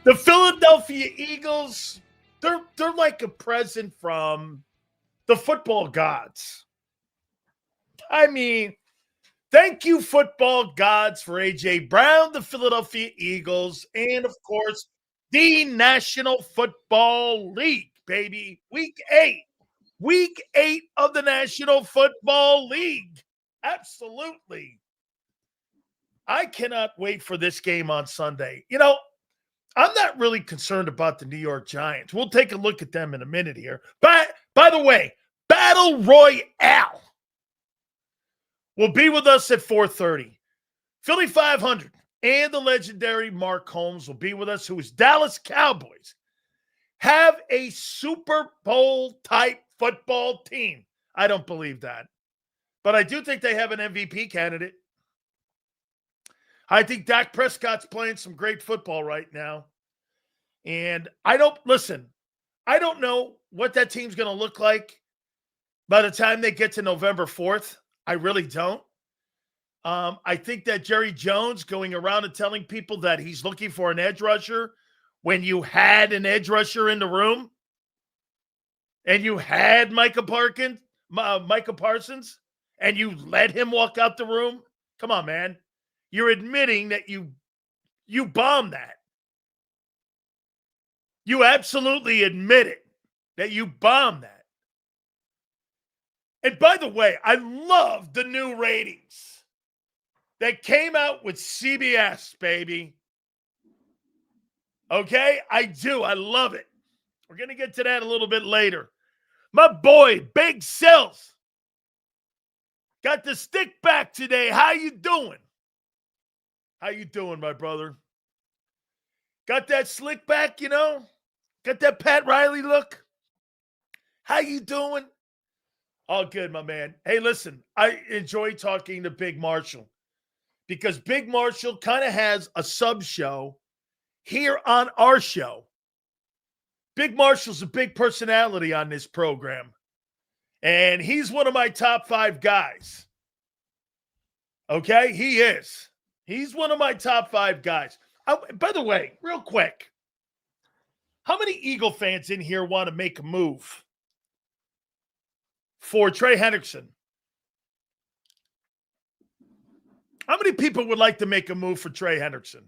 The Philadelphia Eagles, they're like a present from the football gods. I mean, thank you, football gods, for A.J. Brown, the Philadelphia Eagles, and, of course, the National Football League, baby. Week 8. Week 8 of the National Football League. Absolutely. I cannot wait for this game on Sunday. You know, I'm not really concerned about the New York Giants. We'll take a look at them in a minute here. But, by the way, Battle Royale will be with us at 4:30. Philly 500 and the legendary Mark Holmes will be with us, who is Dallas Cowboys have a Super Bowl-type football team. I don't believe that. But I do think they have an MVP candidate. I think Dak Prescott's playing some great football right now. And I don't know what that team's going to look like by the time they get to November 4th. I really don't. I think that Jerry Jones going around and telling people that he's looking for an edge rusher when you had an edge rusher in the room and you had Micah Parsons, and you let him walk out the room. Come on, man. You're admitting that you bombed that. You absolutely admit it, that you bombed that. And by the way, I love the new ratings that came out with CBS, baby. Okay? I do. I love it. We're going to get to that a little bit later. My boy, Big Silz, got the stick back today. How you doing? How you doing, my brother? Got that slick back, you know? Got that Pat Riley look? How you doing? All good, my man. Hey, listen, I enjoy talking to Big Marshall because Big Marshall kind of has a sub-show here on our show. Big Marshall's a big personality on this program, and he's one of my top 5 guys. Okay? He is. He's one of my top 5 guys. By the way, real quick, how many Eagle fans in here want to make a move for Trey Hendrickson? How many people would like to make a move for Trey Hendrickson?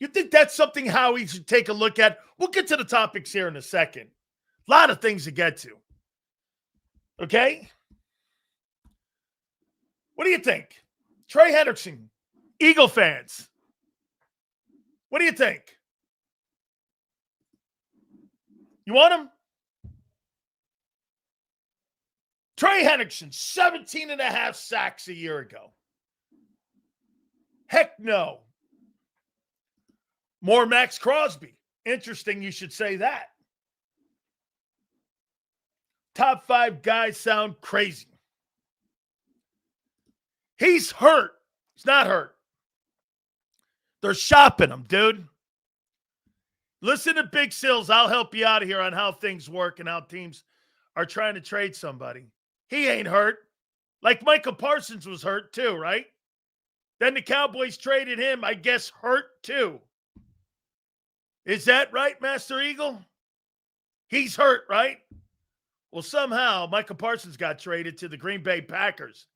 You think that's something Howie should take a look at? We'll get to the topics here in a second. A lot of things to get to. Okay? What do you think? Trey Hendrickson, Eagle fans. What do you think? You want him? Trey Hendrickson, 17.5 sacks a year ago. Heck no. More Max Crosby. Interesting you should say that. Top 5 guys sound crazy. He's hurt. He's not hurt. They're shopping him, dude. Listen to Big Silz. I'll help you out of here on how things work and how teams are trying to trade somebody. He ain't hurt. Like Micah Parsons was hurt too, right? Then the Cowboys traded him, I guess, hurt too. Is that right, Master Eagle? He's hurt, right? Well, somehow Micah Parsons got traded to the Green Bay Packers.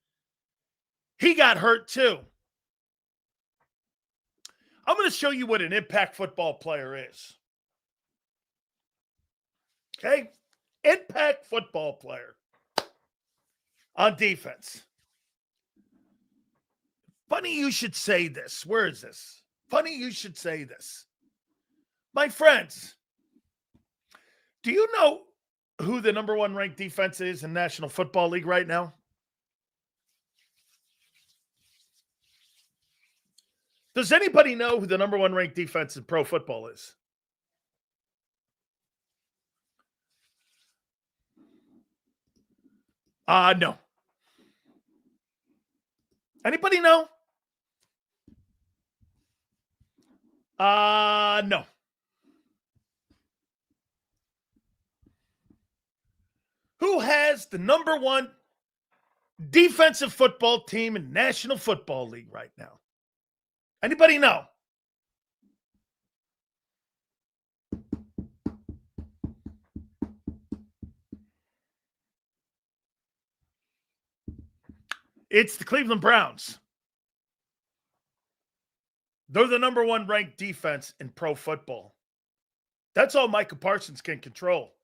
He got hurt too. I'm going to show you what an impact football player is. Okay? Impact football player on defense. Funny you should say this. Where is this? Funny you should say this. My friends, do you know who the number 1 ranked defense is in National Football League right now? Does anybody know who the number 1 ranked defense in pro football is? No. Anybody know? No. Who has the number 1 defensive football team in National Football League right now? Anybody know? It's the Cleveland Browns. They're the number 1 ranked defense in pro football. That's all Micah Parsons can control.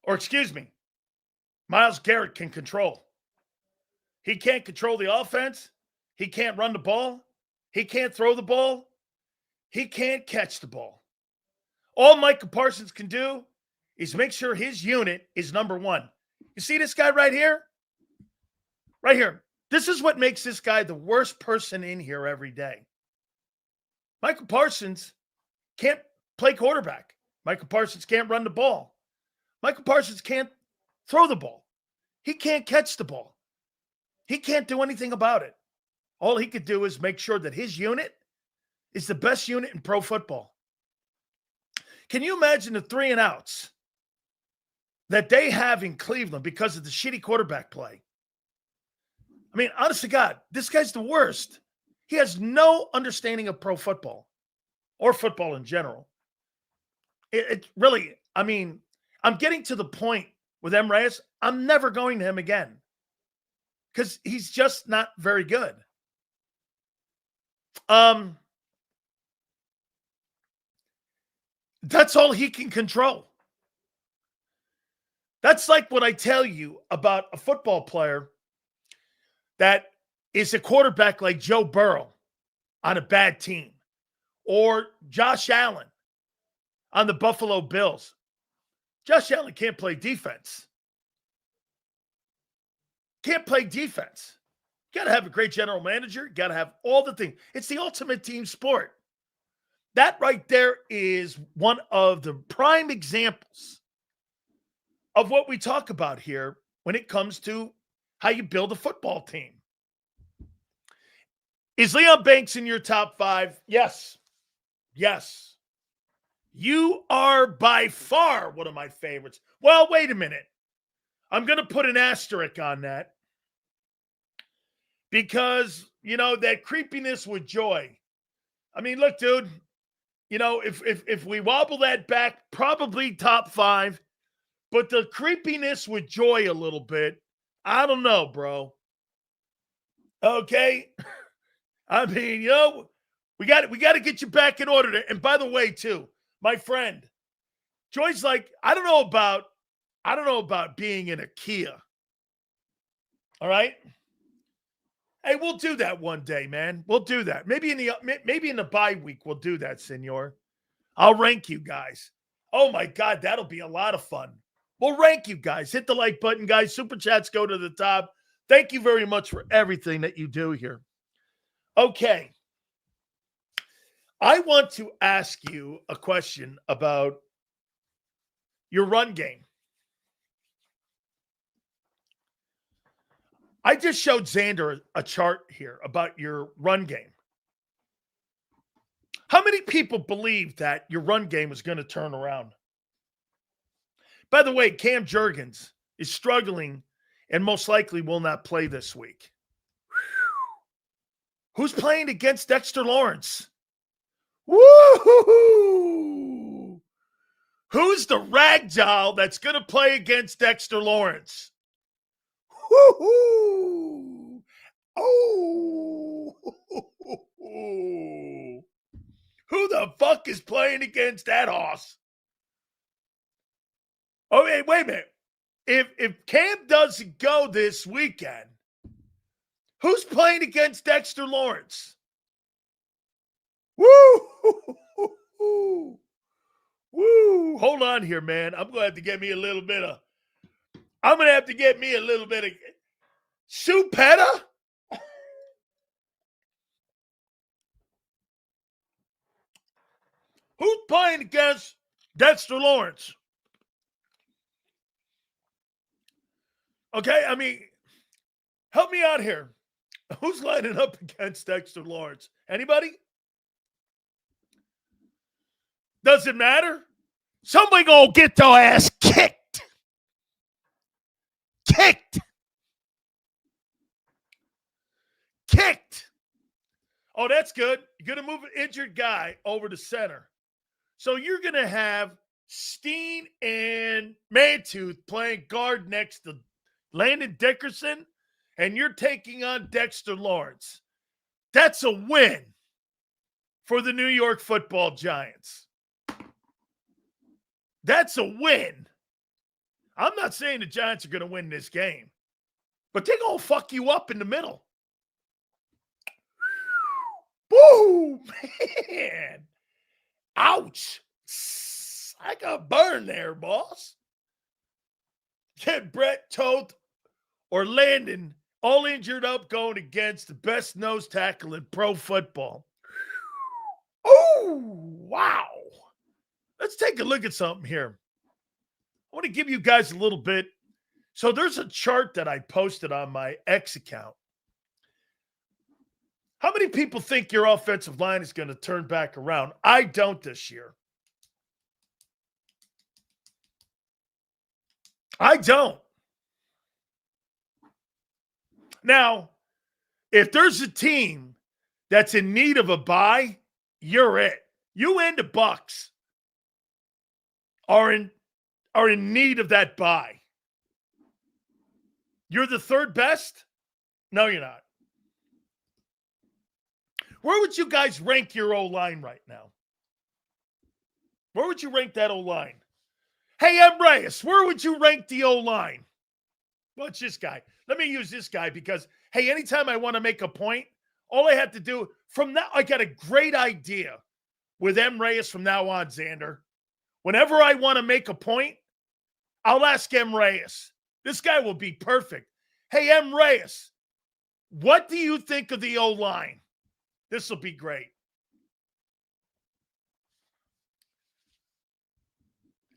Or excuse me, Myles Garrett can control. He can't control the offense. He can't run the ball. He can't throw the ball. He can't catch the ball. All Micah Parsons can do is make sure his unit is number 1. You see this guy right here? Right here. This is what makes this guy the worst person in here every day. Micah Parsons can't play quarterback. Micah Parsons can't run the ball. Micah Parsons can't throw the ball. He can't catch the ball. He can't do anything about it. All he could do is make sure that his unit is the best unit in pro football. Can you imagine the 3 and outs that they have in Cleveland because of the shitty quarterback play? I mean, honest to God, this guy's the worst. He has no understanding of pro football or football in general. It really, I mean, I'm getting to the point with M. Reyes, I'm never going to him again because he's just not very good. That's all he can control. That's like what I tell you about a football player that is a quarterback like Joe Burrow on a bad team, or Josh Allen on the Buffalo Bills. Josh Allen can't play defense. Can't play defense. You got to have a great general manager. You got to have all the things. It's the ultimate team sport. That right there is one of the prime examples of what we talk about here when it comes to how you build a football team. Is Leon Banks in your top 5? Yes. Yes. You are by far one of my favorites. Well, wait a minute. I'm going to put an asterisk on that because, you know, that creepiness with joy. I mean, look, dude, you know, if we wobble that back, probably top 5, but the creepiness with joy a little bit, I don't know, bro. Okay. I mean, you know, we got to get you back in order. And by the way, too, my friend, Joy's like, I don't know about being in a Kia. All right. Hey, we'll do that one day, man. We'll do that. Maybe in the bye week, we'll do that, senor. I'll rank you guys. Oh my God, that'll be a lot of fun. We'll rank you guys. Hit the like button, guys. Super chats go to the top. Thank you very much for everything that you do here. Okay. I want to ask you a question about your run game. I just showed Xander a chart here about your run game. How many people believe that your run game is going to turn around? By the way, Cam Jurgens is struggling and most likely will not play this week. Who's playing against Dexter Lawrence? Woo-hoo-hoo! Who's the ragdoll that's going to play against Dexter Lawrence? Woo-hoo! Oh! Who the fuck is playing against that hoss? Oh, hey, wait a minute. If Cam doesn't go this weekend, who's playing against Dexter Lawrence? Woo! Woo! Hold on here, man. I'm going to have to get me a little bit of Supetta? Who's playing against Dexter Lawrence? Okay, I mean, help me out here. Who's lining up against Dexter Lawrence? Anybody? Does it matter? Somebody gonna get your ass kicked. Kicked. Oh, that's good. You're going to move an injured guy over to center. So you're going to have Steen and Mantooth playing guard next to Landon Dickerson and you're taking on Dexter Lawrence, that's a win for the New York Football Giants. That's a win. I'm not saying the Giants are going to win this game, but they're going to fuck you up in the middle. Woo, man. Ouch. I got burned there, boss. Get Brett, Toth, or Landon all injured up going against the best nose tackle in pro football. Oh, wow. Let's take a look at something here. I want to give you guys a little bit. So there's a chart that I posted on my X account. How many people think your offensive line is going to turn back around? I don't this year. I don't. Now, if there's a team that's in need of a bye, you're it. You and the Bucks are in need of that bye. You're the third best? No, you're not. Where would you guys rank your O-line right now? Where would you rank that O-line? Hey, M. Reyes, where would you rank the O-line? What's this guy? Let me use this guy because, hey, anytime I want to make a point, all I have to do from now, I got a great idea with M. Reyes from now on, Xander. Whenever I want to make a point, I'll ask M. Reyes. This guy will be perfect. Hey, M. Reyes, what do you think of the O-line? This will be great.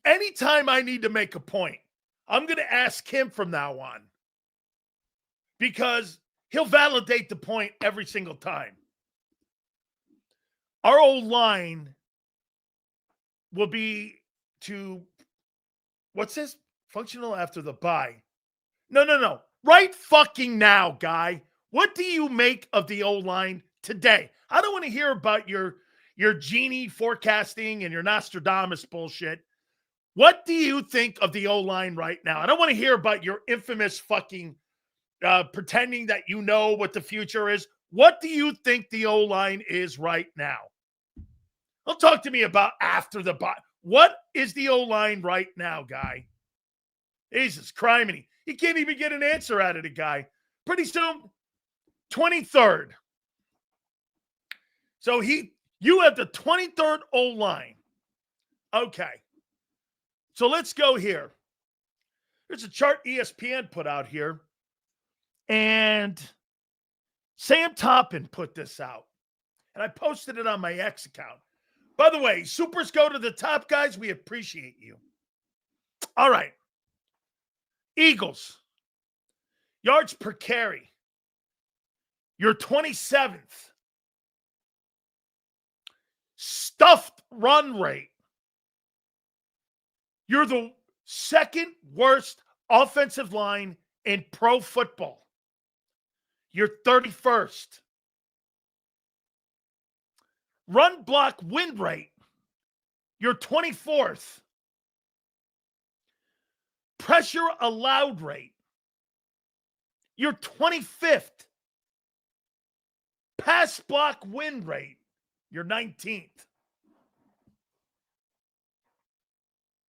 Anytime I need to make a point, I'm going to ask him from now on because he'll validate the point every single time. Our O-line will be to, what's this? Functional after the bye. No. Right fucking now, guy. What do you make of the O-line today? I don't want to hear about your genie forecasting and your Nostradamus bullshit. What do you think of the O-line right now? I don't want to hear about your infamous fucking pretending that you know what the future is. What do you think the O-line is right now? Don't talk to me about after the bye. What is the O-line right now, guy? Jesus criminy. He can't even get an answer out of the guy. Pretty soon, 23rd. So you have the 23rd O-line. Okay. So let's go here. There's a chart ESPN put out here. And Sam Toppin put this out. And I posted it on my X account. By the way, supers go to the top, guys. We appreciate you. All right. Eagles. Yards per carry. You're 27th. Stuffed run rate. You're the second worst offensive line in pro football. You're 31st. Run block win rate. You're 24th. Pressure allowed rate. You're 25th. Pass block win rate. You're 19th.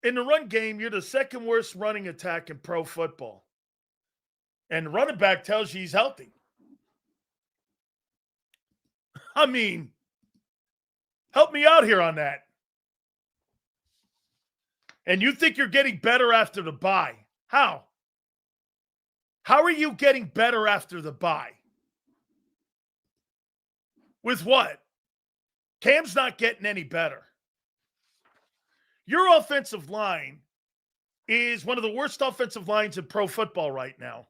In the run game, you're the second worst running attack in pro football. And the running back tells you he's healthy. I mean, help me out here on that. And you think you're getting better after the bye. How? How are you getting better after the bye? With what? Cam's not getting any better. Your offensive line is one of the worst offensive lines in pro football right now.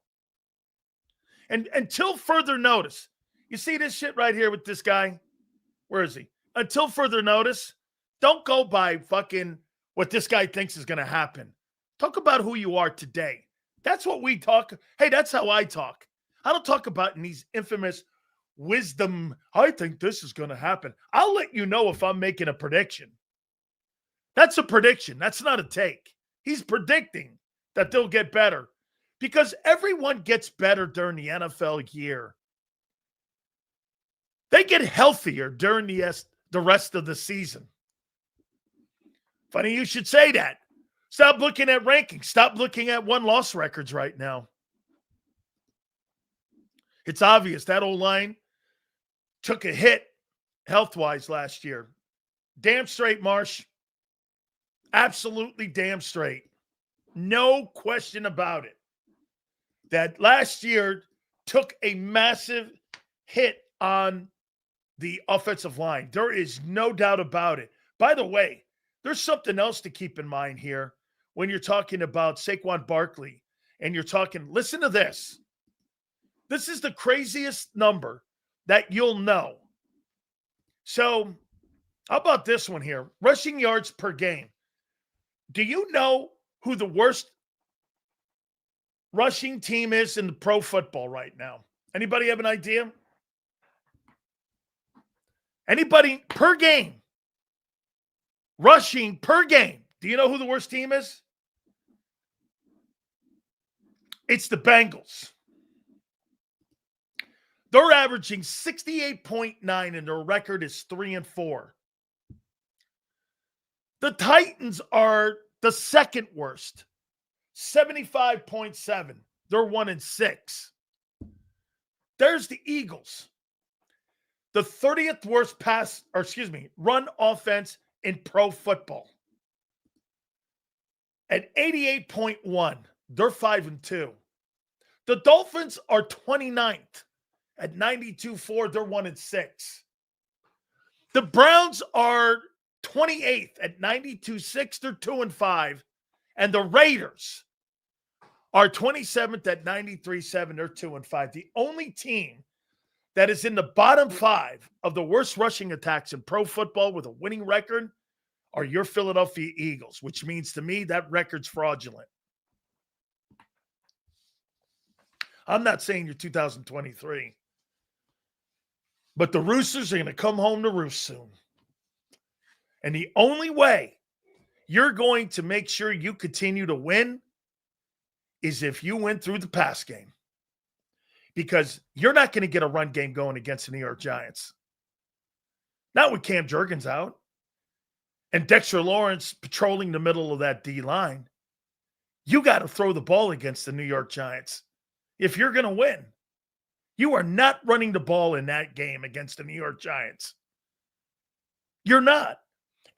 And until further notice, you see this shit right here with this guy? Where is he? Until further notice, don't go by fucking what this guy thinks is going to happen. Talk about who you are today. That's what we talk. Hey, that's how I talk. I don't talk about in these infamous wisdom. I think this is going to happen. I'll let you know if I'm making a prediction. That's a prediction. That's not a take. He's predicting that they'll get better. because everyone gets better during the NFL year. They get healthier during the rest of the season. Funny you should say that. Stop looking at rankings. Stop looking at win-loss records right now. It's obvious that O-line took a hit health-wise last year. Damn straight, Marsh. Absolutely damn straight. No question about it. That last year took a massive hit on the offensive line. There is no doubt about it. By the way, there's something else to keep in mind here when you're talking about Saquon Barkley and you're talking, listen to this. This is the craziest number that you'll know. So, how about this one here? Rushing yards per game. Do you know who the worst rushing team is in the pro football right now? Anybody have an idea? Anybody per game? Rushing per game. Do you know who the worst team is? It's the Bengals. They're averaging 68.9 and their record is 3-4. The Titans are the second worst, 75.7. They're 1-6. There's the Eagles, the 30th worst run offense in pro football. At 88.1, they're 5-2. The Dolphins are 29th at 92.4, they're 1-6. The Browns are 28th at 92.6, they're 2-5. And the Raiders are 27th at 93.7, they're 2-5. The only team that is in the bottom 5 of the worst rushing attacks in pro football with a winning record are your Philadelphia Eagles, which means to me that record's fraudulent. I'm not saying you're 2023, but the Roosters are going to come home to roost soon. And the only way you're going to make sure you continue to win is if you win through the pass game. Because you're not going to get a run game going against the New York Giants. Not with Cam Jurgens out and Dexter Lawrence patrolling the middle of that D-line. You got to throw the ball against the New York Giants if you're going to win. You are not running the ball in that game against the New York Giants. You're not.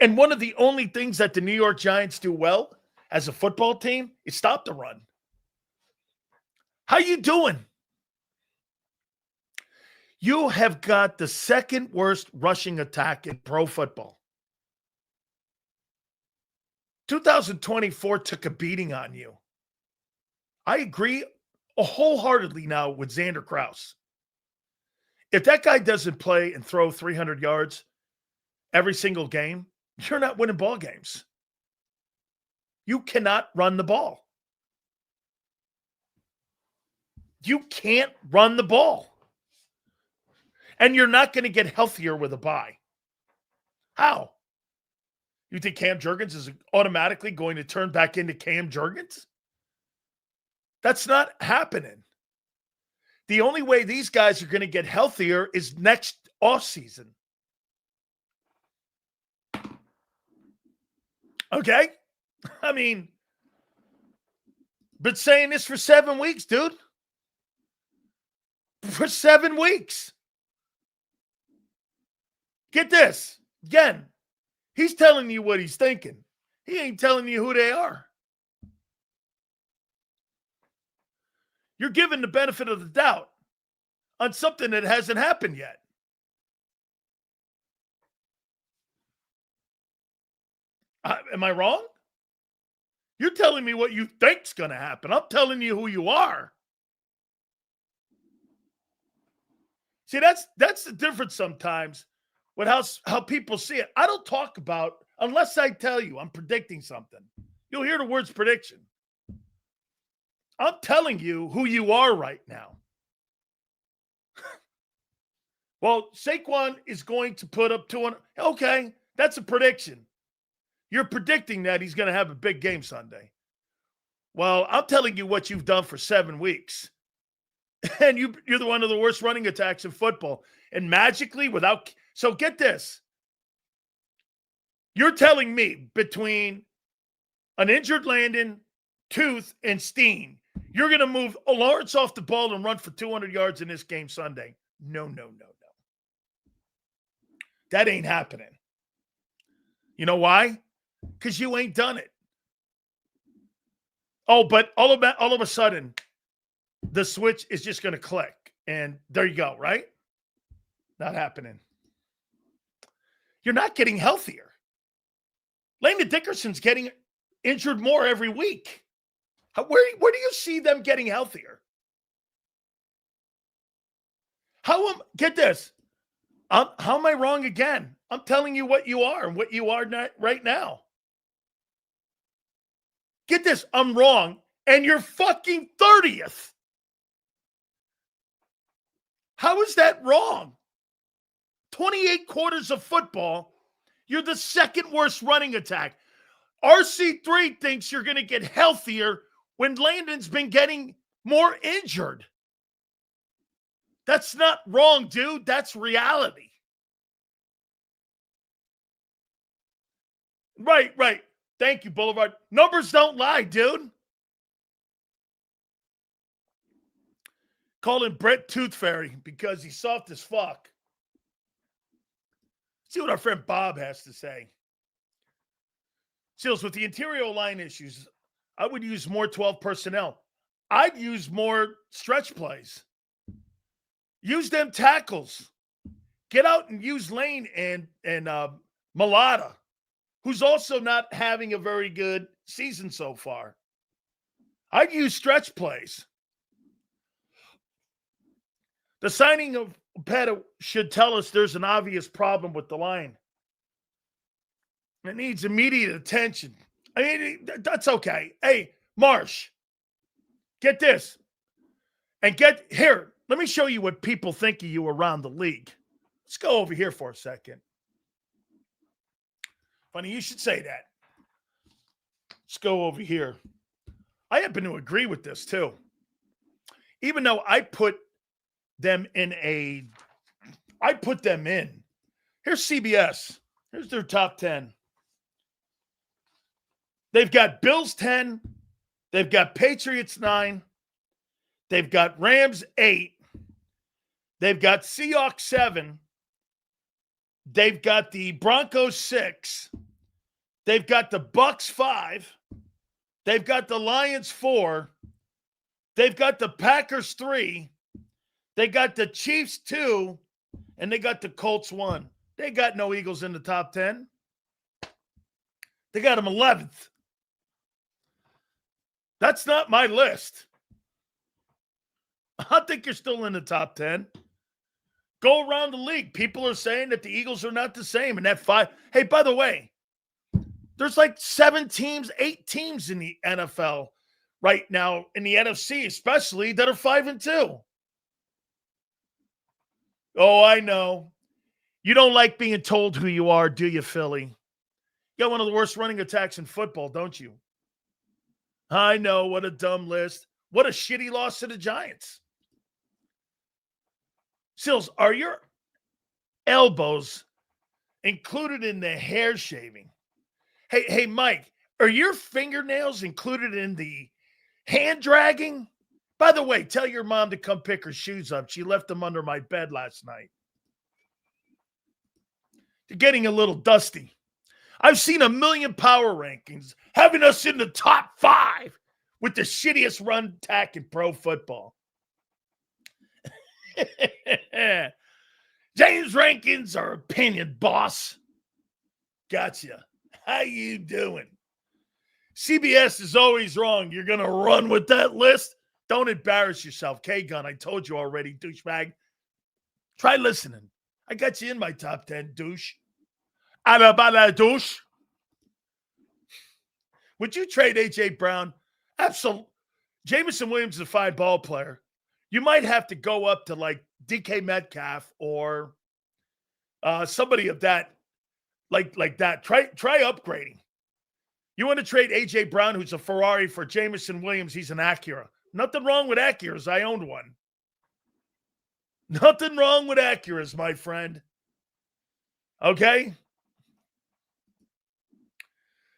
And one of the only things that the New York Giants do well as a football team is stop the run. How you doing? You have got the second worst rushing attack in pro football. 2024 took a beating on you. I agree wholeheartedly now with Xander Krause. If that guy doesn't play and throw 300 yards every single game, you're not winning ball games. You cannot run the ball. You can't run the ball. And you're not going to get healthier with a bye. How? You think Cam Jurgens is automatically going to turn back into Cam Jurgens? That's not happening. The only way these guys are going to get healthier is next offseason. Okay? I mean, been saying this for 7 weeks, dude. For 7 weeks. Get this. Again, he's telling you what he's thinking. He ain't telling you who they are. You're giving the benefit of the doubt on something that hasn't happened yet. Am I wrong? You're telling me what you think's going to happen. I'm telling you who you are. See, that's the difference sometimes with how people see it. I don't talk about, unless I tell you I'm predicting something. You'll hear the words prediction. I'm telling you who you are right now. Well, Saquon is going to put up 200. Okay, that's a prediction. You're predicting that he's going to have a big game Sunday. Well, I'm telling you what you've done for 7 weeks. And you're the one of the worst running attacks in football. And magically, without – so get this. You're telling me between an injured Landon, Tooth, and Steen, you're going to move Lawrence off the ball and run for 200 yards in this game Sunday. No. That ain't happening. You know why? Because you ain't done it. Oh, but all of a sudden, the switch is just going to click. And there you go, right? Not happening. You're not getting healthier. Landon Dickerson's getting injured more every week. Where do you see them getting healthier? Get this. How am I wrong again? I'm telling you what you are and what you are not right now. Get this. I'm wrong. And you're fucking 30th. How is that wrong? 28 quarters of football. You're the second worst running attack. RC3 thinks you're going to get healthier when Landon's been getting more injured. That's not wrong, dude. That's reality. Right. Thank you, Boulevard. Numbers don't lie, dude. Call him Brett Tooth Fairy because he's soft as fuck. See what our friend Bob has to say. Silz, with the interior line issues, I would use more 12 personnel. I'd use more stretch plays. Use them tackles. Get out and use Lane and Malata, who's also not having a very good season so far. I'd use stretch plays. The signing of Petta should tell us there's an obvious problem with the line. It needs immediate attention. I mean, that's okay. Hey, Marsh, get this. And here, let me show you what people think of you around the league. Let's go over here for a second. Funny you should say that. Let's go over here. I happen to agree with this too. Even though I put them in. Here's CBS. Here's their top 10. They've got Bills 10. They've got Patriots 9. They've got Rams 8. They've got Seahawks 7. They've got the Broncos 6. They've got the Bucks 5. They've got the Lions 4. They've got the Packers 3. They got the Chiefs 2. And they got the Colts 1. They got no Eagles in the top 10. They got them 11th. That's not my list. I think you're still in the top 10. Go around the league. People are saying that the Eagles are not the same. And that 5. Hey, by the way, there's like 7 teams, 8 teams in the NFL right now, in the NFC especially, that are 5-2. Oh, I know. You don't like being told who you are, do you, Philly? You got one of the worst running attacks in football, don't you? I know. What a dumb list. What a shitty loss to the Giants. Silz, are your elbows included in the hair shaving? Hey, Mike, are your fingernails included in the hand dragging? By the way, tell your mom to come pick her shoes up. She left them under my bed last night. They're getting a little dusty. I've seen a million power rankings having us in the top 5 with the shittiest run attack in pro football. James rankings are opinion, boss. Gotcha. How you doing? CBS is always wrong. You're going to run with that list? Don't embarrass yourself. K-Gun, I told you already, douchebag. Try listening. I got you in my top 10, douche. Alabama douche. Would you trade A.J. Brown? Absolutely. Jameson Williams is a fine ball player. You might have to go up to like DK Metcalf or somebody of that, like that. Try upgrading. You want to trade A.J. Brown, who's a Ferrari, for Jameson Williams, he's an Acura. Nothing wrong with Acuras. I owned one. Nothing wrong with Acuras, my friend. Okay?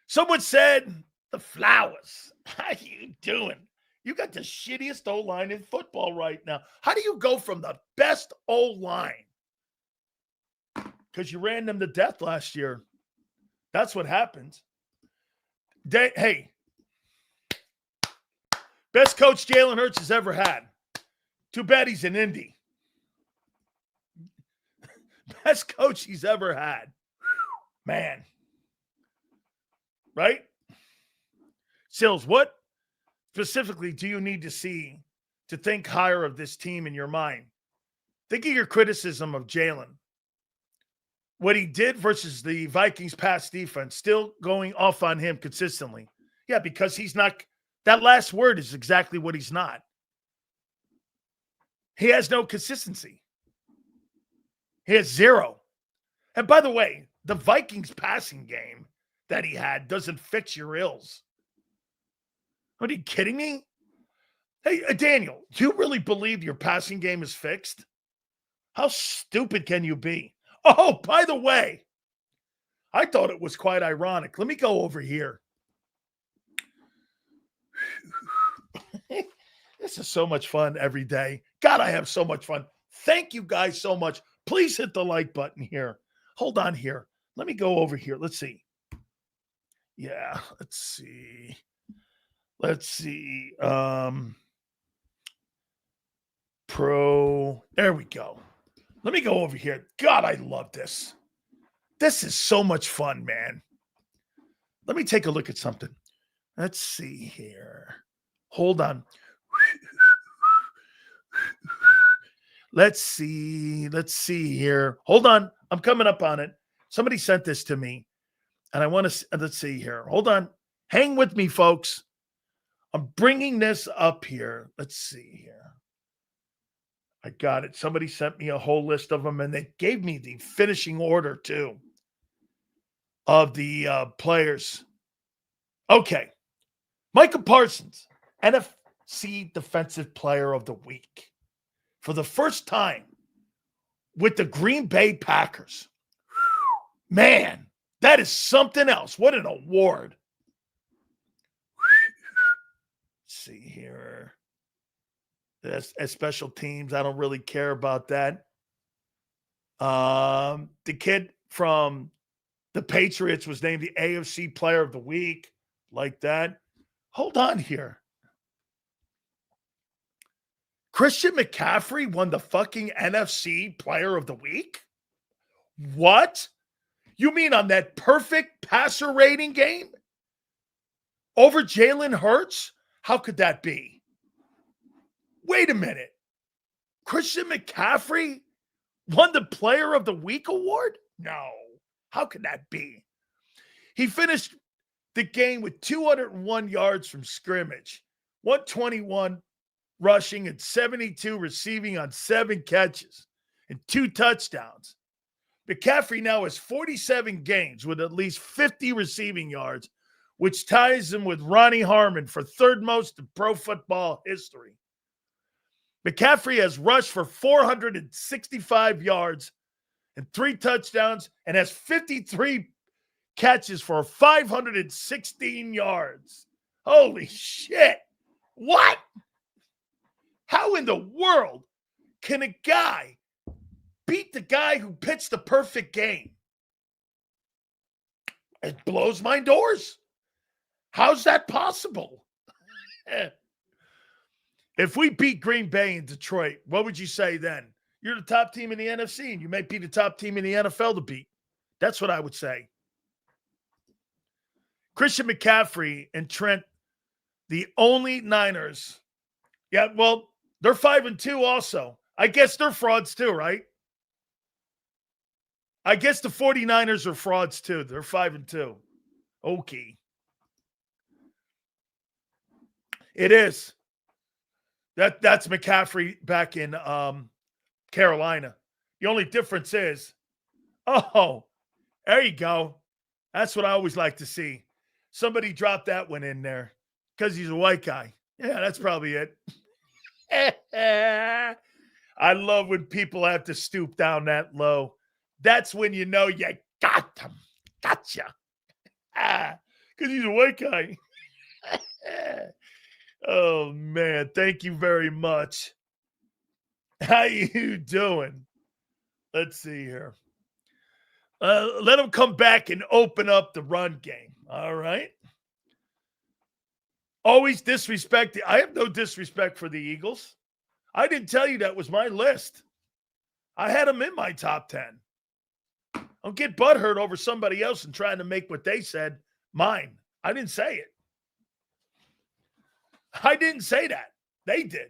Someone said, the Flowers. How you doing? You got the shittiest O-line in football right now. How do you go from the best O-line? Because you ran them to death last year. That's what happened. Hey, best coach Jalen Hurts has ever had. Too bad he's in Indy. Best coach he's ever had. Man. Right? Silz, what specifically do you need to see to think higher of this team in your mind? Think of your criticism of Jalen. What he did versus the Vikings pass defense, still going off on him consistently. Yeah, because he's not – that last word is exactly what he's not. He has no consistency. He has zero. And by the way, the Vikings passing game that he had doesn't fix your ills. Are you kidding me? Hey, Daniel, do you really believe your passing game is fixed? How stupid can you be? Oh, by the way, I thought it was quite ironic. Let me go over here. This is so much fun every day. God, I have so much fun. Thank you guys so much. Please hit the like button here. Hold on here. Let me go over here. Let's see. Yeah, let's see. There we go. Let me go over here. God, I love this. This is so much fun, man. Let me take a look at something. Let's see here. Hold on. Let's see here. Hold on. I'm coming up on it. Somebody sent this to me, and I want to, let's see here. Hold on. Hang with me, folks. I'm bringing this up here. Let's see here. I got it. Somebody sent me a whole list of them, and they gave me the finishing order, too, of the players. Okay. Micah Parsons, NFC Defensive Player of the Week. For the first time with the Green Bay Packers. Man, that is something else. What an award. Let's see here. As special teams, I don't really care about that. The kid from the Patriots was named the AFC Player of the Week. Like that. Hold on here. Christian McCaffrey won the fucking NFC Player of the Week? What? You mean on that perfect passer rating game? Over Jalen Hurts? How could that be? Wait a minute. Christian McCaffrey won the Player of the Week award? No. How could that be? He finished the game with 201 yards from scrimmage, 121 rushing and 72 receiving on 7 catches and 2 touchdowns. McCaffrey now has 47 games with at least 50 receiving yards, which ties him with Ronnie Harmon for third most in pro football history. McCaffrey has rushed for 465 yards and 3 touchdowns and has 53 catches for 516 yards. Holy shit. What? How in the world can a guy beat the guy who pitched the perfect game? It blows my doors. How's that possible? If we beat Green Bay and Detroit, what would you say then? You're the top team in the NFC, and you may be the top team in the NFL to beat. That's what I would say. Christian McCaffrey and Trent, the only Niners. Yeah, well, they're 5-2 also. I guess they're frauds too, right? I guess the 49ers are frauds too. They're 5-2. Okay. It is. That's McCaffrey back in Carolina. The only difference is, oh, there you go. That's what I always like to see. Somebody dropped that one in there because he's a white guy. Yeah, that's probably it. I love when people have to stoop down that low. That's when you know you got them. Gotcha. Because he's a white guy. Oh, man. Thank you very much. How you doing? Let's see here. Let him come back and open up the run game. All right. Always disrespect. I have no disrespect for the Eagles. I didn't tell you that was my list. I had them in my top 10. Don't get butthurt over somebody else and trying to make what they said mine. I didn't say it. I didn't say that. They did.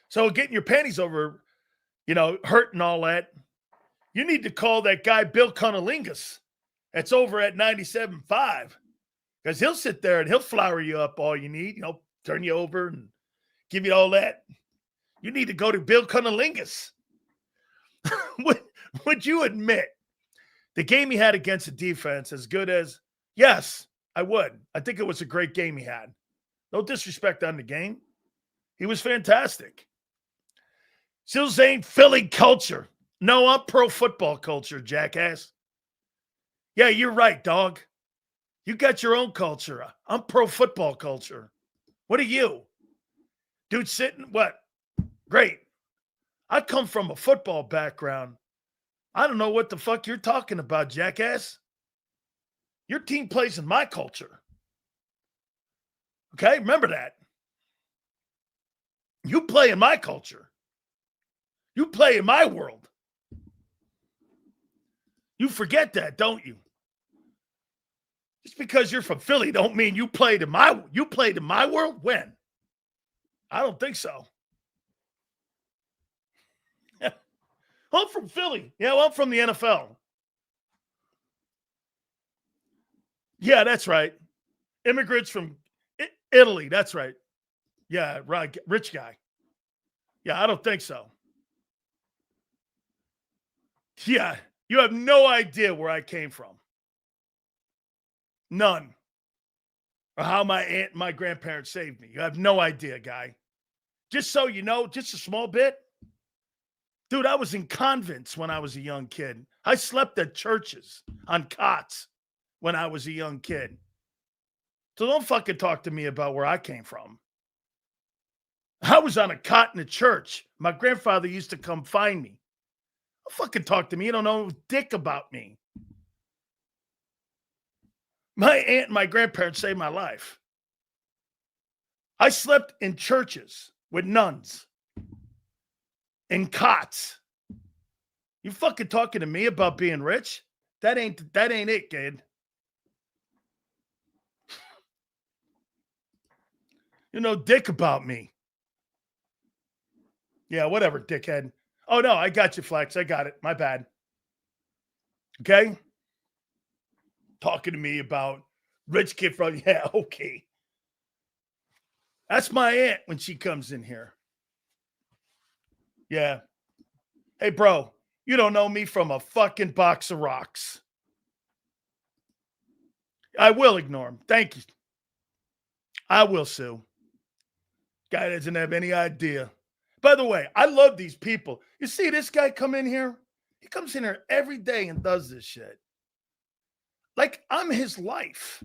So getting your panties over, hurt and all that, you need to call that guy Bill Cunnilingus that's over at 97.5 because he'll sit there and he'll flower you up all you need, turn you over and give you all that. You need to go to Bill Cunnilingus. Would you admit the game he had against the defense as good as? Yes, I would. I think it was a great game he had. No disrespect on the game. He was fantastic. Silz ain't Philly culture. No, I'm pro football culture, jackass. Yeah, you're right, dog. You got your own culture. I'm pro football culture. What are you? Dude sitting, what? Great. I come from a football background. I don't know what the fuck you're talking about, jackass. Your team plays in my culture. Okay? Remember that. You play in my culture. You play in my world. You forget that, don't you? Just because you're from Philly don't mean you played in my world. When? I don't think so. I'm from Philly. Yeah, well, I'm from the NFL. Yeah, that's right. Immigrants from Italy. That's right. Yeah, right. Rich guy. Yeah, I don't think so. Yeah, you have no idea where I came from. None. Or how my aunt and my grandparents saved me. You have no idea, guy. Just so you know, just a small bit. Dude, I was in convents when I was a young kid. I slept at churches on cots when I was a young kid. So don't fucking talk to me about where I came from. I was on a cot in a church. My grandfather used to come find me. Don't fucking talk to me. You don't know dick about me. My aunt and my grandparents saved my life. I slept in churches with nuns. In cots. You fucking talking to me about being rich? That ain't it, kid. You know dick about me. Yeah, whatever, dickhead. Oh, no, I got you, Flex. I got it. My bad. Okay? Talking to me about rich kid from, yeah, okay. That's my aunt when she comes in here. Yeah. Hey, bro, you don't know me from a fucking box of rocks. I will ignore him. Thank you. I will sue. Guy doesn't have any idea. By the way, I love these people. You see this guy come in here? He comes in here every day and does this shit. Like I'm his life.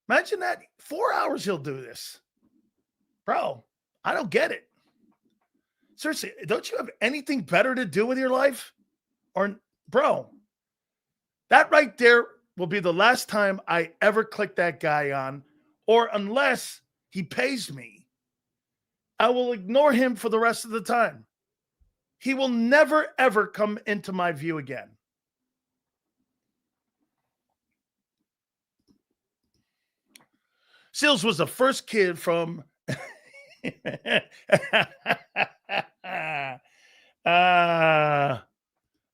Imagine that. 4 hours he'll do this. Bro, I don't get it. Seriously, don't you have anything better to do with your life? Or, bro, that right there will be the last time I ever click that guy on, or unless he pays me, I will ignore him for the rest of the time. He will never, ever come into my view again. Silz was the first kid from... I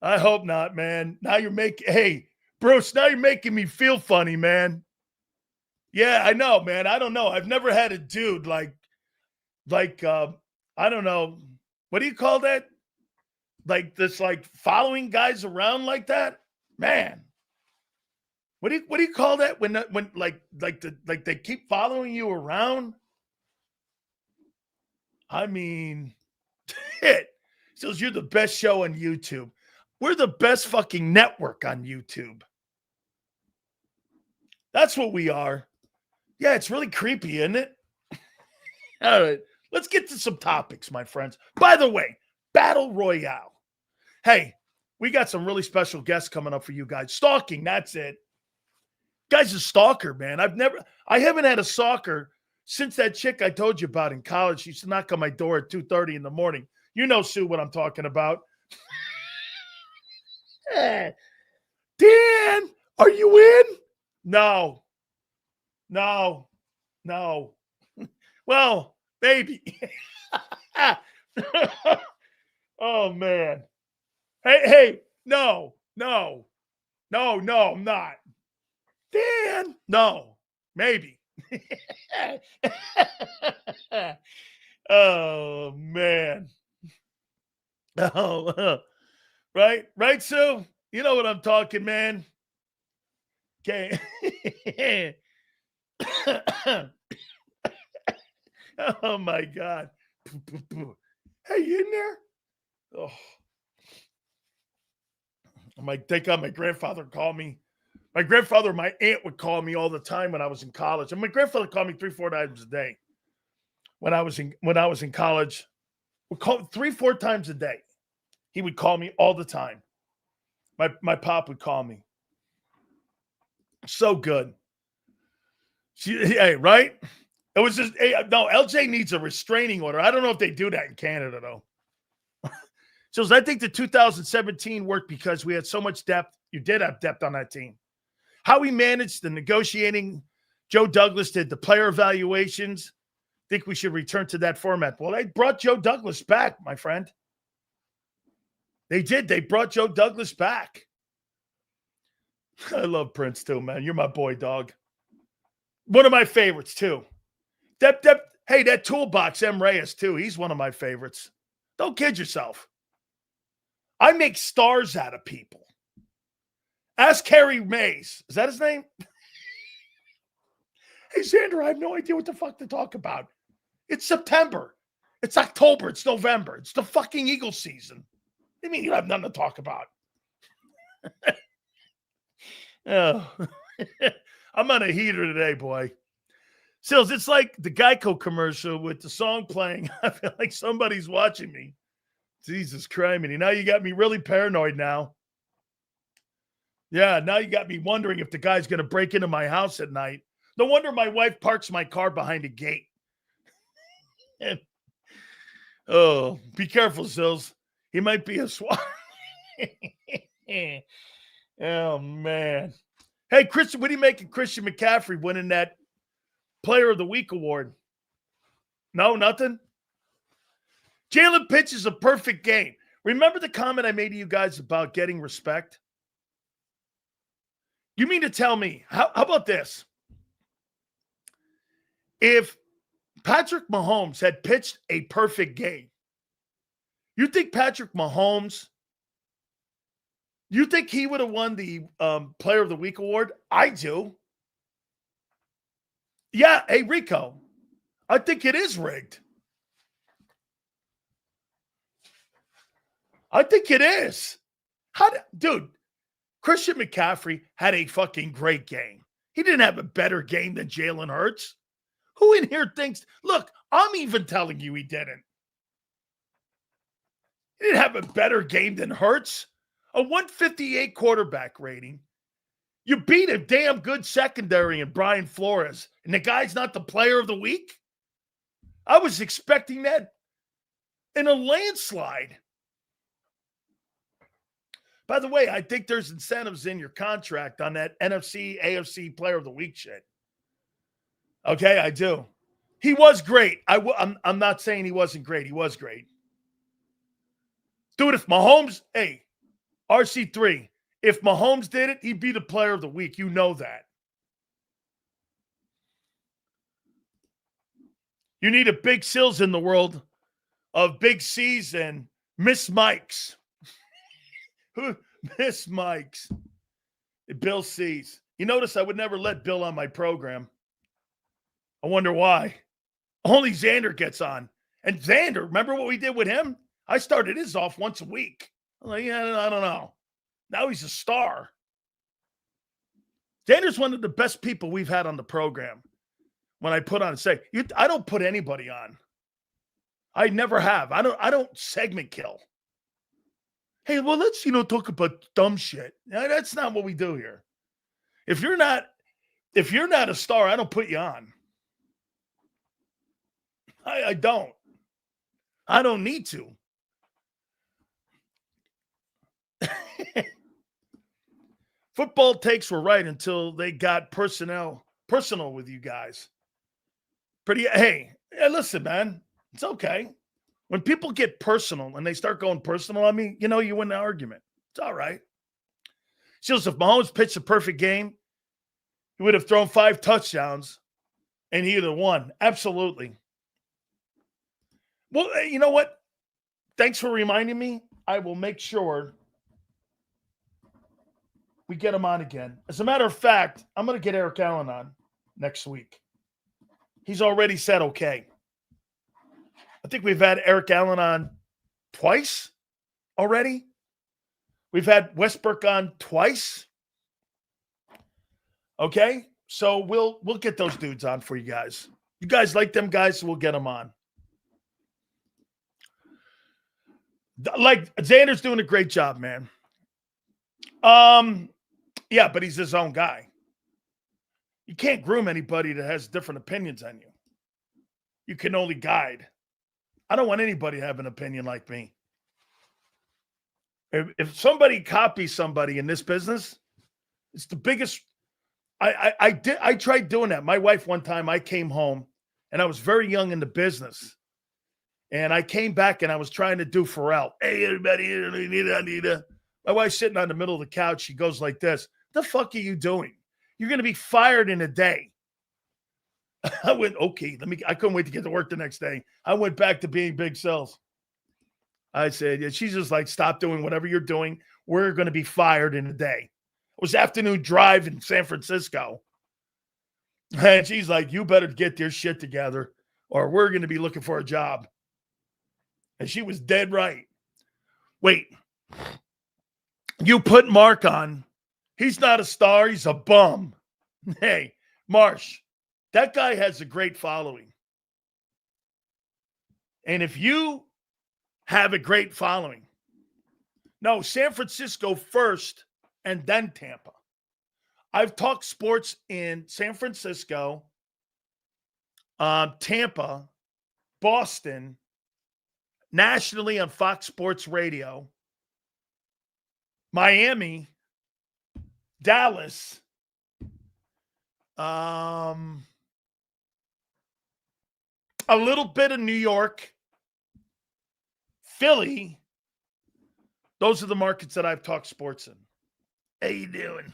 hope not, man. Now you're making, hey, Bruce, now you're making me feel funny, man. Yeah, I know, man. I don't know. I've never had a dude like, I don't know. What do you call that? Like this, like following guys around like that? Man, What do you call that when like they keep following you around? I mean, it. Silz, you're the best show on YouTube. We're the best fucking network on YouTube. That's what we are. Yeah, it's really creepy, isn't it? All right, let's get to some topics, my friends. By the way, Battle Royale. Hey, we got some really special guests coming up for you guys. Stalking, that's it. Guy's a stalker, man. I haven't had a stalker since that chick I told you about in college. She used to knock on my door at 2:30 in the morning. You know, Sue, what I'm talking about. Dan, are you in? No. Well, maybe. Oh, man. Hey, no, I'm not. Dan, no, maybe. Oh, man. Oh, right, Sue? You know what I'm talking, man. Okay. Oh, my God. Hey, you in there? Oh. Thank God my grandfather called me. My grandfather and my aunt would call me all the time when I was in college. And my grandfather called me 3-4 times a day when I was in college. Would call 3-4 times a day. He would call me all the time. My pop would call me. So good. Hey, right? It was just no. LJ needs a restraining order. I don't know if they do that in Canada though. So I think the 2017 worked because we had so much depth. You did have depth on that team. How we managed the negotiating, Joe Douglas did the player evaluations. Think we should return to that format. Well, they brought Joe Douglas back, my friend. They did. They brought Joe Douglas back. I love Prince too, man. You're my boy, dog. One of my favorites too. Hey, that toolbox, M. Reyes too. He's one of my favorites. Don't kid yourself. I make stars out of people. Ask Harry Mays. Is that his name? Hey, Xander, I have no idea what the fuck to talk about. It's September. It's October. It's November. It's the fucking Eagle season. What do you mean you have nothing to talk about? Oh. I'm on a heater today, boy. Silz, it's like the Geico commercial with the song playing. I feel like somebody's watching me. Jesus Christ. Now you got me really paranoid now. Yeah, now you got me wondering if the guy's going to break into my house at night. No wonder my wife parks my car behind a gate. Oh, be careful, Silz. He might be a swat. Oh, man. Hey, Christian, what do you make of Christian McCaffrey winning that Player of the Week award? No, nothing? Jalen pitches a perfect game. Remember the comment I made to you guys about getting respect? You mean to tell me, how about this? If Patrick Mahomes had pitched a perfect game, you think Patrick Mahomes, you think he would have won the Player of the Week award? I do. Yeah, hey, Rico, I think it is rigged. I think it is. Dude, Christian McCaffrey had a fucking great game. He didn't have a better game than Jalen Hurts. Who in here thinks, look, I'm even telling you he didn't. He didn't have a better game than Hurts. A 158 quarterback rating. You beat a damn good secondary in Brian Flores, and the guy's not the Player of the Week? I was expecting that in a landslide. By the way, I think there's incentives in your contract on that NFC, AFC Player of the Week shit. Okay, I do. He was great. I'm not saying he wasn't great. He was great. Dude, if Mahomes, hey, RC3, if Mahomes did it, he'd be the Player of the Week. You know that. You need a big Silz in the world of Big C's and Miss Mike's. Miss Mike's. Bill C's. You notice I would never let Bill on my program. I wonder why. Only Xander gets on. And Xander, remember what we did with him? I started his off once a week. I'm like, yeah, I don't know. Now he's a star. Xander's one of the best people we've had on the program. When I put on and say, I don't put anybody on. I never have. I don't segment kill. Hey, well, let's, talk about dumb shit. That's not what we do here. If you're not a star, I don't put you on. I don't. I don't need to. Football takes were right until they got personal with you guys. Hey, listen, man. It's okay. When people get personal and they start going personal on me, you win the argument. It's all right. Silz, if Mahomes pitched a perfect game, he would have thrown 5 touchdowns and he would have won. Absolutely. Well, you know what? Thanks for reminding me. I will make sure we get him on again. As a matter of fact, I'm going to get Eric Allen on next week. He's already said okay. I think we've had Eric Allen on twice already. We've had Westbrook on twice. Okay, so we'll get those dudes on for you guys. You guys like them guys, so we'll get them on. Like Xander's doing a great job, man. Yeah, but he's his own guy. You can't groom anybody that has different opinions on you. You can only guide. I don't want anybody to have an opinion like me. If somebody copies somebody in this business, it's the biggest. I tried doing that. My wife, one time, I came home and I was very young in the business. And I came back and I was trying to do Pharrell. Hey, everybody, Anita. My wife's sitting on the middle of the couch. She goes like this. The fuck are you doing? You're going to be fired in a day. I went, okay, I couldn't wait to get to work the next day. I went back to being Big Silz. I said, yeah, she's just like, stop doing whatever you're doing. We're going to be fired in a day. It was afternoon drive in San Francisco. And she's like, you better get your shit together or we're going to be looking for a job. And she was dead right. Wait, you put Mark on. He's not a star. He's a bum. Hey, Marsh, that guy has a great following. And if you have a great following, no, San Francisco first and then Tampa. I've talked sports in San Francisco, Tampa, Boston, nationally on Fox Sports Radio, Miami, Dallas, a little bit of New York, Philly. Those are the markets that I've talked sports in. How you doing?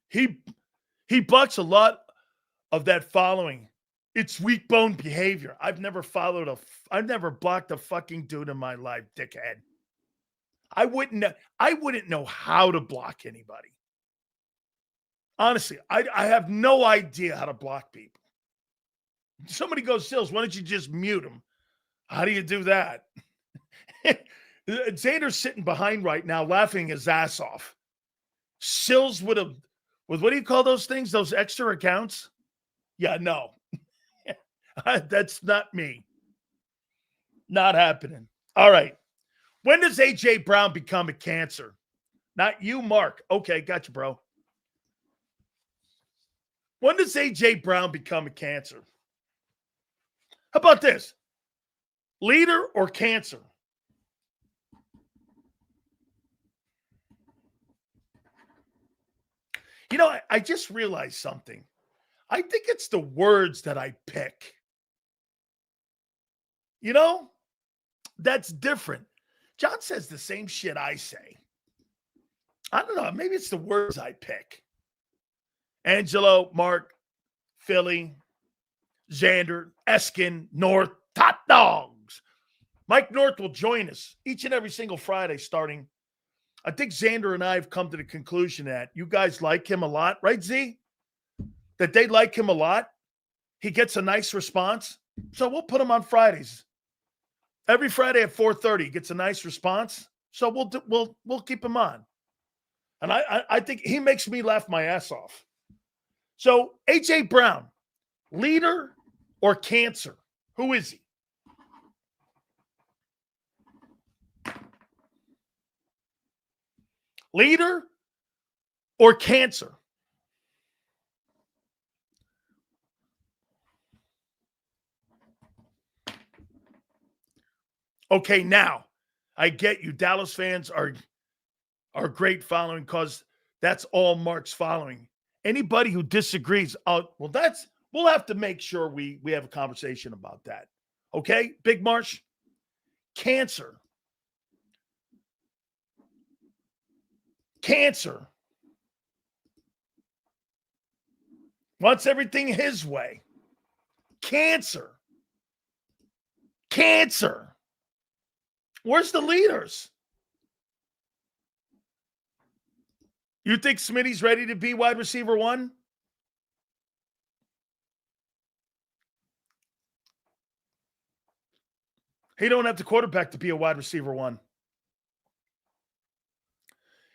He bucks a lot of that following. It's weak bone behavior. I've never blocked a fucking dude in my life, dickhead. I wouldn't know how to block anybody. Honestly, I have no idea how to block people. Somebody goes, Silz, why don't you just mute them? How do you do that? Xander's sitting behind right now laughing his ass off. Silz with what do you call those things? Those extra accounts? Yeah, no. That's not me. Not happening. All right. When does A.J. Brown become a cancer? Not you, Mark. Okay, gotcha, bro. When does A.J. Brown become a cancer? How about this? Leader or cancer? You know, I just realized something. I think it's the words that I pick. You know, that's different. John says the same shit I say. I don't know. Maybe it's the words I pick. Angelo, Mark, Philly, Xander, Eskin, North, Top Dogs. Mike North will join us each and every single Friday starting I think Xander and I have come to the conclusion that you guys like him a lot, right, Z? That they like him a lot. He gets a nice response. So we'll put him on Fridays. Every Friday at 4:30, he gets a nice response. So we'll keep him on. And I think he makes me laugh my ass off. So A.J. Brown, leader or cancer? Who is he? Leader or cancer? Okay, now I get you. Dallas fans are great following because that's all Mark's following. Anybody who disagrees, we'll have to make sure we have a conversation about that. Okay, Big Marsh? Cancer. Cancer. Wants everything his way. Cancer. Cancer. Where's the leaders? You think Smitty's ready to be wide receiver one? He don't have the quarterback to be a wide receiver one.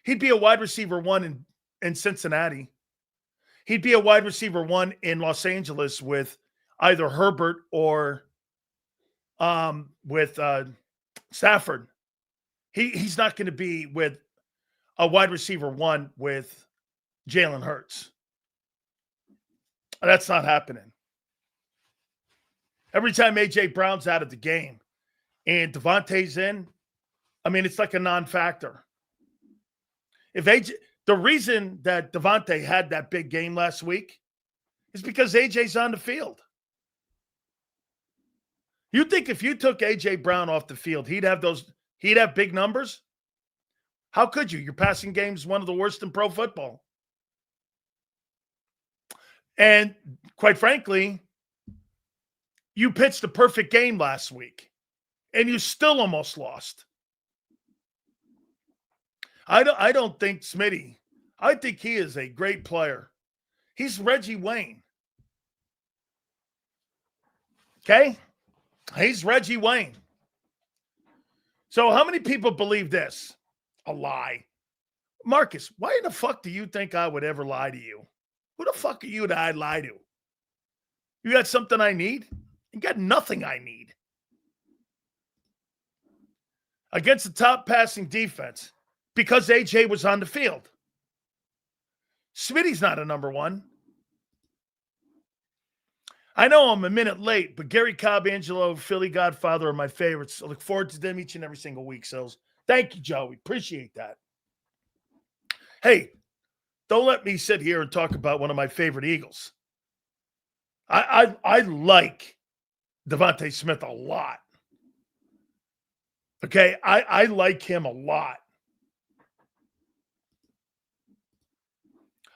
He'd be a wide receiver one in Cincinnati. He'd be a wide receiver one in Los Angeles with either Herbert or with Stafford. He's not going to be with a wide receiver one with Jalen Hurts. That's not happening. Every time A.J. Brown's out of the game and Devonta's in, I mean, it's like a non-factor. The reason that Devonta had that big game last week is because A.J.'s on the field. You think if you took A.J. Brown off the field, he'd have big numbers? How could you? Your passing game's one of the worst in pro football. And quite frankly, you pitched a perfect game last week, and you still almost lost. I don't think Smitty. I think he is a great player. He's Reggie Wayne. Okay? He's Reggie Wayne. So how many people believe this? A lie. Marcus, why in the fuck do you think I would ever lie to you? Who the fuck are you that I'd lie to? You got something I need? You got nothing I need. Against the top passing defense, because AJ was on the field. Smitty's not a number one. I know I'm a minute late, but Gary Cobb, Angelo, Philly Godfather are my favorites. I look forward to them each and every single week, Silz. Thank you, Joey. Appreciate that. Hey, don't let me sit here and talk about one of my favorite Eagles. I like Devonta Smith a lot. Okay, I like him a lot.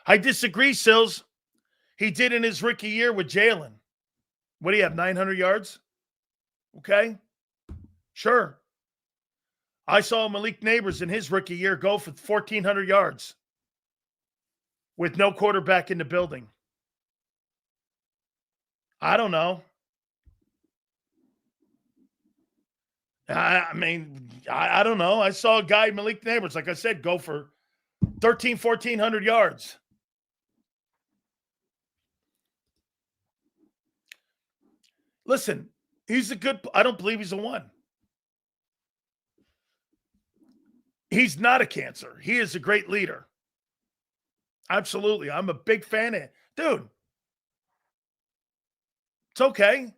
I disagree, Silz. He did in his rookie year with Jalen. What do you have, 900 yards? Okay, sure. I saw Malik Neighbors in his rookie year go for 1,400 yards with no quarterback in the building. I don't know. I mean, I don't know. I saw a guy, Malik Neighbors, like I said, go for 1,400 yards. Listen, he's a good – I don't believe he's a one. He's not a cancer. He is a great leader. Absolutely. I'm a big fan of it. Dude, it's okay.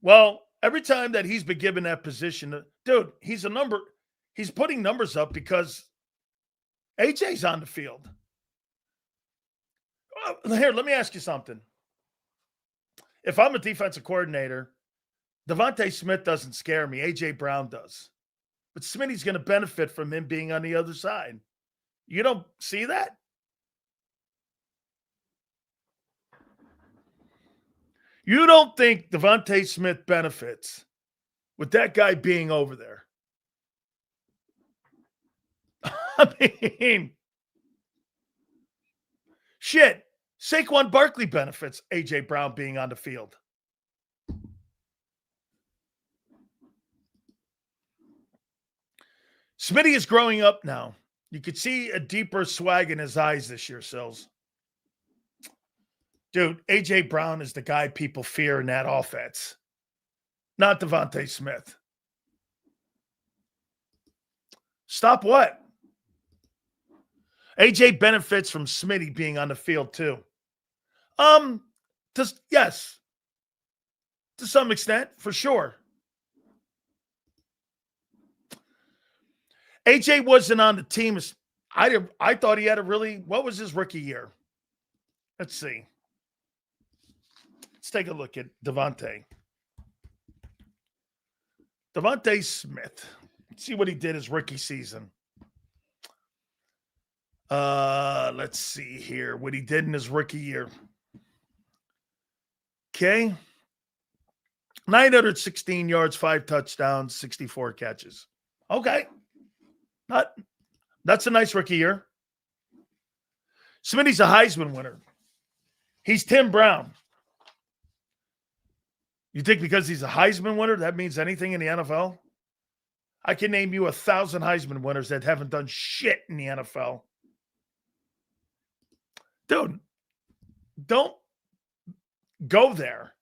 Well, every time that he's been given that position, dude, he's putting numbers up because AJ's on the field. Here, let me ask you something. If I'm a defensive coordinator, Devonta Smith doesn't scare me. A.J. Brown does. But Smitty's going to benefit from him being on the other side. You don't see that? You don't think Devonta Smith benefits with that guy being over there. I mean, shit. Saquon Barkley benefits A.J. Brown being on the field. Smitty is growing up now. You could see a deeper swag in his eyes this year, Silz. Dude, A.J. Brown is the guy people fear in that offense, not Devonta Smith. Stop what? A.J. benefits from Smitty being on the field too. Yes, to some extent, for sure. AJ wasn't on the team. I thought he had what was his rookie year? Let's see. Let's take a look at Devonta Smith. Let's see what he did his rookie season. Let's see here what he did in his rookie year. Okay. 916 yards, 5 touchdowns, 64 catches. Okay. That's a nice rookie year. Smitty's a Heisman winner. He's Tim Brown. You think because he's a Heisman winner, that means anything in the NFL? I can name you 1,000 Heisman winners that haven't done shit in the NFL. Dude, don't go there.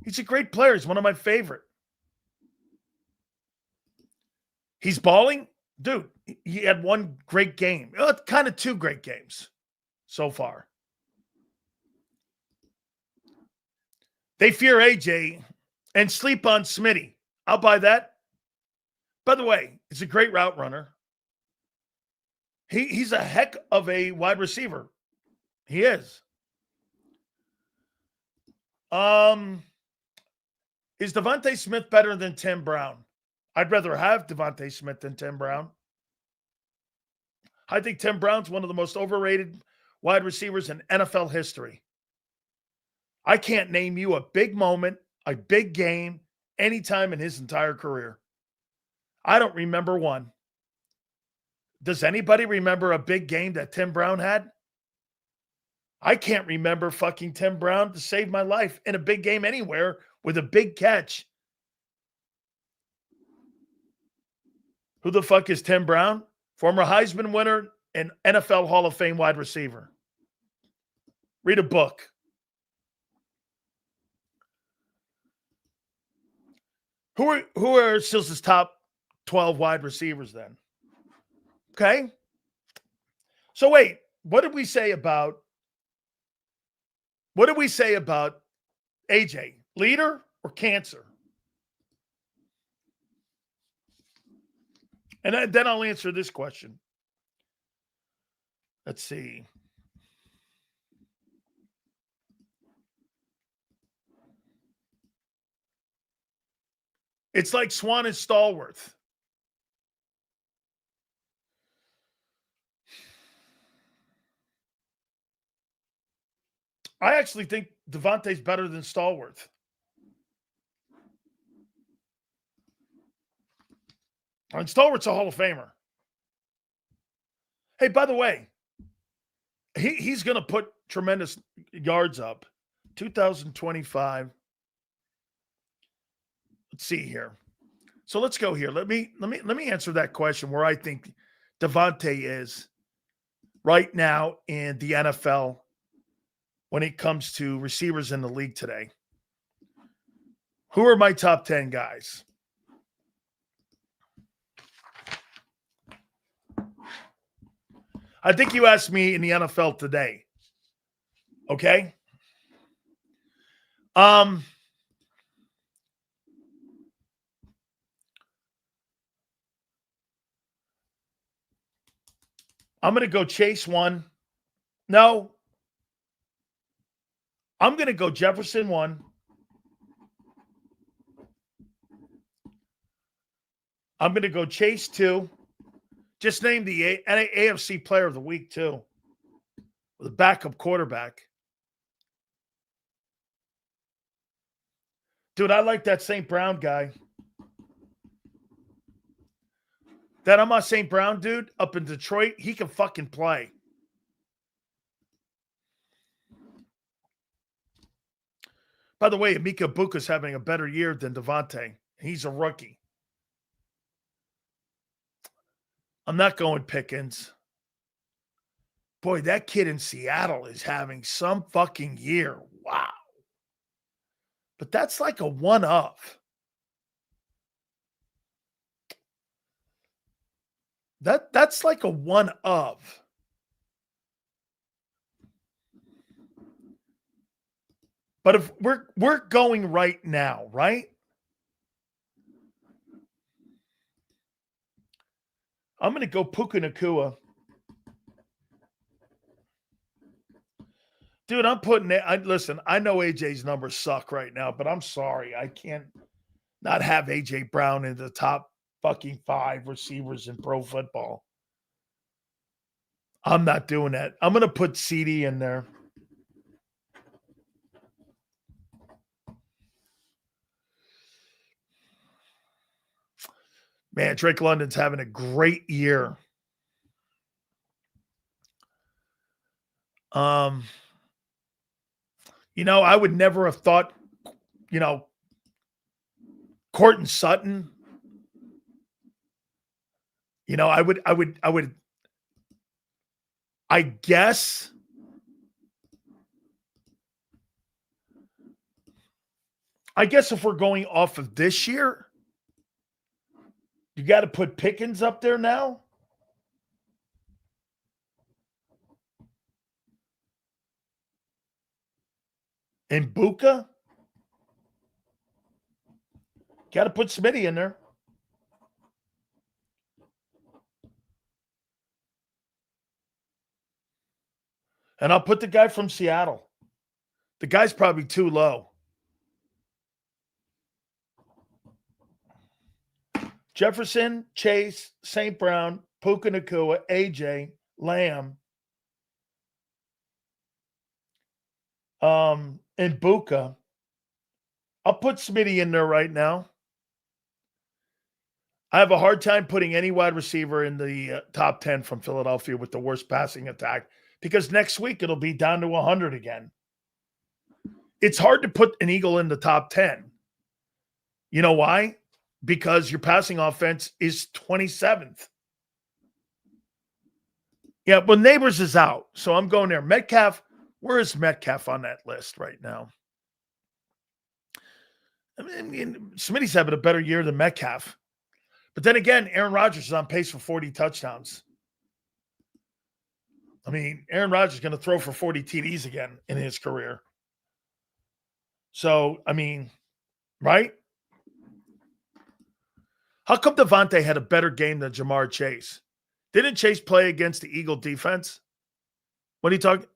He's a great player. He's one of my favorite. He's balling. Dude, he had one great game. Kind of 2 great games so far. They fear AJ and sleep on Smitty. I'll buy that. By the way, he's a great route runner. He's a heck of a wide receiver. He is. Is Devonta Smith better than Tim Brown? I'd rather have Devonta Smith than Tim Brown. I think Tim Brown's one of the most overrated wide receivers in NFL history. I can't name you a big moment, a big game, anytime in his entire career. I don't remember one. Does anybody remember a big game that Tim Brown had? I can't remember fucking Tim Brown to save my life in a big game anywhere with a big catch. Who the fuck is Tim Brown? Former Heisman winner and NFL Hall of Fame wide receiver. Read a book. Who are Silz's top 12 wide receivers then? Okay. So wait, what did we say about AJ? Leader or cancer? And then I'll answer this question. Let's see. It's like Swan and Stallworth. I actually think Devontae's better than Stallworth. And Stallworth's a Hall of Famer. Hey, by the way, he's going to put tremendous yards up. 2025. Let's see here. So let's go here. Let me answer that question where I think Devonta is right now in the NFL when it comes to receivers in the league today. Who are my top 10 guys? I think you asked me in the NFL today. Okay? I'm going to go Chase 1. No. I'm going to go Jefferson 1. I'm going to go Chase 2. Just name the AFC Player of the Week, too. With a backup quarterback. Dude, I like that St. Brown guy. That Amon St. Brown dude up in Detroit, he can fucking play. By the way, Micah Parsons having a better year than Devonta. He's a rookie. I'm not going Pickens. Boy, that kid in Seattle is having some fucking year. Wow. But that's like a one of. That's like a one of. But if we're going right now, right? I'm going to go Puka Nacua. Dude, I'm putting it. Listen, I know AJ's numbers suck right now, but I'm sorry. I can't not have AJ Brown in the top fucking 5 receivers in pro football. I'm not doing that. I'm going to put CD in there. Man, Drake London's having a great year. I would never have thought, Courtland Sutton. I guess if we're going off of this year, you got to put Pickens up there now. And Buka. Got to put Smitty in there. And I'll put the guy from Seattle. The guy's probably too low. Jefferson, Chase, St. Brown, Puka Nacua, AJ, Lamb, and Buka. I'll put Smitty in there right now. I have a hard time putting any wide receiver in the top 10 from Philadelphia with the worst passing attack because next week it'll be down to 100 again. It's hard to put an Eagle in the top 10. You know why? Because your passing offense is 27th. Yeah, but Neighbors is out, so I'm going there. Metcalf, where is Metcalf on that list right now? I mean, Smitty's having a better year than Metcalf. But then again, Aaron Rodgers is on pace for 40 touchdowns. I mean, Aaron Rodgers is going to throw for 40 TDs again in his career. So, I mean, right? How come Devonta had a better game than Jamar Chase? Didn't Chase play against the Eagle defense? What are you talking?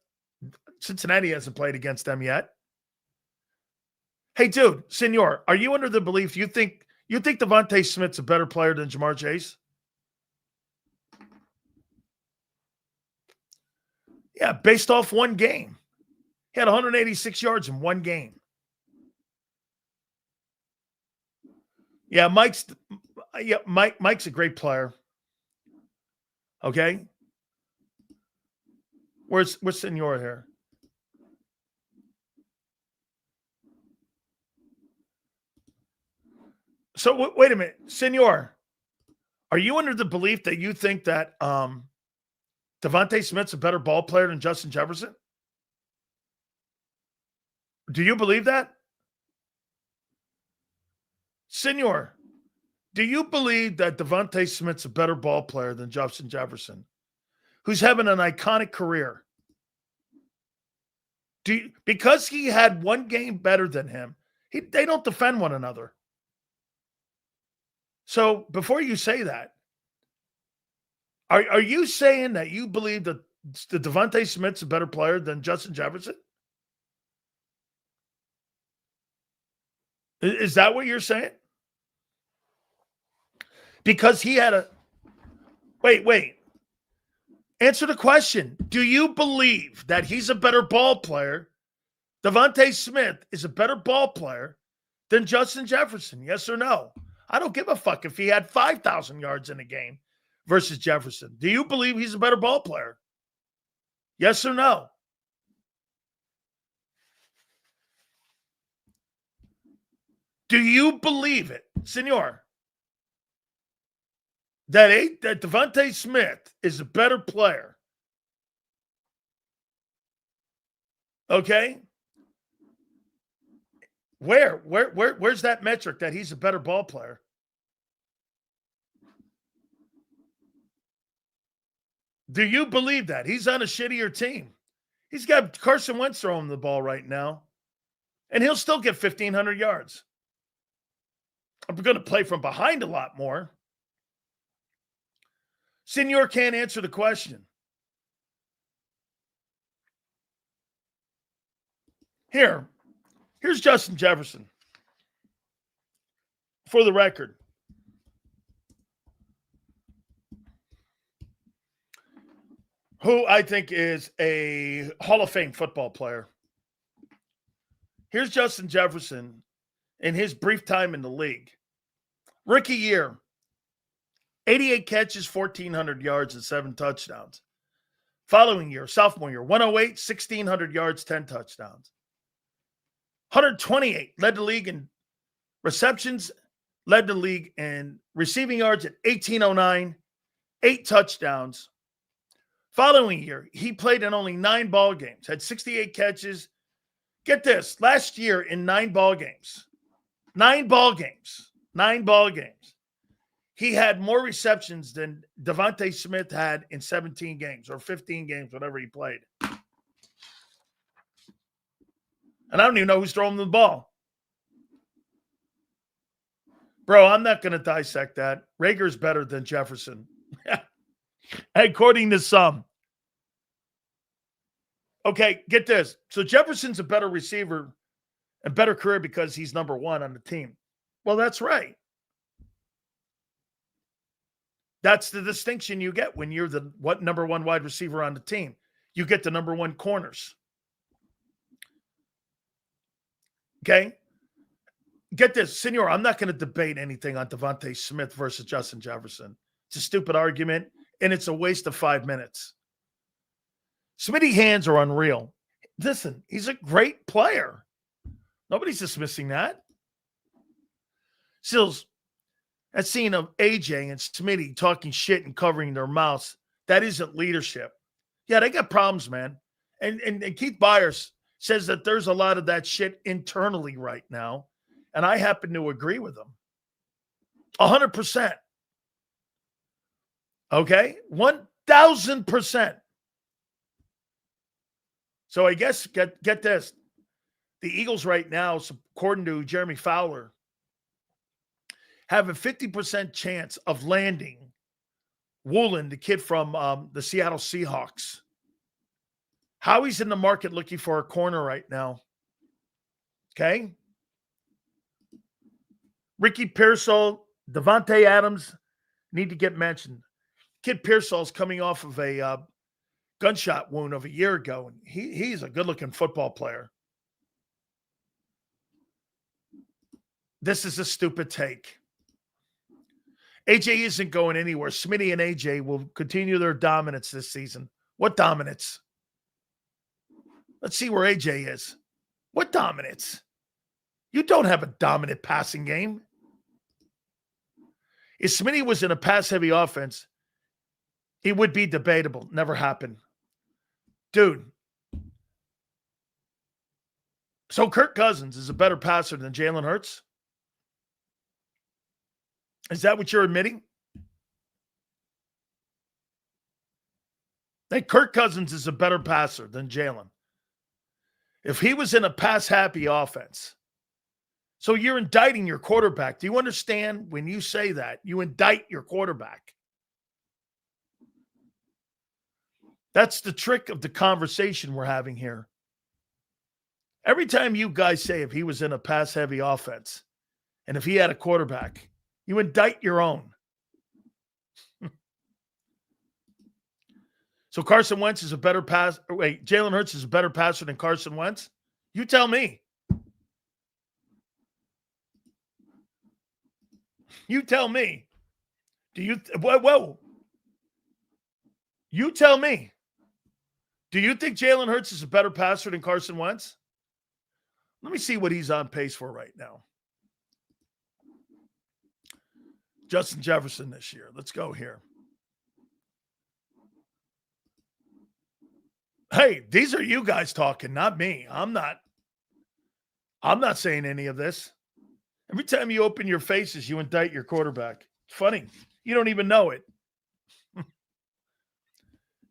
Cincinnati hasn't played against them yet. Hey, dude, Senor, are you under the belief you think Devonta Smith's a better player than Jamar Chase? Yeah, based off one game. He had 186 yards in one game. Yeah, Mike's a great player. Okay? Where's Senor here? So wait a minute, Senor, are you under the belief that you think that Devonta Smith's a better ball player than Justin Jefferson? Do you believe that? Senor, do you believe that Devonta Smith's a better ball player than Justin Jefferson, who's having an iconic career? Because he had one game better than him, they don't defend one another. So before you say that, are you saying that you believe that the Devonta Smith's a better player than Justin Jefferson? Is that what you're saying? Because he had a wait. Answer the question. Do you believe that he's a better ball player? Devonta Smith is a better ball player than Justin Jefferson? Yes or no? I don't give a fuck if he had 5,000 yards in a game. versus Jefferson. Do you believe he's a better ball player? Yes or no? Do you believe it, senor, that Devonta Smith is a better player? Okay? Where's that metric that he's a better ball player? Do you believe that? He's on a shittier team. He's got Carson Wentz throwing the ball right now, and he'll still get 1,500 yards. I'm going to play from behind a lot more. Senor can't answer the question. Here's Justin Jefferson. For the record, who I think is a Hall of Fame football player. Here's Justin Jefferson in his brief time in the league. Rookie year, 88 catches, 1,400 yards, and 7 touchdowns. Following year, sophomore year, 108, 1,600 yards, 10 touchdowns. 128, led the league in receptions, led the league in receiving yards at 1,809, 8 touchdowns. Following year, he played in only 9 ball games, had 68 catches. Get this, last year in 9 ball games, he had more receptions than Devonta Smith had in 17 games or 15 games, whatever he played. And I don't even know who's throwing the ball. Bro, I'm not going to dissect that. Rager's better than Jefferson. According to some. Okay, get this. So Jefferson's a better receiver and better career because he's number 1 on the team. Well, that's right. That's the distinction you get when you're the number 1 wide receiver on the team. You get the number 1 corners. Okay? Get this, senor, I'm not going to debate anything on Devonta Smith versus Justin Jefferson. It's a stupid argument, and it's a waste of 5 minutes. Smitty hands are unreal. Listen, he's a great player. Nobody's dismissing that. Silz, that scene of AJ and Smitty talking shit and covering their mouths, that isn't leadership. Yeah, they got problems, man. And Keith Byers says that there's a lot of that shit internally right now, and I happen to agree with him. 100%. Okay? 1,000%. So I guess, get this. The Eagles right now, according to Jeremy Fowler, have a 50% chance of landing Woolen, the kid from the Seattle Seahawks. Howie's in the market looking for a corner right now. Okay? Ricky Pearsall, Devontae Adams need to get mentioned. Kid Pearsall's coming off of a gunshot wound of a year ago, and he's a good-looking football player. This is a stupid take. AJ isn't going anywhere. Smitty and AJ will continue their dominance this season. What dominance? Let's see where AJ is. What dominance? You don't have a dominant passing game. If Smitty was in a pass-heavy offense, it would be debatable. Never happened. Dude. So Kirk Cousins is a better passer than Jalen Hurts? Is that what you're admitting? That Kirk Cousins is a better passer than Jalen. If he was in a pass-happy offense. So you're indicting your quarterback. Do you understand when you say that? You indict your quarterback. That's the trick of the conversation we're having here. Every time you guys say if he was in a pass-heavy offense and if he had a quarterback, you indict your own. So Carson Wentz is a better pass. Wait, Jalen Hurts is a better passer than Carson Wentz? You tell me. You tell me. Do you? Whoa. You tell me. Do you think Jalen Hurts is a better passer than Carson Wentz? Let me see what he's on pace for right now. Justin Jefferson this year. Let's go here. Hey, these are you guys talking, not me. I'm not saying any of this. Every time you open your faces, you indict your quarterback. It's funny. You don't even know it.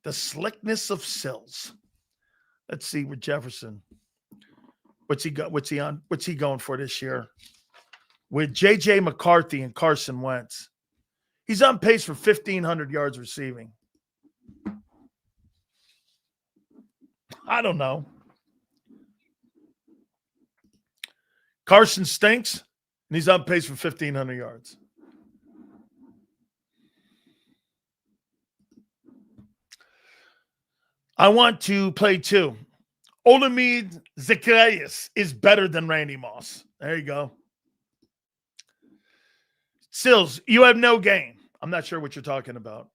The slickness of Silz. Let's see with Jefferson. What's he got? What's he on? What's he going for this year? With J.J. McCarthy and Carson Wentz. He's on pace for 1,500 yards receiving. I don't know. Carson stinks, and he's on pace for 1,500 yards. I want to play two. Olamide Zacchaeus is better than Randy Moss. There you go. Silz, you have no game. I'm not sure what you're talking about.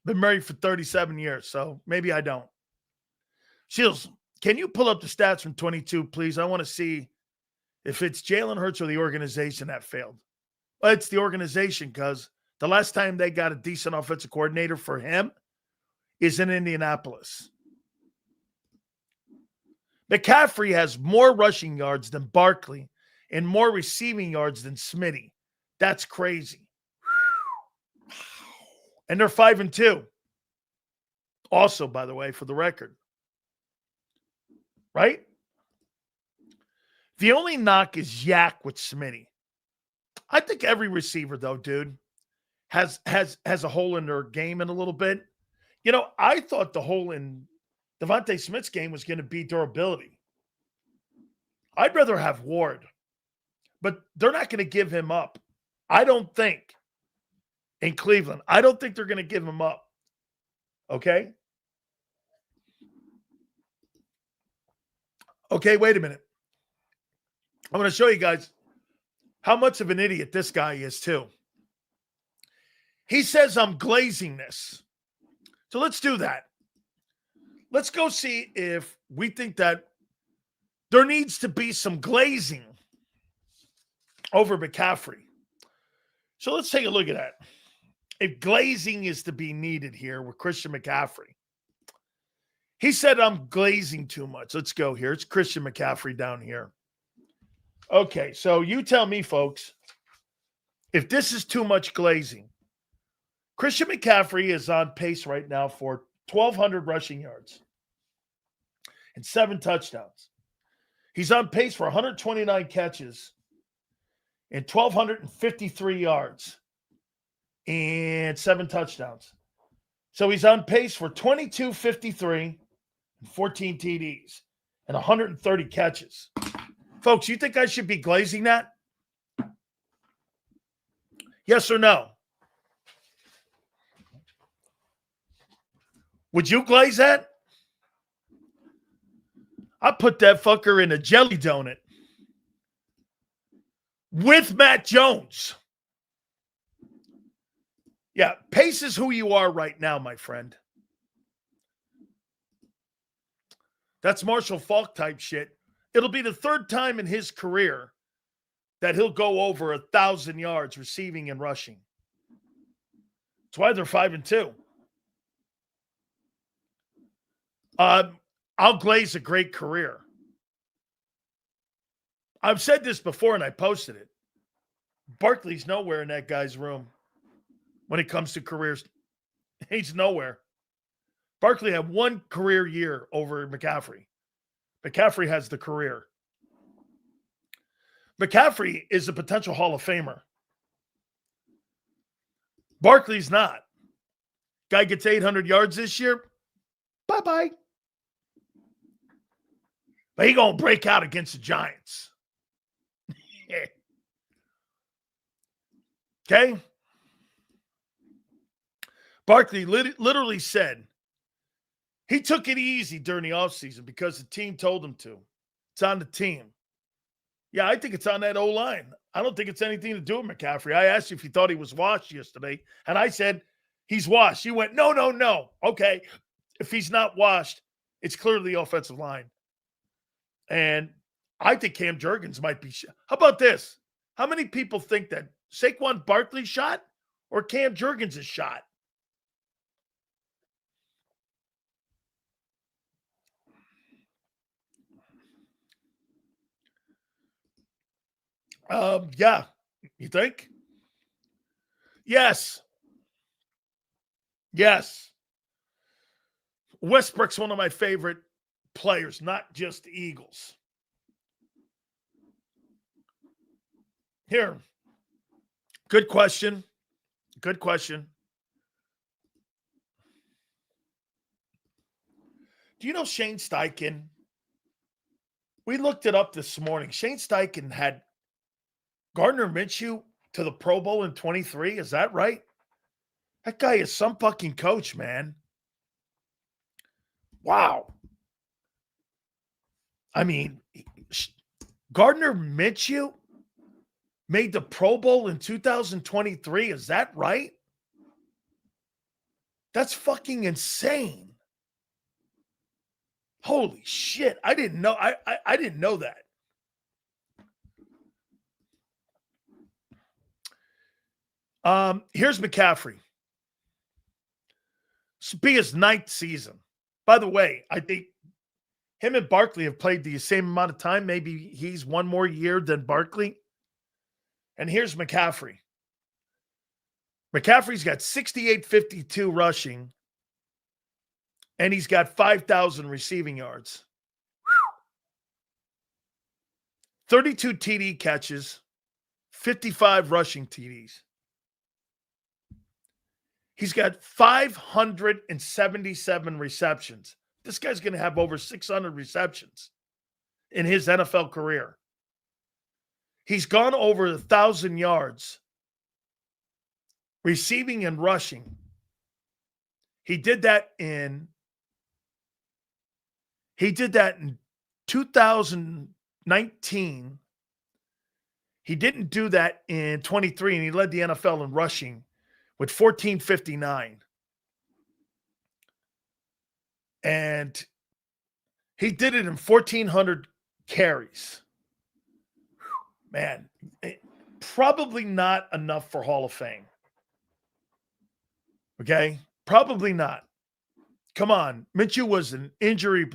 Been married for 37 years, so maybe I don't. Silz, can you pull up the stats from 22, please? I want to see if it's Jalen Hurts or the organization that failed. Well, it's the organization because the last time they got a decent offensive coordinator for him is in Indianapolis. McCaffrey has more rushing yards than Barkley and more receiving yards than Smitty. That's crazy. And they're 5-2. Also, by the way, for the record. Right? The only knock is yak with Smitty. I think every receiver, though, dude, has a hole in their game in a little bit. You know, I thought the hole in Devonta Smith's game was going to be durability. I'd rather have Ward, but they're not going to give him up. I don't think in Cleveland. I don't think they're going to give him up. Okay? Okay, wait a minute. I'm going to show you guys how much of an idiot this guy is, too. He says I'm glazing this. So let's do that. Let's go see if we think that there needs to be some glazing over McCaffrey. So let's take a look at that. If glazing is to be needed here with Christian McCaffrey. He said I'm glazing too much. Let's go here. It's Christian McCaffrey down here. Okay, so you tell me, folks, if this is too much glazing. Christian McCaffrey is on pace right now for 1,200 rushing yards and 7 touchdowns. He's on pace for 129 catches and 1,253 yards and 7 touchdowns. So he's on pace for 2,253 and 14 TDs and 130 catches. Folks, you think I should be glazing that? Yes or no? Would you glaze that? I put that fucker in a jelly donut with Matt Jones. Yeah, pace is who you are right now, my friend. That's Marshall Faulk type shit. It'll be the third time in his career that he'll go over 1,000 yards receiving and rushing. That's why they're 5-2. I'll glaze a great career. I've said this before and I posted it. Barkley's nowhere in that guy's room when it comes to careers. He's nowhere. Barkley had 1 career year over McCaffrey. McCaffrey has the career. McCaffrey is a potential Hall of Famer. Barkley's not. Guy gets 800 yards this year. Bye-bye. But he going to break out against the Giants. Okay? Barkley literally said he took it easy during the offseason because the team told him to. It's on the team. Yeah, I think it's on that O-line. I don't think it's anything to do with McCaffrey. I asked you if you thought he was washed yesterday, and I said He's washed. You went, no, no, no. Okay. If he's not washed, it's clearly the offensive line. And I think Cam Jurgens might be shot. How about this? How many people think that Saquon Barkley shot or Cam Jurgens is shot? Yeah. You think? Yes. Yes. Westbrook's one of my favorite players, not just the Eagles. Here. Good question. Good question. Do you know Shane Steichen? We looked it up this morning. Shane Steichen had Gardner Minshew to the Pro Bowl in 23. Is that right? That guy is some fucking coach, man. Wow. I mean, Gardner Minshew made the Pro Bowl in 2023. Is that right? That's fucking insane. Holy shit. I didn't know. I didn't know that. Here's McCaffrey. This will be his 9th season. By the way, I think him and Barkley have played the same amount of time. Maybe he's one more year than Barkley. And here's McCaffrey. McCaffrey's got 68.52 rushing, and he's got 5,000 receiving yards. Whew. 32 TD catches, 55 rushing TDs. He's got 577 receptions. This guy's going to have over 600 receptions in his NFL career. He's gone over 1,000 yards receiving and rushing. He did that in 2019. He didn't do that in 23, and he led the NFL in rushing with 1,459. And he did it in 1,400 carries. Man, probably not enough for Hall of Fame. Okay? Probably not. Come on. Minshew was an injury.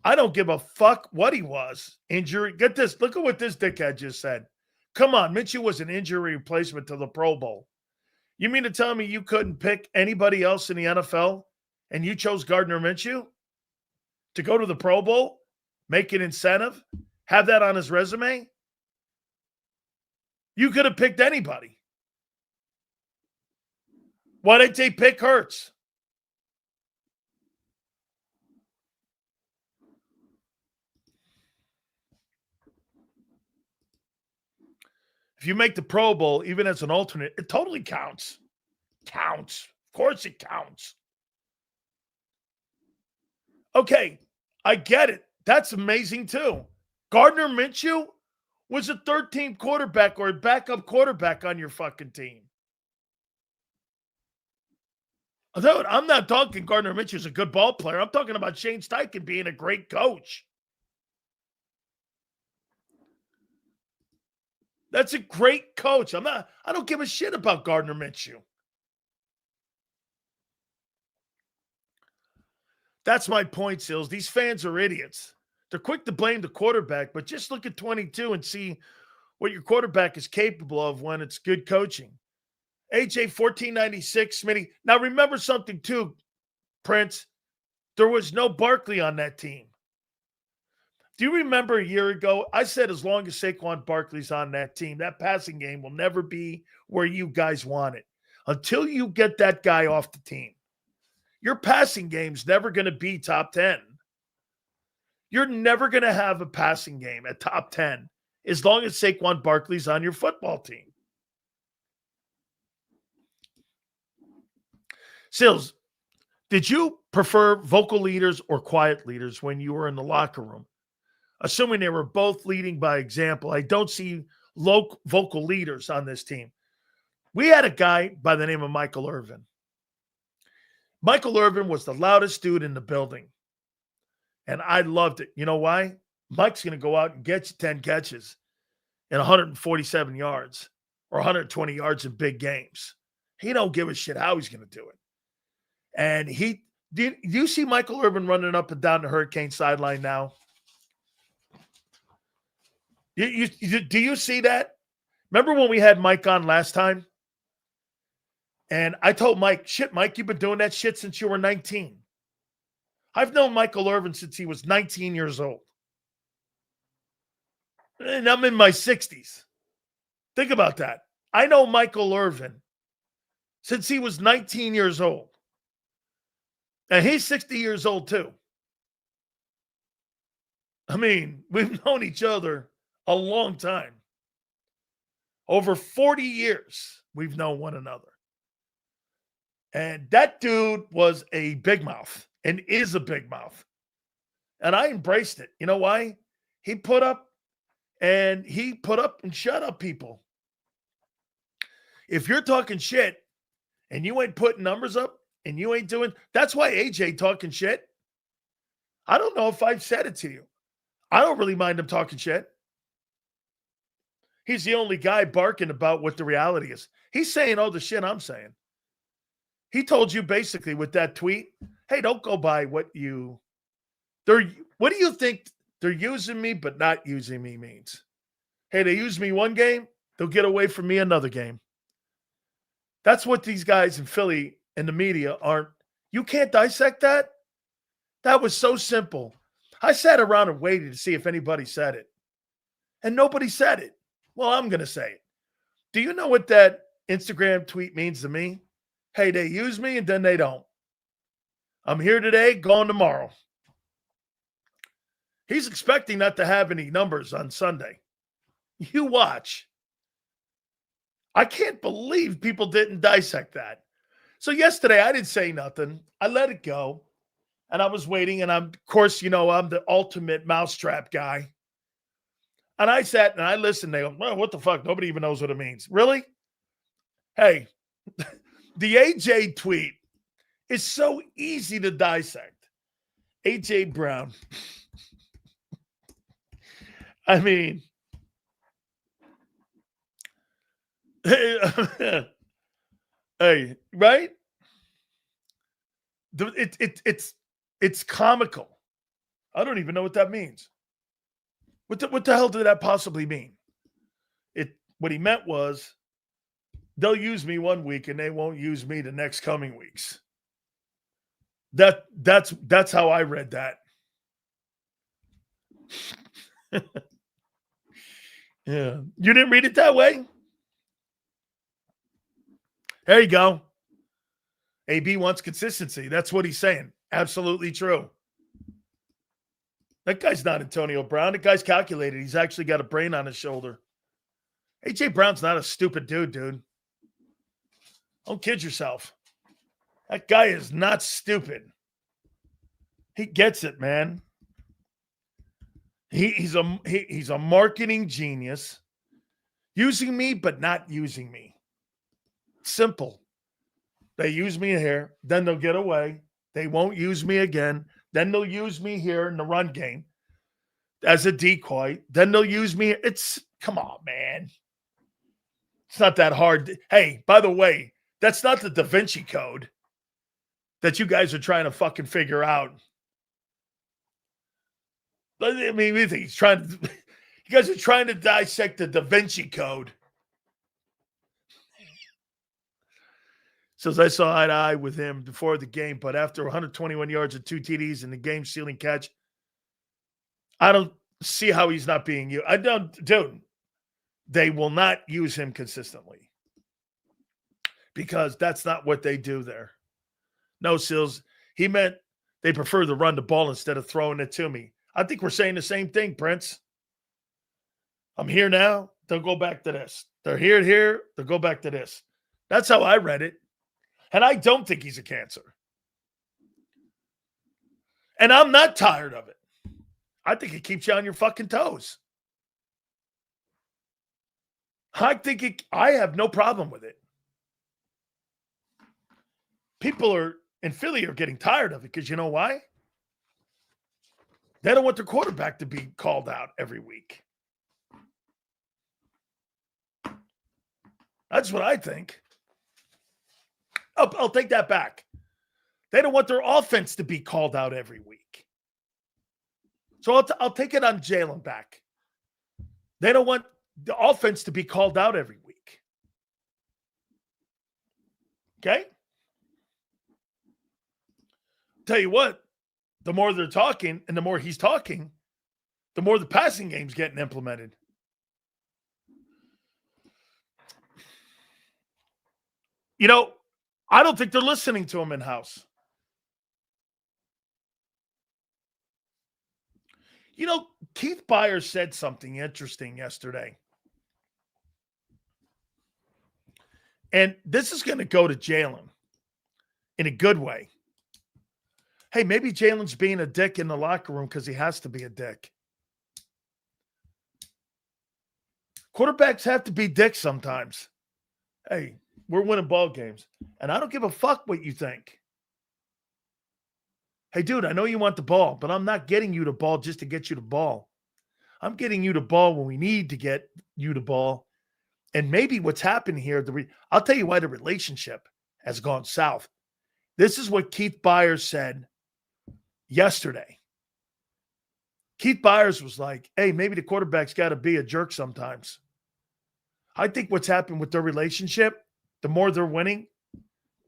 I don't give a fuck what he was. Injury. Get this. Look at what this dickhead just said. Come on. Minshew was an injury replacement to the Pro Bowl. You mean to tell me you couldn't pick anybody else in the NFL and you chose Gardner Minshew to go to the Pro Bowl, make an incentive, have that on his resume? You could have picked anybody. Why didn't they pick Hurts? If you make the Pro Bowl, even as an alternate, it totally counts. Counts. Of course it counts. Okay, I get it. That's amazing too. Gardner Minshew was a third-team quarterback or a backup quarterback on your fucking team. Dude, I'm not talking Gardner Minshew's a good ball player. I'm talking about Shane Steichen being a great coach. That's a great coach. I don't give a shit about Gardner Minshew. That's my point, Silz. These fans are idiots. They're quick to blame the quarterback, but just look at 22 and see what your quarterback is capable of when it's good coaching. AJ 1496, Smitty. Now remember something too, Prince. There was no Barkley on that team. Do you remember a year ago, I said as long as Saquon Barkley's on that team, that passing game will never be where you guys want it. Until you get that guy off the team, your passing game's never going to be top 10. You're never going to have a passing game at top 10 as long as Saquon Barkley's on your football team. Silz, did you prefer vocal leaders or quiet leaders when you were in the locker room? Assuming they were both leading by example, I don't see vocal leaders on this team. We had a guy by the name of Michael Irvin. Michael Irvin was the loudest dude in the building. And I loved it. You know why? Mike's going to go out and get you 10 catches and 147 yards or 120 yards in big games. He don't give a shit how he's going to do it. And do you see Michael Irvin running up and down the Hurricane sideline now? Do you see that? Remember when we had Mike on last time? And I told Mike, shit, Mike, you've been doing that shit since you were 19. I've known Michael Irvin since he was 19 years old. And I'm in my 60s. Think about that. I know Michael Irvin since he was 19 years old. And he's 60 years old too. I mean, we've known each other a long time. Over 40 years, we've known one another. And that dude was a big mouth and is a big mouth. And I embraced it. You know why? He put up and shut up people. If you're talking shit and you ain't putting numbers up and you ain't doing, that's why AJ talking shit. I don't know if I've said it to you. I don't really mind him talking shit. He's the only guy barking about what the reality is. He's saying all the shit I'm saying. He told you basically with that tweet, hey, don't go by what do you think they're using me but not using me means? Hey, they use me one game, they'll get away from me another game. That's what these guys in Philly and the media aren't. You can't dissect that? That was so simple. I sat around and waited to see if anybody said it. And nobody said it. Well, I'm going to say it. Do you know what that Instagram tweet means to me? Hey, they use me and then they don't. I'm here today, gone tomorrow. He's expecting not to have any numbers on Sunday. You watch. I can't believe people didn't dissect that. So yesterday, I didn't say nothing. I let it go. And I was waiting. And of course, I'm the ultimate mousetrap guy. And I sat and I listened. They go, well, what the fuck? Nobody even knows what it means. Really? Hey, the AJ tweet is so easy to dissect. AJ Brown. I mean, hey, right? It's comical. I don't even know what that means. What the hell did that possibly mean? What he meant was they'll use me one week and they won't use me the next coming weeks. That's how I read that. Yeah. You didn't read it that way? There you go. AB wants consistency. That's what he's saying. Absolutely true. That guy's not Antonio Brown. That guy's calculated. He's actually got a brain on his shoulder. AJ Brown's not a stupid dude. Don't kid yourself. That guy is not stupid. He gets it, man. He's a marketing genius. Using me, but not using me. Simple. They use me here, then they'll get away. They won't use me again. Then they'll use me here in the run game as a decoy. Then they'll use me. Come on, man. It's not that hard. Hey, by the way, that's not the Da Vinci Code that you guys are trying to fucking figure out. I mean, you guys are trying to dissect the Da Vinci Code. Says, I saw eye to eye with him before the game, but after 121 yards and 2 TDs and the game-sealing catch, I don't see how he's not being used. Dude, they will not use him consistently because that's not what they do there. No, Silz, he meant they prefer to run the ball instead of throwing it to me. I think we're saying the same thing, Prince. I'm here now. They'll go back to this. They're here. They'll go back to this. That's how I read it. And I don't think he's a cancer. And I'm not tired of it. I think it keeps you on your fucking toes. I have no problem with it. People are And Philly are getting tired of it because you know why? They don't want their quarterback to be called out every week. That's what I think. I'll take that back. They don't want their offense to be called out every week. So I'll take it on Jalen back. They don't want the offense to be called out every week. Okay? Tell you what, the more they're talking and the more he's talking, the more the passing game's getting implemented. You know, I don't think they're listening to him in-house. You know, Keith Byers said something interesting yesterday. And this is going to go to Jalen in a good way. Hey, maybe Jalen's being a dick in the locker room because he has to be a dick. Quarterbacks have to be dicks sometimes. Hey, we're winning ball games. And I don't give a fuck what you think. Hey, dude, I know you want the ball, but I'm not getting you the ball just to get you the ball. I'm getting you the ball when we need to get you the ball. And maybe what's happened here, I'll tell you why the relationship has gone south. This is what Keith Byers said yesterday. Keith Byers was like, hey, maybe the quarterback's got to be a jerk sometimes. I think what's happened with their relationship, the more they're winning,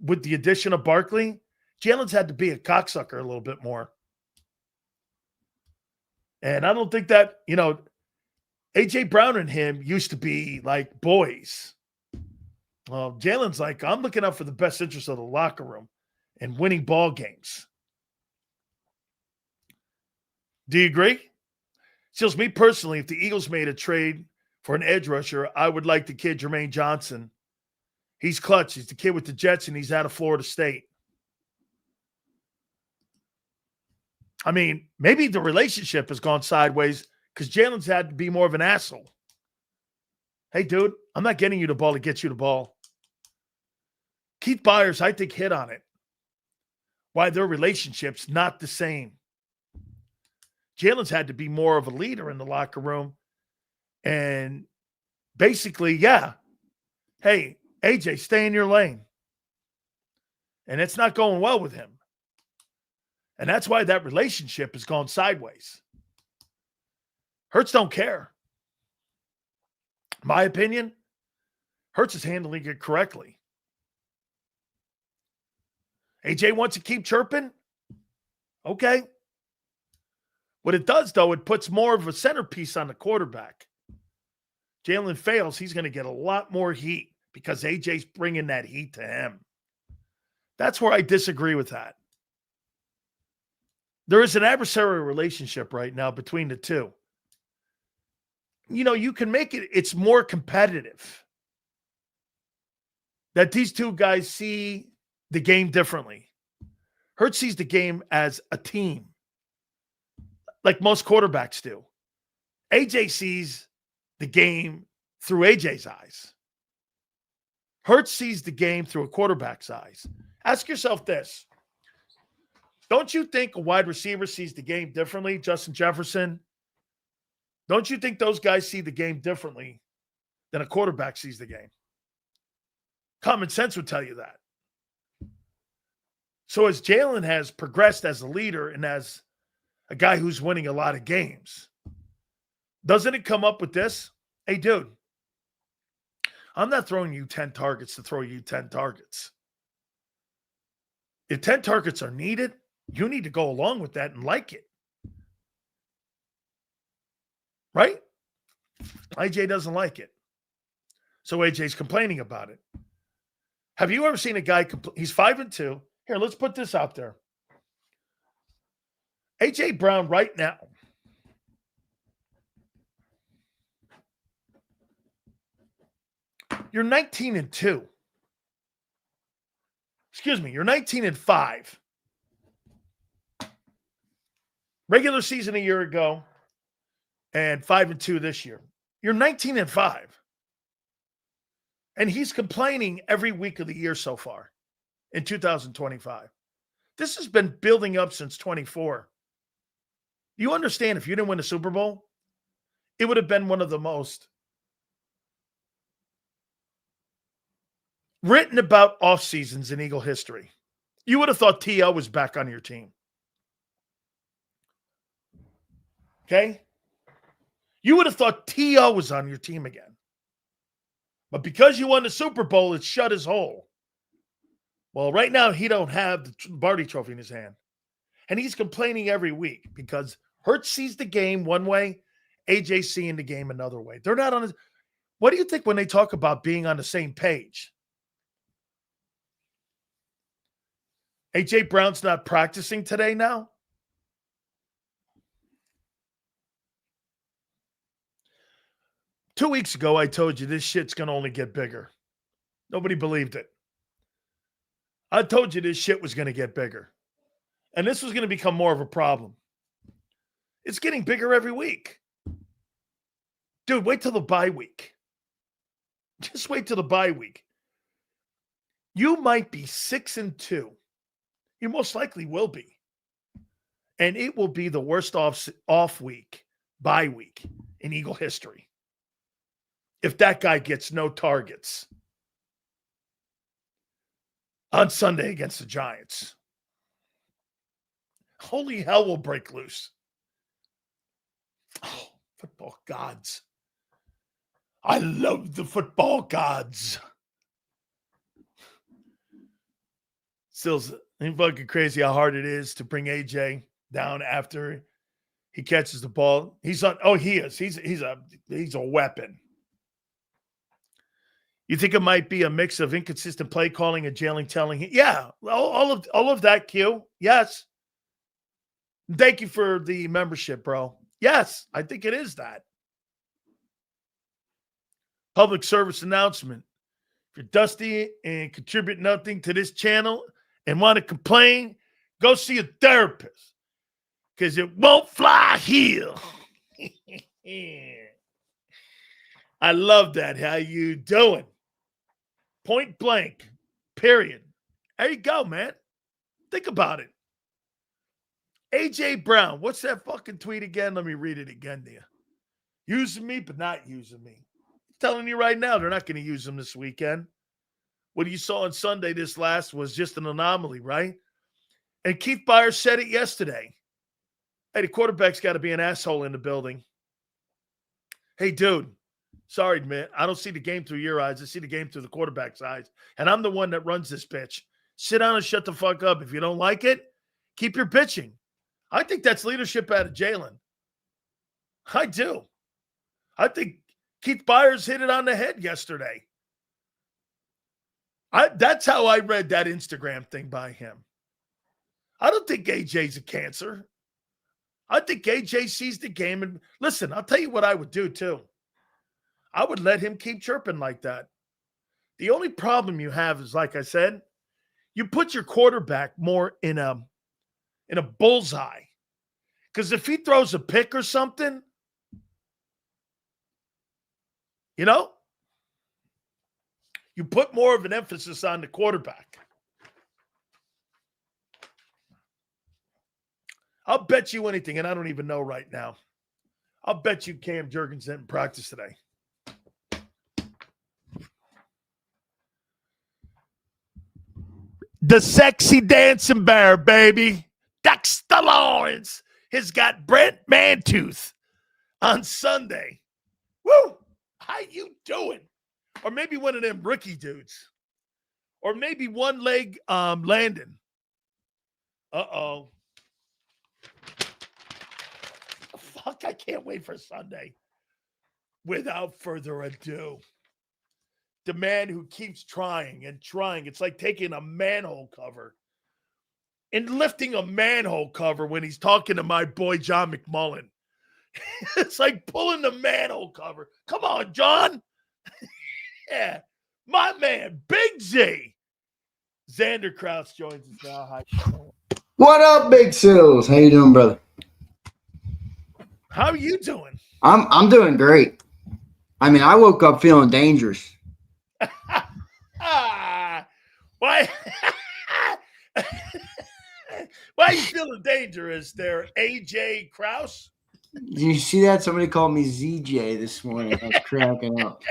with the addition of Barkley, Jalen's had to be a cocksucker a little bit more. And I don't think that, you know, A.J. Brown and him used to be like boys. Well, Jalen's like, I'm looking out for the best interest of the locker room and winning ball games. Do you agree? Silz, me personally, if the Eagles made a trade for an edge rusher, I would like the kid Jermaine Johnson. He's clutch. He's the kid with the Jets, and he's out of Florida State. I mean, maybe the relationship has gone sideways because Jalen's had to be more of an asshole. Hey, dude, I'm not getting you the ball to get you the ball. Keith Byers, I think, hit on it. Why their relationship's not the same. Jalen's had to be more of a leader in the locker room. And basically, yeah, hey, AJ, stay in your lane. And it's not going well with him. And that's why that relationship has gone sideways. Hurts don't care. My opinion, Hurts is handling it correctly. AJ wants to keep chirping? Okay. What it does, though, it puts more of a centerpiece on the quarterback. Jalen fails, he's going to get a lot more heat because AJ's bringing that heat to him. That's where I disagree with that. There is an adversarial relationship right now between the two. You know, you can make it's more competitive. That these two guys see the game differently. Hurts sees the game as a team, like most quarterbacks do. AJ sees the game through AJ's eyes. Hurts sees the game through a quarterback's eyes. Ask yourself this. Don't you think a wide receiver sees the game differently, Justin Jefferson? Don't you think those guys see the game differently than a quarterback sees the game? Common sense would tell you that. So as Jalen has progressed as a leader and as a guy who's winning a lot of games, doesn't it come up with this? Hey, dude, I'm not throwing you 10 targets to throw you 10 targets. If 10 targets are needed, you need to go along with that and like it. Right? AJ doesn't like it. So AJ's complaining about it. Have you ever seen a guy he's 5-2. Here, let's put this out there. AJ Brown right now. You're 19-2. Excuse me, you're 19-5. Regular season a year ago and 5-2 this year. You're 19-5. And he's complaining every week of the year so far in 2025. This has been building up since 24. You understand if you didn't win the Super Bowl, it would have been one of the most written about off seasons in Eagle history. You would have thought T.O. was back on your team. Okay? You would have thought T.O. was on your team again. But because you won the Super Bowl, it shut his hole. Well, right now, he don't have the Barty Trophy in his hand. And he's complaining every week because Hurts sees the game one way, AJ seeing the game another way. They're not on his. What do you think when they talk about being on the same page? AJ Brown's not practicing today now? 2 weeks ago, I told you this shit's going to only get bigger. Nobody believed it. I told you this shit was going to get bigger. And this was going to become more of a problem. It's getting bigger every week. Dude, wait till the bye week. Just wait till the bye week. You might be 6-2. You most likely will be. And it will be the worst off week, bye week in Eagle history. If that guy gets no targets on Sunday against the Giants. Holy hell will break loose. Oh, football gods. I love the football gods. Silz, ain't fucking crazy how hard it is to bring AJ down after he catches the ball. He's on. Oh, he is. He's a weapon. You think it might be a mix of inconsistent play calling and Jalen telling him? Yeah, all of that, Q. Yes. Thank you for the membership, bro. Yes, I think it is that. Public service announcement. If you're dusty and contribute nothing to this channel and want to complain, go see a therapist because it won't fly here. I love that. How you doing? Point blank, period. There you go, man. Think about it. AJ Brown, what's that fucking tweet again? Let me read it again to you. Using me, but not using me. I'm telling you right now, they're not going to use him this weekend. What you saw on Sunday this last was just an anomaly, right? And Keith Byers said it yesterday. Hey, the quarterback's got to be an asshole in the building. Hey, dude. Sorry, man. I don't see the game through your eyes. I see the game through the quarterback's eyes. And I'm the one that runs this bitch. Sit down and shut the fuck up. If you don't like it, keep your pitching. I think that's leadership out of Jalen. I do. I think Keith Byers hit it on the head yesterday. That's how I read that Instagram thing by him. I don't think AJ's a cancer. I think AJ sees the game. And listen, I'll tell you what I would do too. I would let him keep chirping like that. The only problem you have is, like I said, you put your quarterback more in a bullseye. Because if he throws a pick or something, you know, you put more of an emphasis on the quarterback. I'll bet you anything, and I don't even know right now. I'll bet you Cam Jurgens didn't practice today. The sexy dancing bear, baby. Dexter Lawrence has got Brent Mantooth on Sunday. Woo! How you doing? Or maybe one of them rookie dudes. Or maybe one leg Landon. Uh-oh. Fuck, I can't wait for Sunday. Without further ado. The man who keeps trying and trying. It's like taking a manhole cover and lifting a manhole cover when he's talking to my boy John McMullen. It's like pulling the manhole cover. Come on, John. Yeah. My man, Big Z. Xander Krause joins us now. Hi. What up, Big Silz? How you doing, brother? How are you doing? I'm doing great. I mean, I woke up feeling dangerous. Why? Why are you feeling dangerous there, AJ Kraus? Did you see that? Somebody called me ZJ this morning. I was cracking up.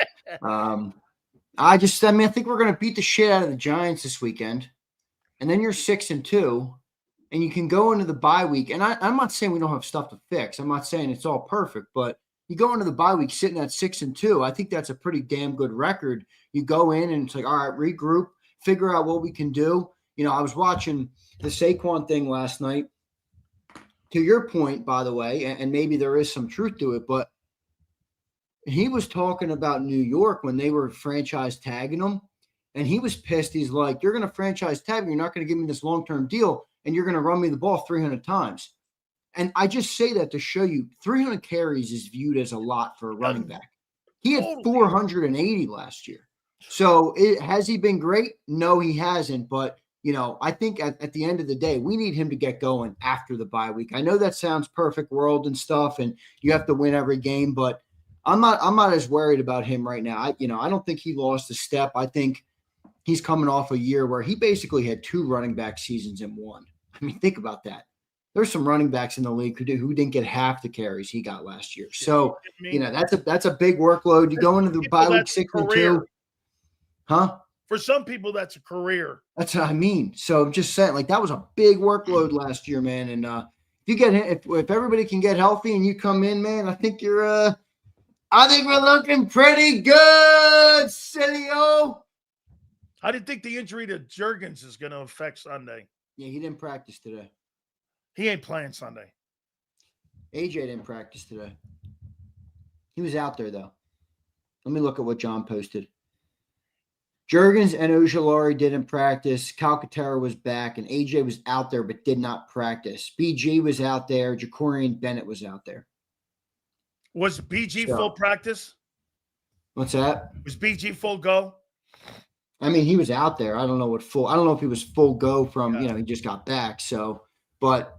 I think we're going to beat the shit out of the Giants this weekend. And then you're 6-2, and you can go into the bye week. And I'm not saying we don't have stuff to fix. I'm not saying it's all perfect, but you go into the bye week sitting at 6-2. I think that's a pretty damn good record. You go in and it's like, all right, regroup, figure out what we can do. I was watching the Saquon thing last night. To your point, by the way, and maybe there is some truth to it, but he was talking about New York when they were franchise tagging him, and he was pissed. He's like, you're going to franchise tag me. You're not going to give me this long-term deal, and you're going to run me the ball 300 times. And I just say that to show you 300 carries is viewed as a lot for a running back. He had 480 last year. So has he been great? No, he hasn't. But, I think at the end of the day, we need him to get going after the bye week. I know that sounds perfect world and stuff, and you have to win every game, but I'm not as worried about him right now. I don't think he lost a step. I think he's coming off a year where he basically had 2 running back seasons in one. I mean, think about that. There's some running backs in the league who didn't get half the carries he got last year. So, that's a big workload. You go into the bye week 6-2. Huh? For some people, that's a career. That's what I mean. So I'm just saying, that was a big workload last year, man. And if you get if everybody can get healthy and you come in, man, I think we're looking pretty good, Sileo. How do you think the injury to Juergens is going to affect Sunday? Yeah, he didn't practice today. He ain't playing Sunday. AJ didn't practice today. He was out there, though. Let me look at what John posted. Juergens and Ojulari didn't practice. Calcaterra was back, and AJ was out there but did not practice. BG was out there. Jacorian Bennett was out there. Was BG full practice? What's that? Was BG full go? I mean, he was out there. I don't know if he was full go from, he just got back. So, but,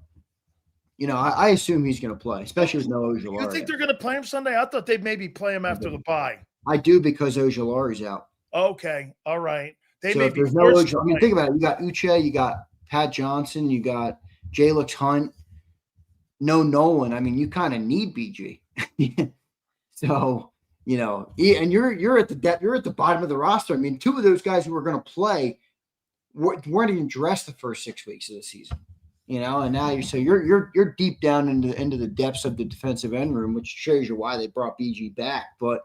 I assume he's going to play, especially with no Ojulari. You think they're going to play him Sunday? I thought they'd maybe play him after the bye. I do because Ojulari's out. Okay. All right. If there's no Ojulari, I mean, think about it. You got Uche, you got Pat Johnson, you got Jalix Hunt, no Nolan. I mean, you kind of need BG. So, and you're at the depth, you're at the bottom of the roster. I mean, 2 of those guys who were going to play weren't even dressed the first 6 weeks of the season, and now you're deep down into the depths of the defensive end room, which shows you why they brought BG back. But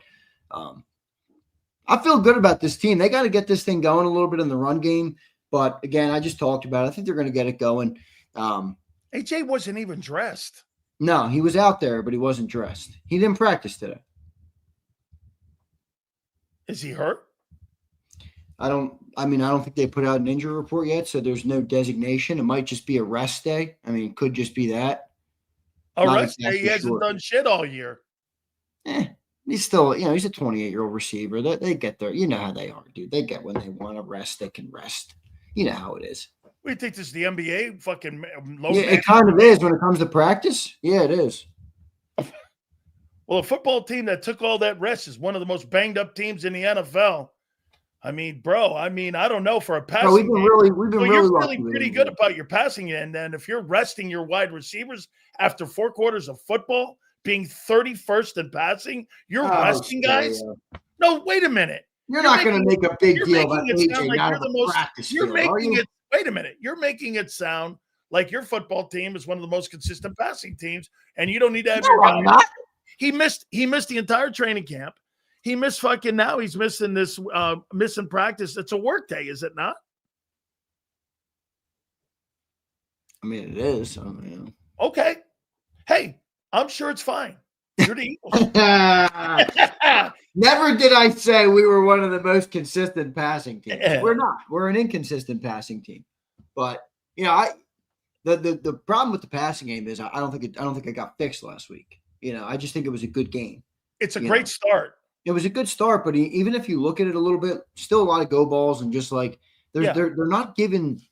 I feel good about this team. They got to get this thing going a little bit in the run game. But again, I just talked about it. I think they're going to get it going. AJ wasn't even dressed. No, he was out there, but he wasn't dressed. He didn't practice today. Is he hurt? I don't think they put out an injury report yet, so there's no designation. It might just be a rest day. I mean, it could just be that. A rest day? He hasn't done shit all year. He's still, he's a 28-year-old receiver. They get there. You know how they are, dude. They get when they want to rest, they can rest. You know how it is. We think this is the NBA fucking low. Yeah, it kind of is when it comes to practice. Yeah, it is. Well, a football team that took all that rest is one of the most banged up teams in the NFL. I mean, bro, I don't know for a passing. We've been really you're feeling pretty good about your passing end. And if you're resting your wide receivers after 4 quarters of football, being 31st in passing, you're resting guys. Yeah. No, wait a minute. You're not going to make a big deal about AJ out of the practice field, wait a minute. You're making it sound like your football team is one of the most consistent passing teams, and you don't need to have your guy. He missed the entire training camp. He missed now he's missing this missing practice. It's a work day, is it not? I mean, it is. Okay. Hey, I'm sure it's fine. You're the Eagles. Never did I say we were one of the most consistent passing teams. We're not. We're an inconsistent passing team. But the problem with the passing game is I don't think it got fixed last week. I just think it was a good game. It's a great start. It was a good start, but even if you look at it a little bit, still a lot of go balls and just they're not giving.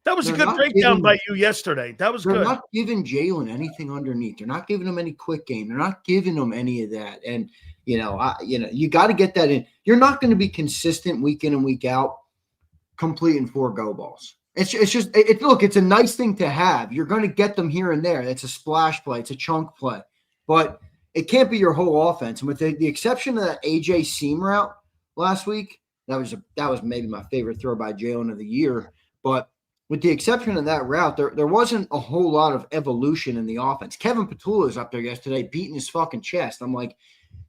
That was a good breakdown by you yesterday. That was good. They're not giving Jalen anything underneath. They're not giving him any quick game. They're not giving him any of that. And you got to get that in. You're not going to be consistent week in and week out, completing 4 go balls. Look, it's a nice thing to have. You're going to get them here and there. It's a splash play. It's a chunk play. But it can't be your whole offense. And with the exception of that AJ seam route last week, that was maybe my favorite throw by Jalen of the year. But with the exception of that route, there wasn't a whole lot of evolution in the offense. Kevin Petula was up there yesterday beating his fucking chest. I'm like,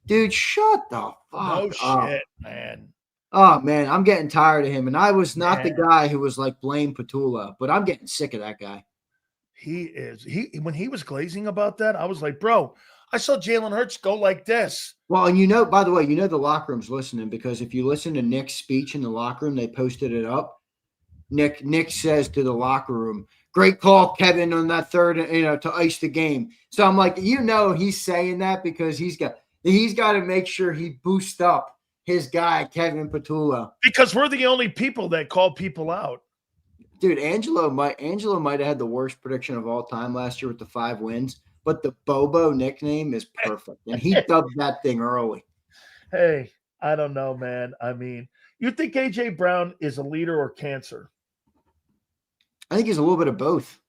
dude, shut the fuck up. Shit, man. Oh, man, I'm getting tired of him. And I was not the guy who was like, blame Petula, but I'm getting sick of that guy. When he was glazing about that, I was like, bro, I saw Jalen Hurts go like this. Well, and by the way, the locker room's listening, because if you listen to Nick's speech in the locker room, they posted it up. Nick says to the locker room, great call, Kevin, on that third, to ice the game. So I'm like, he's saying that because he's got to make sure he boosts up his guy, Kevin Petula. Because we're the only people that call people out. Dude, Angelo might have had the worst prediction of all time last year with the 5 wins, but the Bobo nickname is perfect. And he dubbed that thing early. Hey, I don't know, man. I mean, you think A.J. Brown is a leader or cancer? I think he's a little bit of both.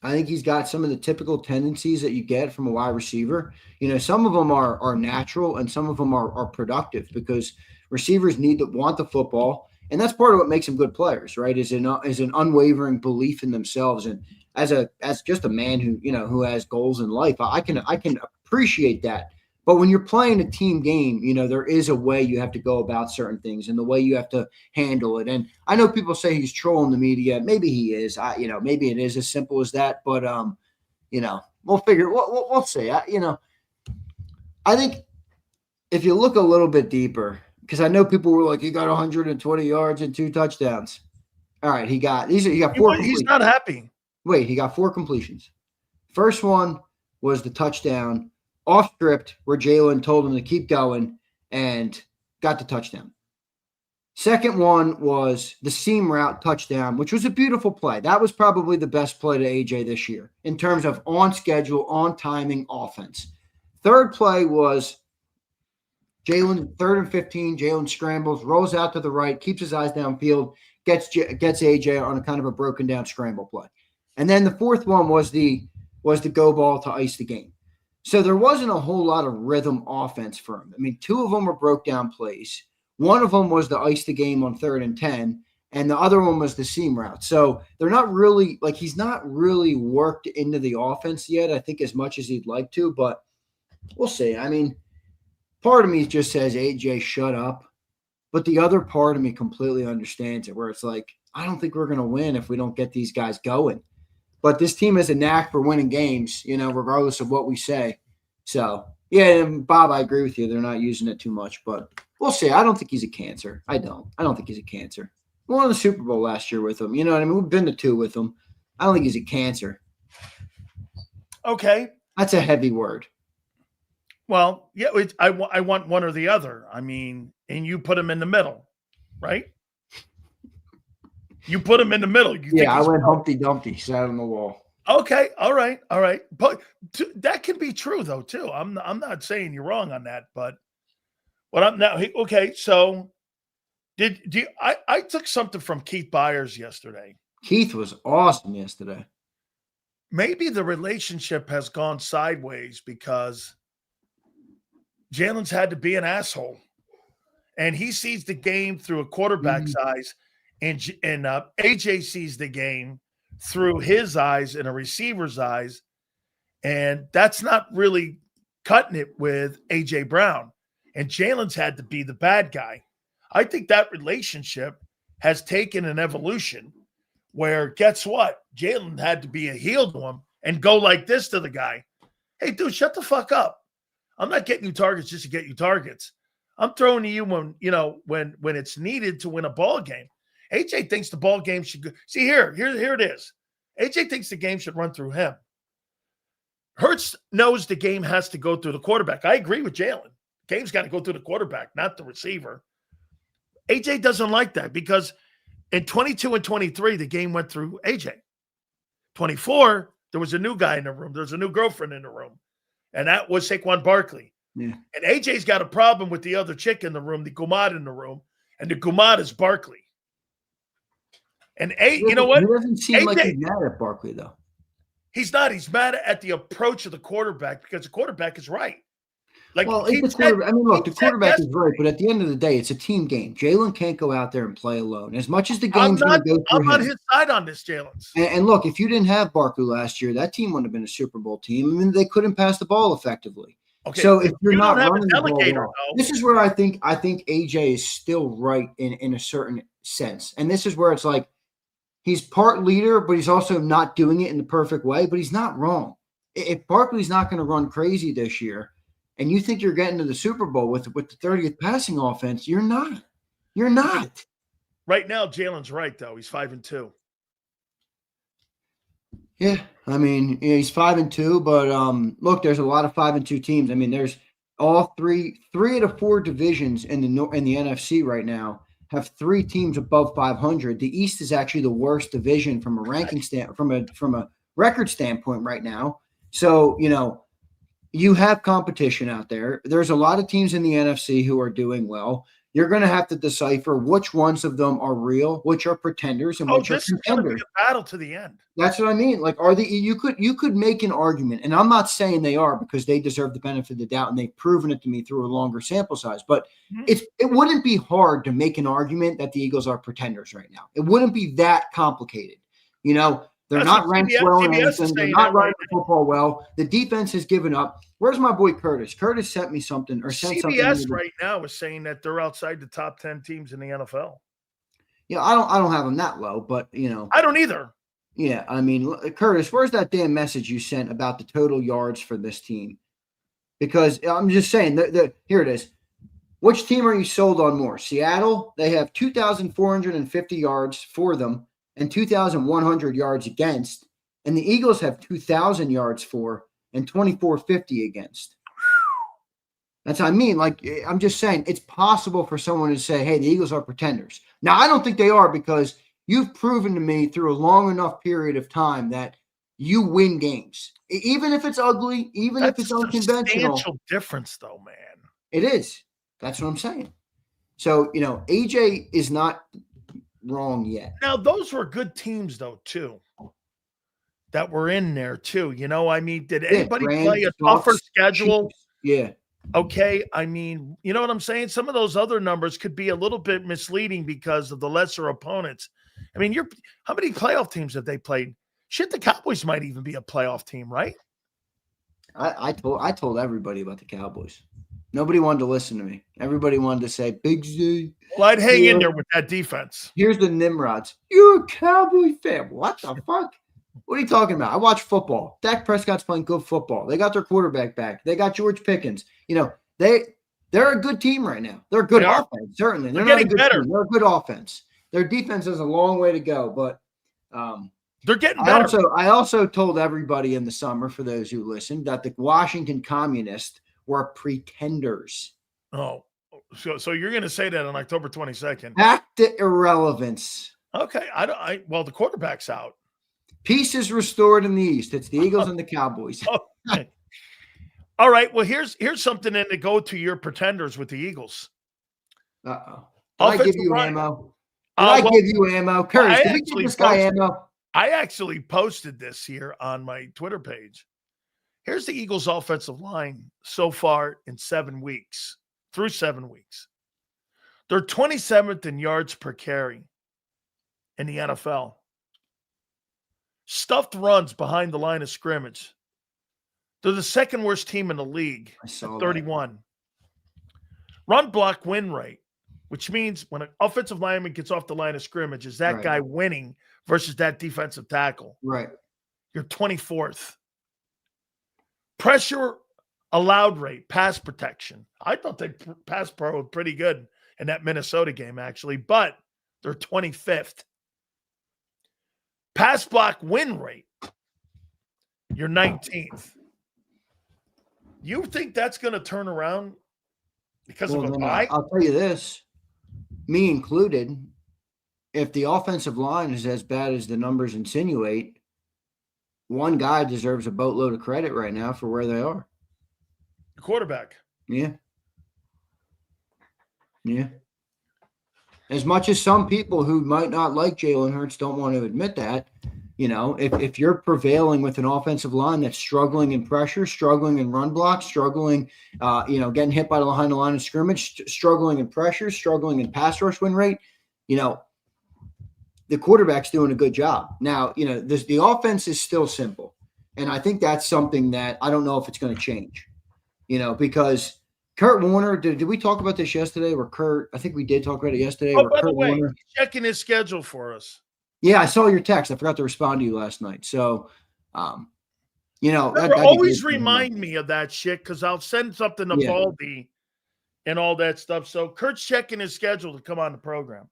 I think he's got some of the typical tendencies that you get from a wide receiver. Some of them are natural and some of them are productive, because receivers want the football. And that's part of what makes them good players, right? Is an unwavering belief in themselves. And as just a man who has goals in life, I can appreciate that. But when you're playing a team game, there is a way you have to go about certain things and the way you have to handle it. And I know people say he's trolling the media. Maybe he is. Maybe it is as simple as that. But we'll figure. We'll see. I think if you look a little bit deeper, because I know people were like, he got 120 yards and 2 touchdowns. All right, he got 4. He's not happy. Wait, he got 4 completions. First one was the touchdown off script where Jalen told him to keep going and got the touchdown. Second one was the seam route touchdown, which was a beautiful play. That was probably the best play to AJ this year in terms of on schedule, on timing offense. Third play was Jalen, 3rd and 15. Jalen scrambles, rolls out to the right, keeps his eyes downfield, gets AJ on a kind of a broken down scramble play. And then the fourth one was the go ball to ice the game. So there wasn't a whole lot of rhythm offense for him. I mean, 2 of them were broke down plays. One of them was the ice the game on 3rd and 10, and the other one was the seam route. So they're not really he's not really worked into the offense yet, I think, as much as he'd like to, but we'll see. I mean, part of me just says, AJ, shut up. But the other part of me completely understands it, where it's like, I don't think we're going to win if we don't get these guys going. But this team has a knack for winning games, regardless of what we say. So, yeah, and Bob, I agree with you. They're not using it too much, but we'll see. I don't think he's a cancer. I don't think he's a cancer. We won the Super Bowl last year with him. You know what I mean? We've been to 2 with him. I don't think he's a cancer. Okay. That's a heavy word. Well, yeah, I want one or the other. I mean, and you put him in the middle, right? You put him in the middle. I went Humpty Dumpty, sat on the wall. Okay, all right. But that can be true though too. I'm not saying you're wrong on that, but what I'm now okay. So I took something from Keith Byers yesterday. Keith was awesome yesterday. Maybe the relationship has gone sideways because Jalen's had to be an asshole, and he sees the game through a quarterback's eyes. And AJ sees the game through his eyes and a receiver's eyes. And that's not really cutting it with AJ Brown. And Jalen's had to be the bad guy. I think that relationship has taken an evolution where, guess what? Jalen had to be a heel to him and go like this to the guy. Hey, dude, shut the fuck up. I'm not getting you targets just to get you targets. I'm throwing to you when it's needed to win a ball game. AJ thinks the ball game should go. See, here it is. AJ thinks the game should run through him. Hurts knows the game has to go through the quarterback. I agree with Jalen. The game's got to go through the quarterback, not the receiver. AJ doesn't like that because in 22 and 23, the game went through AJ. 24, there was a new guy in the room. There's a new girlfriend in the room, and that was Saquon Barkley. Yeah. And AJ's got a problem with the other chick in the room, the Gumad in the room, and the Gumad is Barkley. And you know what? He doesn't seem like AJ he's mad at Barkley, though. He's not. He's mad at the approach of the quarterback because the quarterback is right. Like, Well, it's the quarterback. I mean, look, the quarterback is right, but at the end of the day, it's a team game. Jalen can't go out there and play alone. As much as the game's going to go through I'm on his side on this, Jalen's. And look, if you didn't have Barkley last year, that team wouldn't have been a Super Bowl team. I mean, they couldn't pass the ball effectively. Okay, so if you're not running the ball well, this is where I think AJ is still right in a certain sense. And this is where it's like he's part leader, but he's also not doing it in the perfect way. But he's not wrong. If Barkley's not going to run crazy this year, and you think you're getting to the Super Bowl with the 30th passing offense, you're not. You're not. Right now, Jalen's right, though. He's 5-2. Yeah, I mean, he's 5-2, but look, there's a lot of 5-2 teams. I mean, there's all three out of 4 divisions in the NFC right now have 3 teams above 500. The East is actually the worst division from a ranking from a record standpoint right now. So, you have competition out there. There's a lot of teams in the NFC who are doing well. You're going to have to decipher which ones of them are real, which are pretenders, and which are contenders. This is going to be a battle to the end. That's what I mean. Like, you could make an argument, and I'm not saying they are because they deserve the benefit of the doubt, and they've proven it to me through a longer sample size. But it wouldn't be hard to make an argument that the Eagles are pretenders right now. It wouldn't be that complicated, They're not ranked well in anything. They're not running the football well. The defense has given up. Where's my boy Curtis? Curtis sent me something or sent something. CBS right now is saying that they're outside the top 10 teams in the NFL. Yeah, I don't have them that low, but I don't either. Yeah, I mean, Curtis, where's that damn message you sent about the total yards for this team? Because I'm just saying, here it is. Which team are you sold on more? Seattle, they have 2,450 yards for them and 2,100 yards against. And the Eagles have 2,000 yards for and 2,450 against. That's what I mean. Like, I'm just saying, it's possible for someone to say, hey, the Eagles are pretenders. Now, I don't think they are because you've proven to me through a long enough period of time that you win games. Even if it's ugly, even if it's unconventional. That's a substantial difference, though, man. It is. That's what I'm saying. So, AJ is not wrong yet. Now, those were good teams, though, too, that were in there, too. I mean, did anybody play a tougher schedule? Yeah. Okay. I mean, you know what I'm saying? Some of those other numbers could be a little bit misleading because of the lesser opponents. I mean, how many playoff teams have they played? Shit, the Cowboys might even be a playoff team, right? I told everybody about the Cowboys. Nobody wanted to listen to me. Everybody wanted to say, Big Z. Well, I'd hang in there with that defense. Here's the Nimrods. You're a Cowboy fan. What the fuck? What are you talking about? I watch football. Dak Prescott's playing good football. They got their quarterback back. They got George Pickens. They're a good team right now. They're a good offense, certainly. They're not a good team. They're a good offense. Their defense has a long way to go, but they're getting better. I also told everybody in the summer, for those who listened, that the Washington Communists were pretenders. Oh, so you're going to say that on October 22nd? Back to irrelevance. Okay, well, the quarterback's out. Peace is restored in the East. It's the Eagles and the Cowboys. Okay. All right. Well, here's something in to go to your pretenders with the Eagles. Uh-oh. Did I give you ammo? Curtis, did we give this guy ammo? I actually posted this here on my Twitter page. Here's the Eagles' offensive line so far in 7 weeks, through 7 weeks. They're 27th in yards per carry in the NFL. Stuffed runs behind the line of scrimmage. They're the second worst team in the league at 31. That. Run block win rate, which means when an offensive lineman gets off the line of scrimmage, is that guy winning versus that defensive tackle? Right. You're 24th. Pressure allowed rate, pass protection. I thought they pass pro were pretty good in that Minnesota game, actually, but they're 25th. Pass block win rate, you're 19th. You think that's going to turn around because of a bye? I'll tell you this, me included, if the offensive line is as bad as the numbers insinuate, one guy deserves a boatload of credit right now for where they are. The quarterback. Yeah. Yeah. As much as some people who might not like Jalen Hurts don't want to admit that, if you're prevailing with an offensive line that's struggling in pressure, struggling in run block, struggling, getting hit behind the line of scrimmage, struggling in pressure, struggling in pass rush win rate, the quarterback's doing a good job. Now, the offense is still simple. And I think that's something that I don't know if it's going to change, because Kurt Warner, did we talk about this yesterday? I think we did talk about it yesterday. Oh, by the way, he's checking his schedule for us. Yeah, I saw your text. I forgot to respond to you last night. So, always remind me of that shit because I'll send something to Baldy and all that stuff. So Kurt's checking his schedule to come on the program.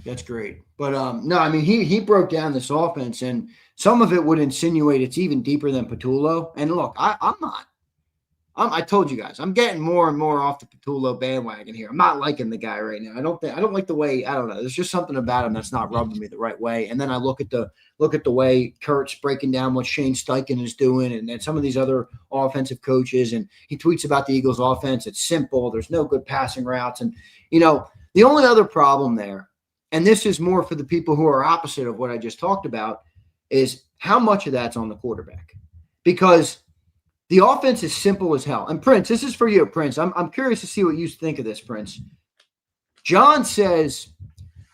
That's great. But no, I mean, he broke down this offense, and some of it would insinuate it's even deeper than Patullo. And look, I told you guys, I'm getting more and more off the Patullo bandwagon here. I'm not liking the guy right now. I don't like the way, I don't know. There's just something about him that's not rubbing me the right way. And then I look at the way Kurt's breaking down what Shane Steichen is doing and then some of these other offensive coaches. And he tweets about the Eagles offense. It's simple. There's no good passing routes. And, the only other problem there, and this is more for the people who are opposite of what I just talked about, is how much of that's on the quarterback. Because the offense is simple as hell. And Prince, this is for you, Prince. I'm curious to see what you think of this, Prince. John says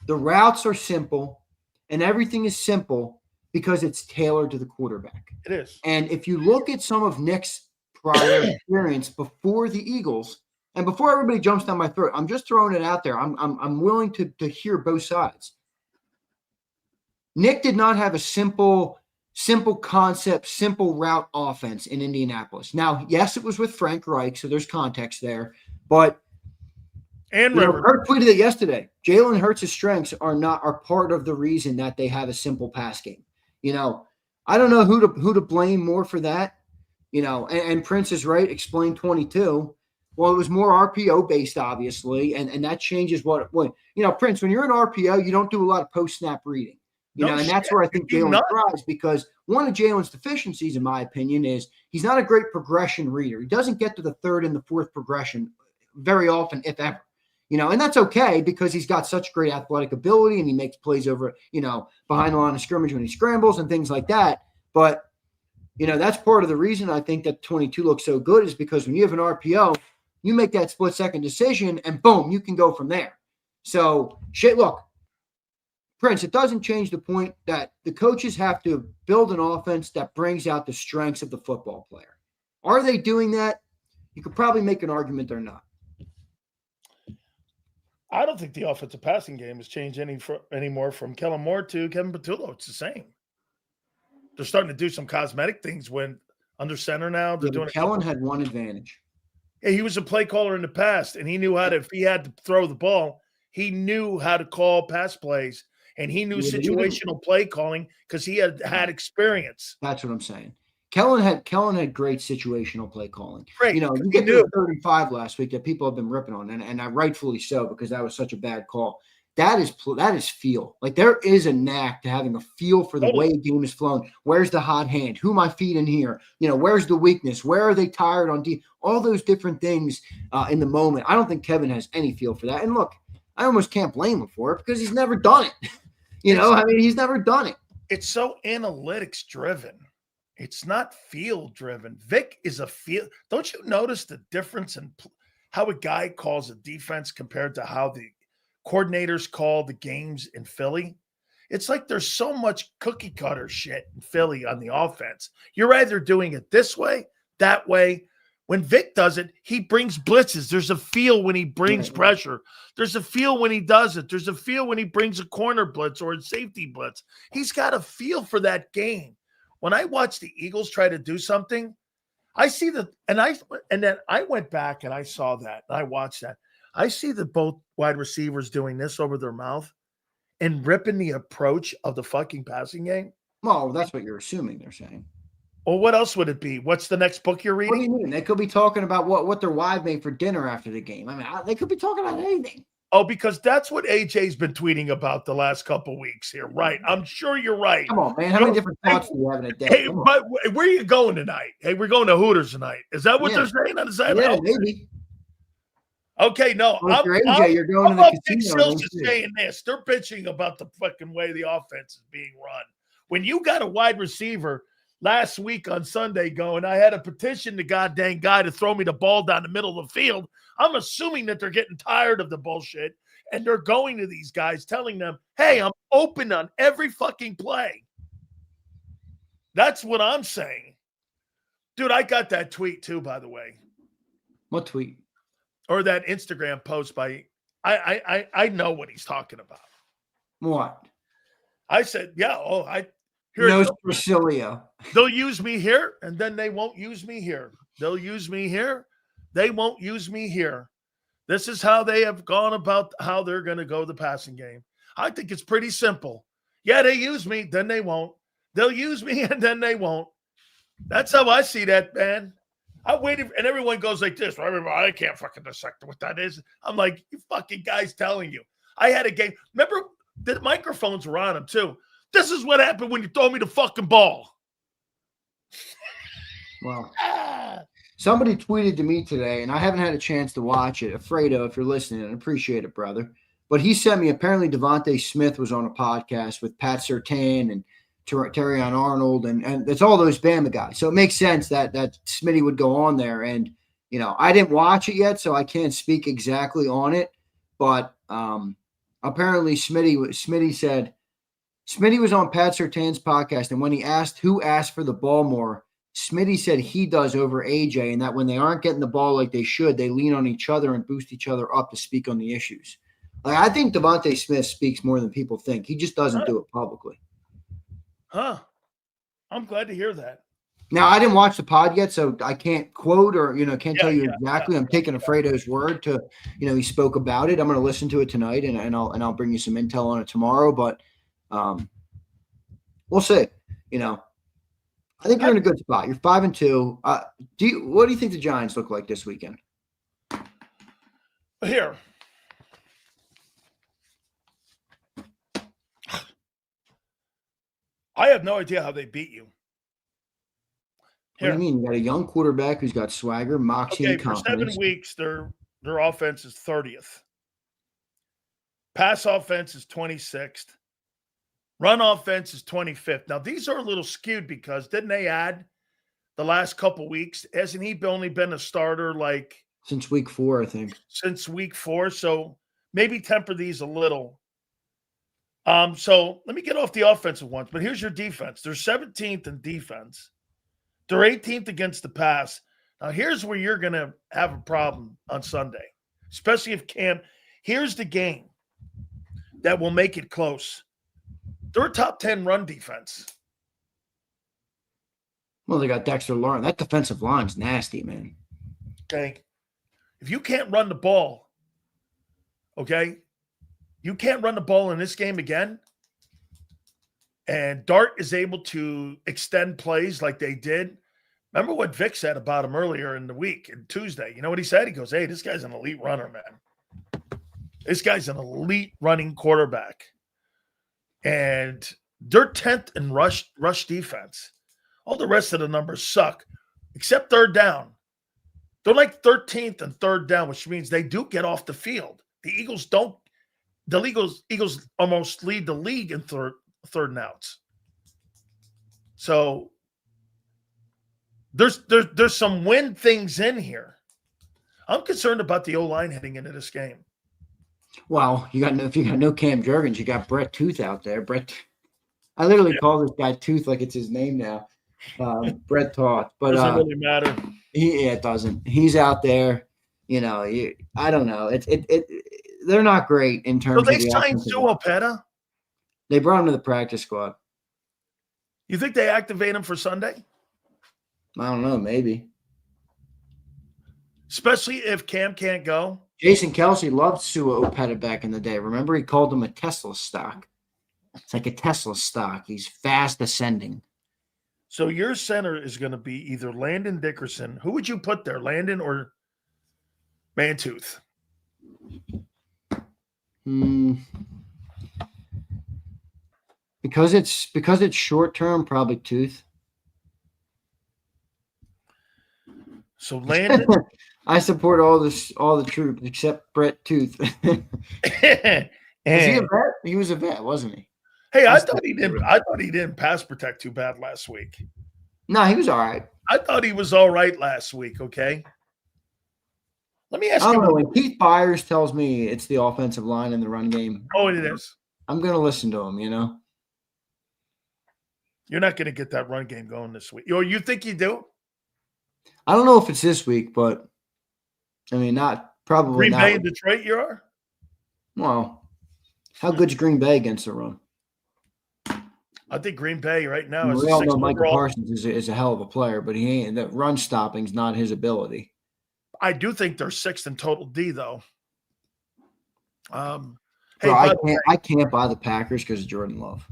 the routes are simple and everything is simple because it's tailored to the quarterback. It is. And if you look at some of Nick's prior experience before the Eagles, and before everybody jumps down my throat, I'm just throwing it out there. I'm willing to hear both sides. Nick did not have a simple concept, simple route offense in Indianapolis. Now, yes, it was with Frank Reich, so there's context there. But Kurt tweeted it yesterday. Jalen Hurts' strengths are part of the reason that they have a simple pass game. I don't know who to blame more for that. And Prince is right. Explain 22. Well, it was more RPO based, obviously, and that changes Prince. When you're an RPO, you don't do a lot of post snap reading. And that's where I think Jalen thrives, because one of Jalen's deficiencies, in my opinion, is he's not a great progression reader. He doesn't get to the third and the fourth progression very often, if ever. And that's okay because he's got such great athletic ability and he makes plays over, behind the line of scrimmage when he scrambles and things like that. But, that's part of the reason I think that 22 looks so good is because when you have an RPO, you make that split-second decision and boom, you can go from there. So, look. Prince, it doesn't change the point that the coaches have to build an offense that brings out the strengths of the football player. Are they doing that? You could probably make an argument they're not. I don't think the offensive passing game has changed anymore from Kellen Moore to Kevin Patullo. It's the same. They're starting to do some cosmetic things when under center now. They're doing. Kellen had one advantage. Yeah, he was a play caller in the past, and he knew how to. If he had to throw the ball, he knew how to call pass plays. And he knew situational play calling because he had experience. That's what I'm saying. Kellen had great situational play calling. Great. You get to 35 last week that people have been ripping on, and rightfully so, because that was such a bad call. That is feel. Like, there is a knack to having a feel for the way a game is flown. Where's the hot hand? Who am I feeding here? Where's the weakness? Where are they tired on D? All those different things in the moment. I don't think Kevin has any feel for that. And look, I almost can't blame him for it because he's never done it. He's never done it. It's so analytics driven. It's not field driven. Vic is a field. Don't you notice the difference in how a guy calls a defense compared to how the coordinators call the games in Philly? It's like there's so much cookie cutter shit in Philly on the offense. You're either doing it this way, that way. When Vic does it, he brings blitzes. There's a feel when he brings pressure. There's a feel when he does it. There's a feel when he brings a corner blitz or a safety blitz. He's got a feel for that game. When I watch the Eagles try to do something, I see and then I went back and I saw that. And I watched that. I see that both wide receivers doing this over their mouth and ripping the approach of the fucking passing game. Well, that's what you're assuming they're saying. Well, what else would it be? What's the next book you're reading? What do you mean? They could be talking about what their wife made for dinner after the game. I mean, they could be talking about anything. Oh, because that's what AJ's been tweeting about the last couple weeks here. Right. I'm sure you're right. Come on, man. How many different thoughts do you have in a day? Hey, but where are you going tonight? Hey, we're going to Hooters tonight. Is that what they're saying on the side? Yeah, maybe. Okay, no, Well, if you're AJ, you're going to the up Big casino. Silz is saying this. They're bitching about the fucking way the offense is being run. When you got a wide receiver last week on Sunday going, I had to petition the goddamn guy to throw me the ball down the middle of the field, I'm assuming that they're getting tired of the bullshit, and they're going to these guys telling them, hey, I'm open on every fucking play. That's what I'm saying. Dude, I got that tweet too, by the way. What tweet? Or that Instagram post by I know what he's talking about. What? I said, yeah, for Sileo. They'll use me here, and then they won't use me here. They'll use me here. They won't use me here. This is how they have gone about how they're going to go the passing game. I think it's pretty simple. Yeah, they use me, then they won't. They'll use me, and then they won't. That's how I see that, man. I waited, and everyone goes like this. I can't fucking dissect what that is. I'm like, you fucking guys telling you. I had a game. Remember, the microphones were on them, too. This is what happened when you throw me the fucking ball. Well, somebody tweeted to me today, and I haven't had a chance to watch it. Fredo, if you're listening, I appreciate it, brother. But he sent me, apparently Devonta Smith was on a podcast with Pat Surtain and Terrion Arnold, and it's all those Bama guys. So it makes sense that Smitty would go on there. And, you know, I didn't watch it yet, so I can't speak exactly on it. But apparently Smitty said, Smitty was on Pat Surtain's podcast, and when he asked who asked for the ball more, Smitty said he does over AJ, and that when they aren't getting the ball like they should, they lean on each other and boost each other up to speak on the issues. Like, I think Devonta Smith speaks more than people think. He just doesn't do it publicly. Huh. I'm glad to hear that. Now, I didn't watch the pod yet, so I can't quote or, can't tell you exactly. I'm taking Fredo's word to, he spoke about it. I'm going to listen to it tonight, and I'll bring you some intel on it tomorrow. But we'll see. I think you're in a good spot. You're 5-2. What do you think the Giants look like this weekend? Here. I have no idea how they beat you. Here. What do you mean? You got a young quarterback who's got swagger, moxie, and confidence. For 7 weeks, their offense is 30th. Pass offense is 26th. Run offense is 25th. Now, these are a little skewed because didn't they add the last couple weeks? Hasn't he only been a starter since week 4, I think. Since week 4, so maybe temper these a little. So let me get off the offensive ones, but here's your defense. They're 17th in defense. They're 18th against the pass. Now, here's where you're going to have a problem on Sunday, especially if Cam. Here's the game that will make it close. They're a top 10 run defense. Well, they got Dexter Lawrence. That defensive line's nasty, man. Okay. If you can't run the ball, okay, you can't run the ball in this game again, and Dart is able to extend plays like they did. Remember what Vic said about him earlier in the week, in Tuesday. You know what he said? He goes, hey, this guy's an elite runner, man. This guy's an elite running quarterback. And they're 10th in rush defense. All the rest of the numbers suck, except third down. They're like 13th and third down, which means they do get off the field. The Eagles don't. The Eagles almost lead the league in third and outs. So there's some win things in here. I'm concerned about the O-line heading into this game. Well, if you got no Cam Jurgens, you got Brett Tooth out there. I literally call this guy Tooth like it's his name now. Brett Toth, but doesn't really matter. It doesn't. He's out there. I don't know. They're not great in terms of the signed Opeta? They brought him to the practice squad. You think they activate him for Sunday? I don't know. Maybe. Especially if Cam can't go. Jason Kelsey loved Sua Opeta back in the day. Remember, he called him a Tesla stock. It's like a Tesla stock. He's fast ascending. So your center is going to be either Landon Dickerson. Who would you put there, Landon or Mantooth? Because it's short term, probably Tooth. So Landon, I support all the troops except Brett Tooth. Was he a vet? He was a vet, wasn't he? Hey, I thought he didn't pass protect too bad last week. No, he was all right. I thought he was all right last week. Okay. Let me ask you. When Keith Byers tells me it's the offensive line in the run game. Oh, it is. I'm going to listen to him, You're not going to get that run game going this week. Or you think you do? I don't know if it's this week, but I mean, probably not. Green Bay and Detroit, you are? Well, how good's Green Bay against the run? I think Green Bay right now is we all know Micah Parsons is a hell of a player, but he ain't. That run stopping's not his ability. I do think they're sixth in total D, though. Hey, I can't buy the Packers because of Jordan Love.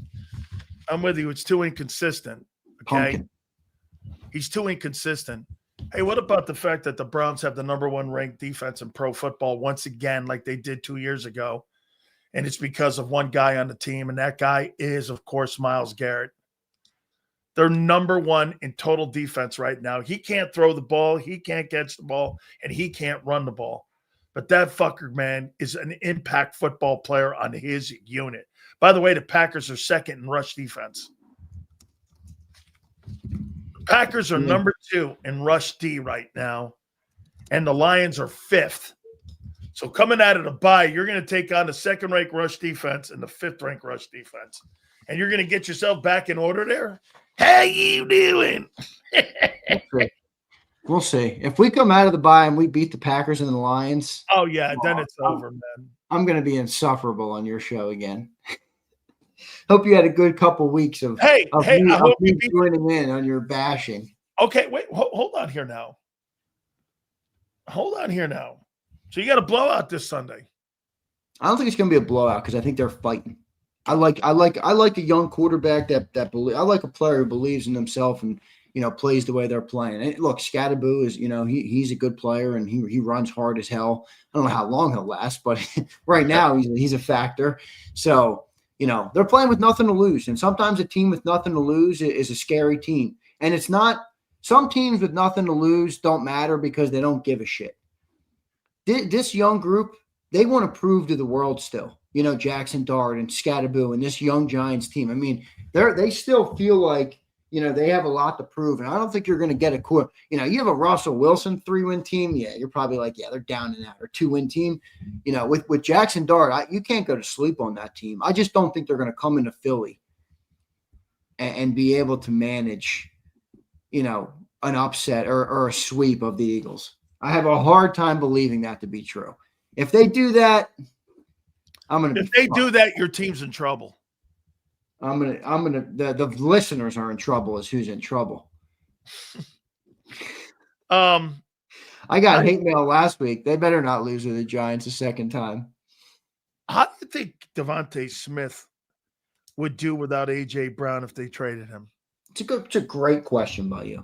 I'm with you. It's too inconsistent. Okay, he's too inconsistent. Hey, what about the fact that the Browns have the number 1 ranked defense in pro football once again, like they did 2 years ago? And it's because of one guy on the team, and that guy is, of course, Myles Garrett. They're number 1 in total defense right now. He can't throw the ball, he can't catch the ball, and he can't run the ball. But that fucker, man, is an impact football player on his unit. By the way, the Packers are second in rush defense. The Packers are number 2 in rush D right now, and the Lions are 5th. So coming out of the bye, you're going to take on the second-ranked rush defense and the 5th-ranked rush defense. And you're going to get yourself back in order there? How you doing? We'll see. If we come out of the bye and we beat the Packers and the Lions. Oh, yeah, then it's over, man. I'm going to be insufferable on your show again. Hope you had a good couple weeks of I hope you joining in on your bashing. Okay, wait, hold on here now. So you got a blowout this Sunday. I don't think it's going to be a blowout because I think they're fighting. I like a young quarterback that believe. I like a player who believes in himself and plays the way they're playing. And look, Scatterboo is he's a good player and he runs hard as hell. I don't know how long he'll last, but right now he's a factor. So they're playing with nothing to lose, and sometimes a team with nothing to lose is a scary team. And it's not. Some teams with nothing to lose don't matter because they don't give a shit. This young group, they want to prove to the world still. Jackson Dart and Scatterboo and this young Giants team. I mean, they still feel like, they have a lot to prove. And I don't think you're going to get you have a Russell Wilson 3-win team. Yeah, you're probably like, yeah, they're down in that, or 2-win team. With Jackson Dart, you can't go to sleep on that team. I just don't think they're going to come into Philly and be able to manage, an upset or a sweep of the Eagles. I have a hard time believing that to be true. If they do that, If they do that, your team's in trouble. The listeners are in trouble as who's in trouble. I got hate mail last week. They better not lose to the Giants a second time. How do you think Devonta Smith would do without A.J. Brown if they traded him? It's a great question by you.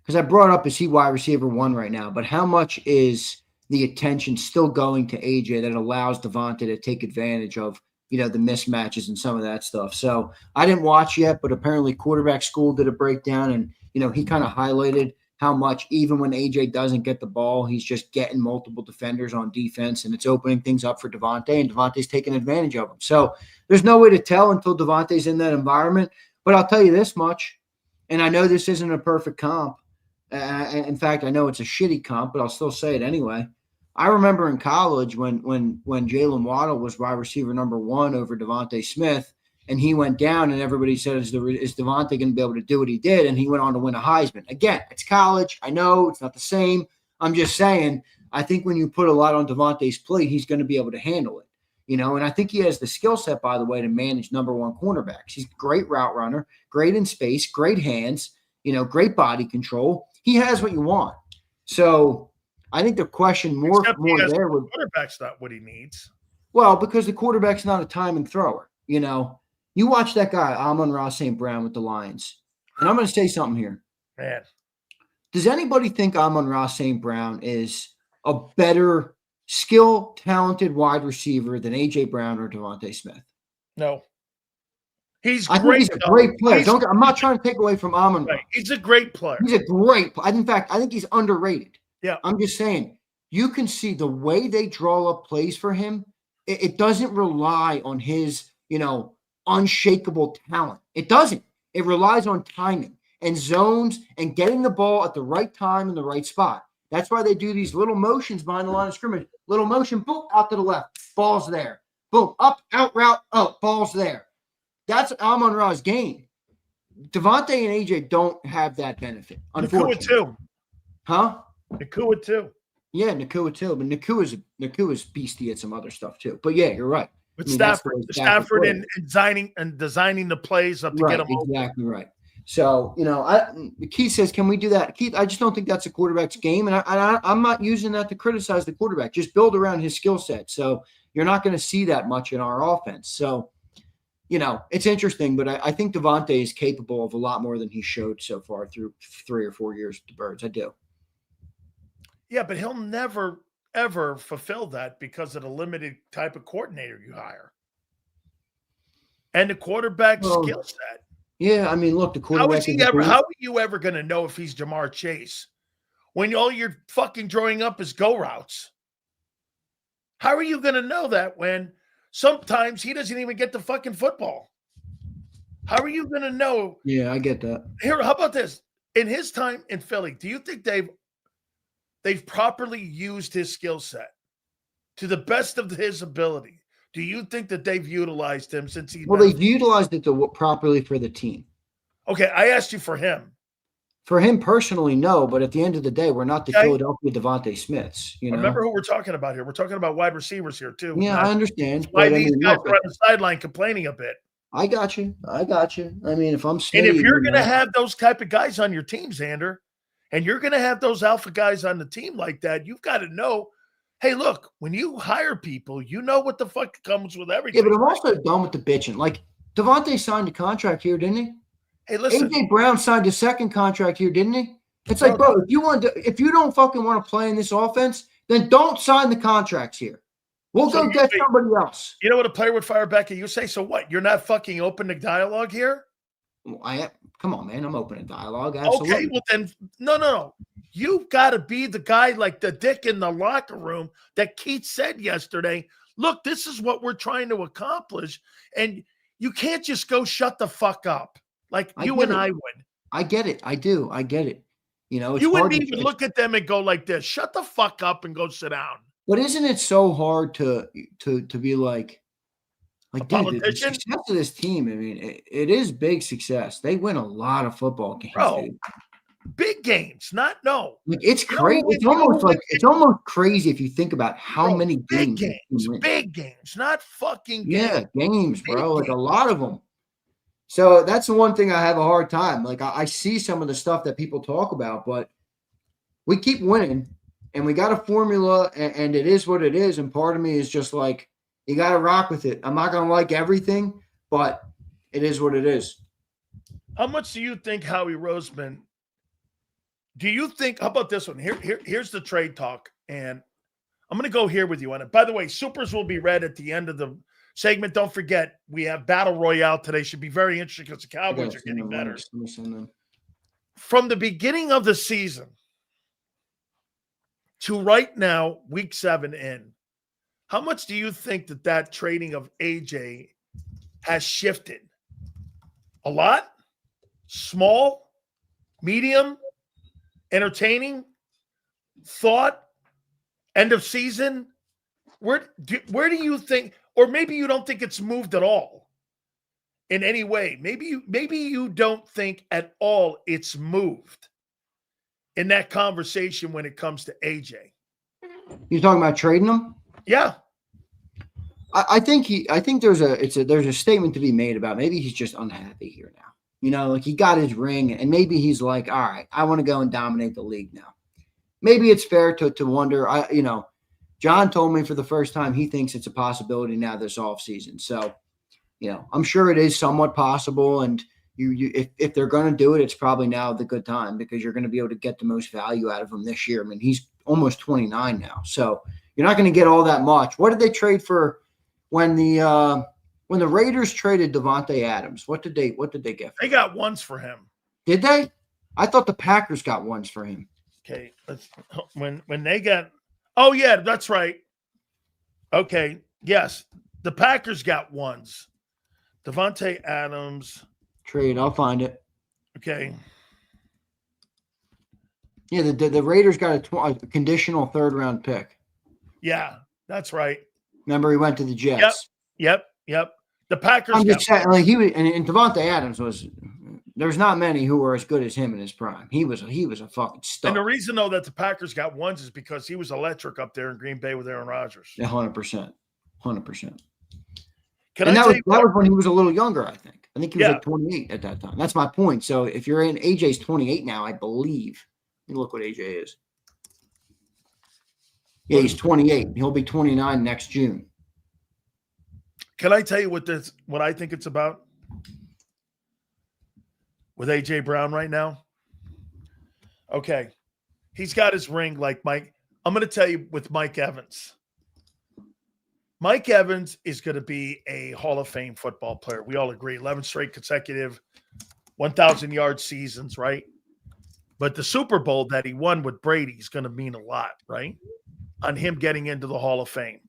Because I brought up, is he wide receiver 1 right now? But how much is the attention still going to AJ that allows Devonta to take advantage of, the mismatches and some of that stuff? So I didn't watch yet, but apparently Quarterback School did a breakdown, and, he kind of highlighted how much, even when AJ doesn't get the ball, he's just getting multiple defenders on defense, and it's opening things up for Devonta, and Devonta's taking advantage of him. So there's no way to tell until Devonta's in that environment. But I'll tell you this much, and I know this isn't a perfect comp. In fact, I know it's a shitty comp, but I'll still say it anyway. I remember in college when Jalen Waddle was wide receiver number 1 over Devonta Smith, and he went down, and everybody said, is Devonta going to be able to do what he did? And he went on to win a Heisman. Again, it's college. I know it's not the same. I'm just saying, I think when you put a lot on Devonta's plate, he's going to be able to handle it. And I think he has the skill set, by the way, to manage number 1 cornerbacks. He's a great route runner, great in space, great hands, great body control. He has what you want. So I think the question more there would quarterback's not what he needs. Well, because the quarterback's not a timing thrower. You watch that guy, Amon-Ra St. Brown with the Lions. And I'm going to say something here. Man. Does anybody think Amon-Ra St. Brown is a better skill, talented wide receiver than A.J. Brown or Devonta Smith? No. He's I great. Think he's a great player. I'm not trying to take away from Amon-Ra. Right. He's a great player. He's a great player. In fact, I think he's underrated. Yeah. I'm just saying, you can see the way they draw up plays for him. It doesn't rely on his, unshakable talent. It doesn't. It relies on timing and zones and getting the ball at the right time in the right spot. That's why they do these little motions behind the line of scrimmage. Little motion, boom, out to the left. Ball's there. Boom, up, out route, oh, ball's there. That's Amon-Ra's game. Devonta and AJ don't have that benefit, unfortunately. Nakua too. Huh? Nakua too. Yeah, Nakua too. But Nakua's beastie at some other stuff too. But yeah, you're right. With Stafford and designing the plays up to get them open. Exactly right. So, Keith says, can we do that? Keith, I just don't think that's a quarterback's game. And I'm not using that to criticize the quarterback. Just build around his skill set. So you're not going to see that much in our offense. So, it's interesting, but I think Devonta is capable of a lot more than he showed so far through 3 or 4 years with the Birds. I do. Yeah, but he'll never, ever fulfill that because of the limited type of coordinator you hire. And the quarterback skill set. Yeah, I mean, look, the quarterback. How are you ever going to know if he's Jamar Chase when all you're fucking drawing up is go routes? How are you going to know that when sometimes he doesn't even get the fucking football? How are you going to know? Yeah, I get that. Here, how about this? In his time in Philly, do you think they've properly used his skill set to the best of his ability? Do you think that they've utilized him since he? Well, they've utilized it properly for the team. Okay, I asked you for him. For him personally, no. But at the end of the day, we're not the Philadelphia Devonta Smiths. Remember who we're talking about here? We're talking about wide receivers here too. Yeah, I understand. Why these guys are on the sideline complaining a bit? I got you. I mean, if I'm Smitty, and if you're going to have those type of guys on your team, Xander, and you're going to have those alpha guys on the team like that, you've got to know. Hey, look, when you hire people, you know what the fuck comes with everything. Yeah, but I'm also done with the bitching. Like, Devonta signed a contract here, didn't he? Hey, listen. AJ Brown signed a second contract here, didn't he? It's like, bro, if you don't fucking want to play in this offense, then don't sign the contracts here. We'll go get somebody else. You know what a player would fire back at you? Say, so what? You're not fucking open to dialogue here? Well, come on, man. I'm open to dialogue. Absolutely. Okay, well then, no. You've got to be the guy like the dick in the locker room that Keith said yesterday. Look, this is what we're trying to accomplish. And you can't just go shut the fuck up like you and I would. I get it. I do. I get it. It's you wouldn't even look at them and go like this. Shut the fuck up and go sit down. But isn't it so hard to be like dude, the success of this team, I mean, it is big success. They win a lot of football games, dude. Big games, Like it's crazy. It's almost crazy if you think about how many games. Big games, not fucking games. Yeah, games, bro. Like a lot of them. So that's the one thing I have a hard time. Like I see some of the stuff that people talk about, but we keep winning, and we got a formula, and it is what it is. And part of me is just like, you got to rock with it. I'm not going to like everything, but it is what it is. How much do you think Howie Roseman? Do you think? How about this one? Here's the trade talk, and I'm going to go here with you on it. By the way, supers will be read at the end of the segment. Don't forget, we have Battle Royale today. Should be very interesting because the Cowboys are getting better. From the beginning of the season to right now, week 7 in. How much do you think that trading of AJ has shifted? A lot? Small? Medium? Entertaining? Thought? End of season? Where do you think, or maybe you don't think it's moved at all in any way. Maybe you don't think at all it's moved in that conversation when it comes to AJ. You're talking about trading him? Yeah. I think there's a statement to be made about maybe he's just unhappy here now. Like he got his ring and maybe he's like, all right, I want to go and dominate the league now. Maybe it's fair to wonder. John told me for the first time he thinks it's a possibility now this offseason. So, I'm sure it is somewhat possible. And if they're going to do it, it's probably now the good time because you're going to be able to get the most value out of him this year. I mean, he's almost 29 now, so you're not going to get all that much. What did they trade for when the Raiders traded Devonta Adams? What did they get? They got ones for him. Did they? I thought the Packers got ones for him. Okay, when they got. Oh yeah, that's right. Okay, yes, the Packers got ones. Devonta Adams. Trade. I'll find it. Okay. Yeah, the Raiders got a conditional third-round pick. Yeah, that's right. Remember, he went to the Jets. Yep. The Packers. I'm just saying, like he was, and Devonta Adams was. There's not many who were as good as him in his prime. He was a fucking stud. And the reason though that the Packers got ones is because he was electric up there in Green Bay with Aaron Rodgers. 100%. And that was when he was a little younger. I think he was like 28 at that time. That's my point. So if you're in AJ's 28 now, I believe. Let me look what AJ is. Yeah, he's 28. He'll be 29 next June. Can I tell you what I think it's about with AJ Brown right now? Okay. He's got his ring like Mike. I'm going to tell you with Mike Evans. Mike Evans is going to be a Hall of Fame football player. We all agree. 11 straight consecutive 1,000-yard seasons, right? But the Super Bowl that he won with Brady is going to mean a lot, right? On him getting into the Hall of Fame.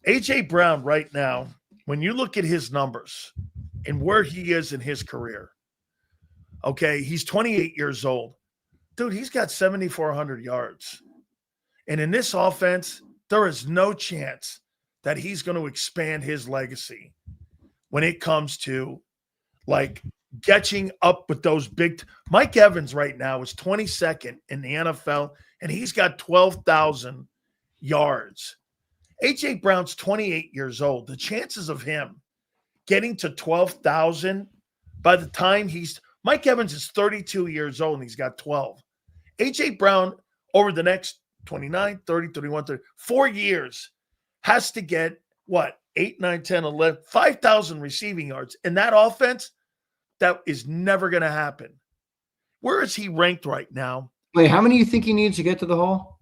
A.J. Brown right now, when you look at his numbers and where he is in his career, okay, he's 28 years old. Dude, he's got 7,400 yards. And in this offense, there is no chance that he's going to expand his legacy when it comes to, like, catching up with those big – Mike Evans right now is 22nd in the NFL, and he's got 12,000 yards. A.J. Brown's 28 years old. The chances of him getting to 12,000 by the time – Mike Evans is 32 years old, and he's got 12. A.J. Brown, over the next 29, 30, 31, 30, 4 years, has to get, what, 8, 9, 10, 11, 5,000 receiving yards. In that offense, that is never going to happen. Where is he ranked right now? Wait, how many do you think he needs to get to the Hall?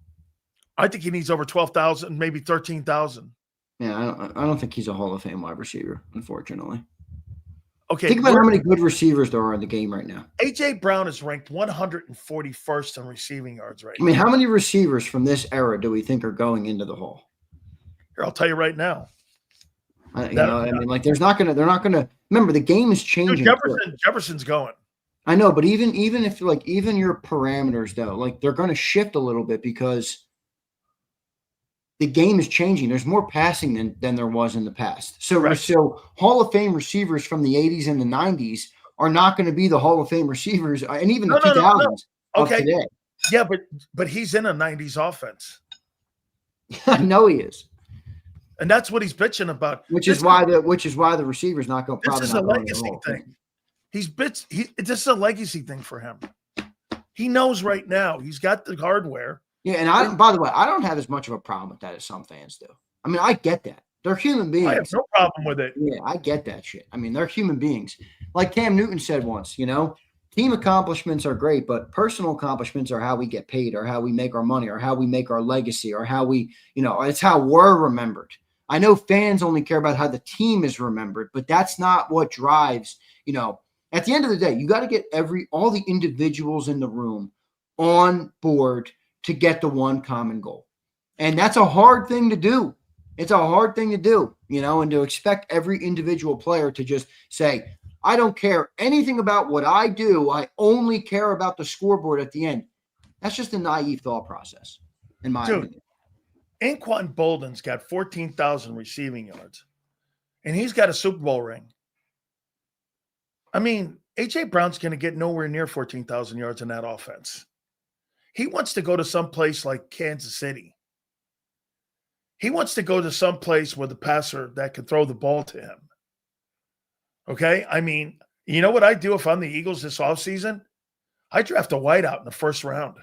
I think he needs over 12,000, maybe 13,000. Yeah, I don't think he's a Hall of Fame wide receiver, unfortunately. Okay. Think about how many good receivers there are in the game right now. A.J. Brown is ranked 141st in receiving yards right now. I mean, how many receivers from this era do we think are going into the Hall? Here, I'll tell you right now. They're not gonna. Remember, the game is changing. Dude, Jefferson's going. I know, but even if even your parameters though, like they're going to shift a little bit because the game is changing. There's more passing than there was in the past. So, right. So Hall of Fame receivers from the 80s and the 90s are not going to be the Hall of Fame receivers, and even the 2000s of today. Yeah, but he's in a 90s offense. I know he is. And that's what he's bitching about. Which is why the receiver's not going. This is a legacy thing. This is a legacy thing for him. He knows right now. He's got the hardware. Yeah, and by the way, I don't have as much of a problem with that as some fans do. I mean, I get that. They're human beings. I have no problem with it. Yeah, I get that shit. I mean, they're human beings. Like Cam Newton said once, team accomplishments are great, but personal accomplishments are how we get paid or how we make our money or how we make our legacy or how we, it's how we're remembered. I know fans only care about how the team is remembered, but that's not what drives, at the end of the day, you got to get all the individuals in the room on board to get the one common goal. And that's a hard thing to do. It's a hard thing to do, and to expect every individual player to just say, I don't care anything about what I do. I only care about the scoreboard at the end. That's just a naive thought process, in my opinion. Anquan Bolden's got 14,000 receiving yards, and he's got a Super Bowl ring. I mean, A.J. Brown's going to get nowhere near 14,000 yards in that offense. He wants to go to some place like Kansas City. He wants to go to some place with a passer that can throw the ball to him. Okay? I mean, you know what I do if I'm the Eagles this offseason? I draft a wideout in the first round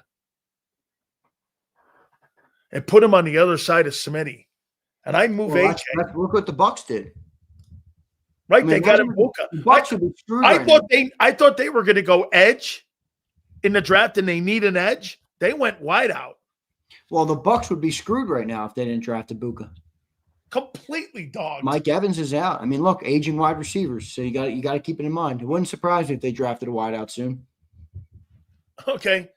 and put him on the other side of Smitty. And I move AJ. Look what the Bucs did. Right? They got him. I thought they were going to go edge in the draft, and they need an edge. They went wide out. Well, the Bucs would be screwed right now if they didn't draft Ibuka. Completely dogged. Mike Evans is out. I mean, look, aging wide receivers. So you got to keep it in mind. It wouldn't surprise me if they drafted a wide out soon. Okay.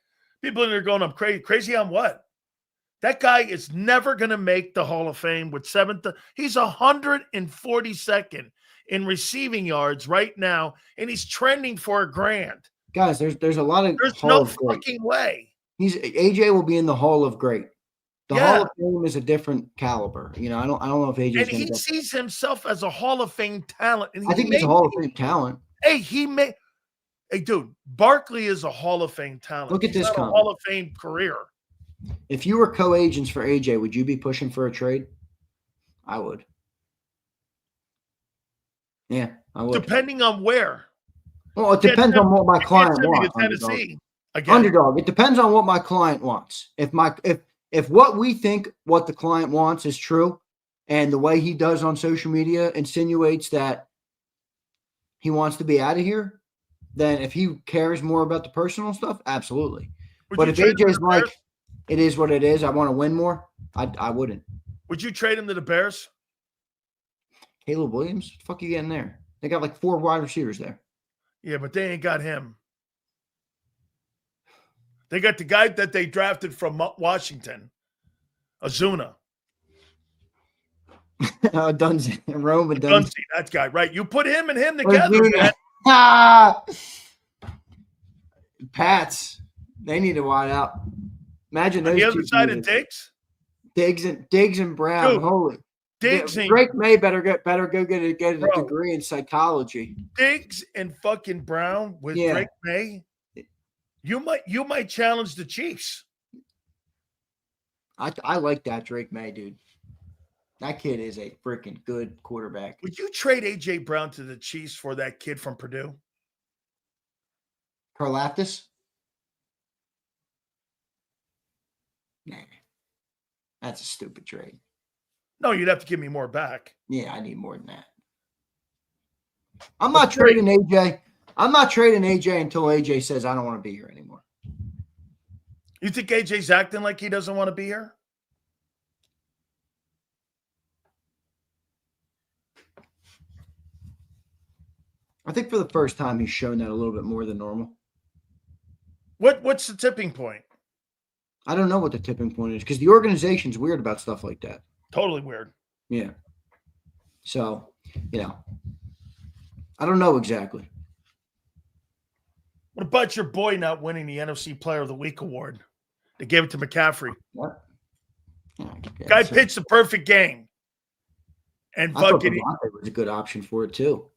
People in there going, I'm crazy. Crazy on what? That guy is never going to make the Hall of Fame with he's 142nd in receiving yards right now, and he's trending for $1,000. Guys, there's a lot of There's no fucking way. AJ will be in the Hall of Great. The Hall of Fame is a different caliber. I don't know if AJ. And he sees himself as a Hall of Fame talent. And I think he's a Hall of Fame talent. Hey, dude, Barkley is a Hall of Fame talent. Look at this comment. Hall of Fame career. If you were co-agents for AJ, would you be pushing for a trade? I would. Yeah, I would. Depending on where. Well, it depends on what my client wants. Underdog. It depends on what my client wants. If what we think what the client wants is true, and the way he does on social media insinuates that he wants to be out of here, then if he cares more about the personal stuff, absolutely. But if AJ's like, it is what it is, I want to win more, I wouldn't. Would you trade him to the Bears? Caleb Williams? What the fuck are you getting there? They got like 4 wide receivers there. Yeah, but they ain't got him. They got the guy that they drafted from Washington, Azuna. Dunzy. Roman Dunzy, that guy, right? You put him and him together, man. Pats. They need to wide out. Imagine those on the other side of Diggs? Diggs and Brown. Dude, holy. Drake May better go get a degree in psychology. Diggs and fucking Brown with Drake May. You might challenge the Chiefs. I like that Drake May, dude. That kid is a freaking good quarterback. Would you trade A.J. Brown to the Chiefs for that kid from Purdue? Karlaftis? Nah. That's a stupid trade. No, you'd have to give me more back. Yeah, I need more than that. I'm not trading AJ. I'm not trading AJ until AJ says I don't want to be here anymore. You think AJ's acting like he doesn't want to be here? I think for the first time he's shown that a little bit more than normal. What's the tipping point? I don't know what the tipping point is because the organization's weird about stuff like that. Totally weird. Yeah. So, I don't know exactly. What about your boy not winning the NFC Player of the Week award? They gave it to McCaffrey. What? Guy pitched the perfect game. And fucking Devonta was a good option for it too.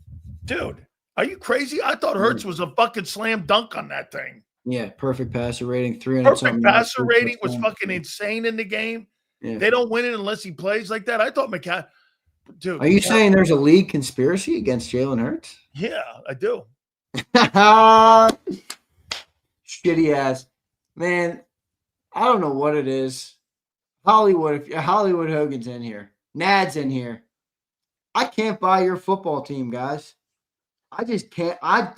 Dude, are you crazy? I thought Hurts was a fucking slam dunk on that thing. Yeah, perfect passer rating, 300. Perfect passer rating was fucking insane in the game. Yeah. They don't win it unless he plays like that. I thought McCaffrey. Dude, are you saying there's a league conspiracy against Jalen Hurts? Yeah, I do. Shitty ass. Man, I don't know what it is. Hollywood Hogan's in here. Nad's in here. I can't buy your football team, guys. I just can't. I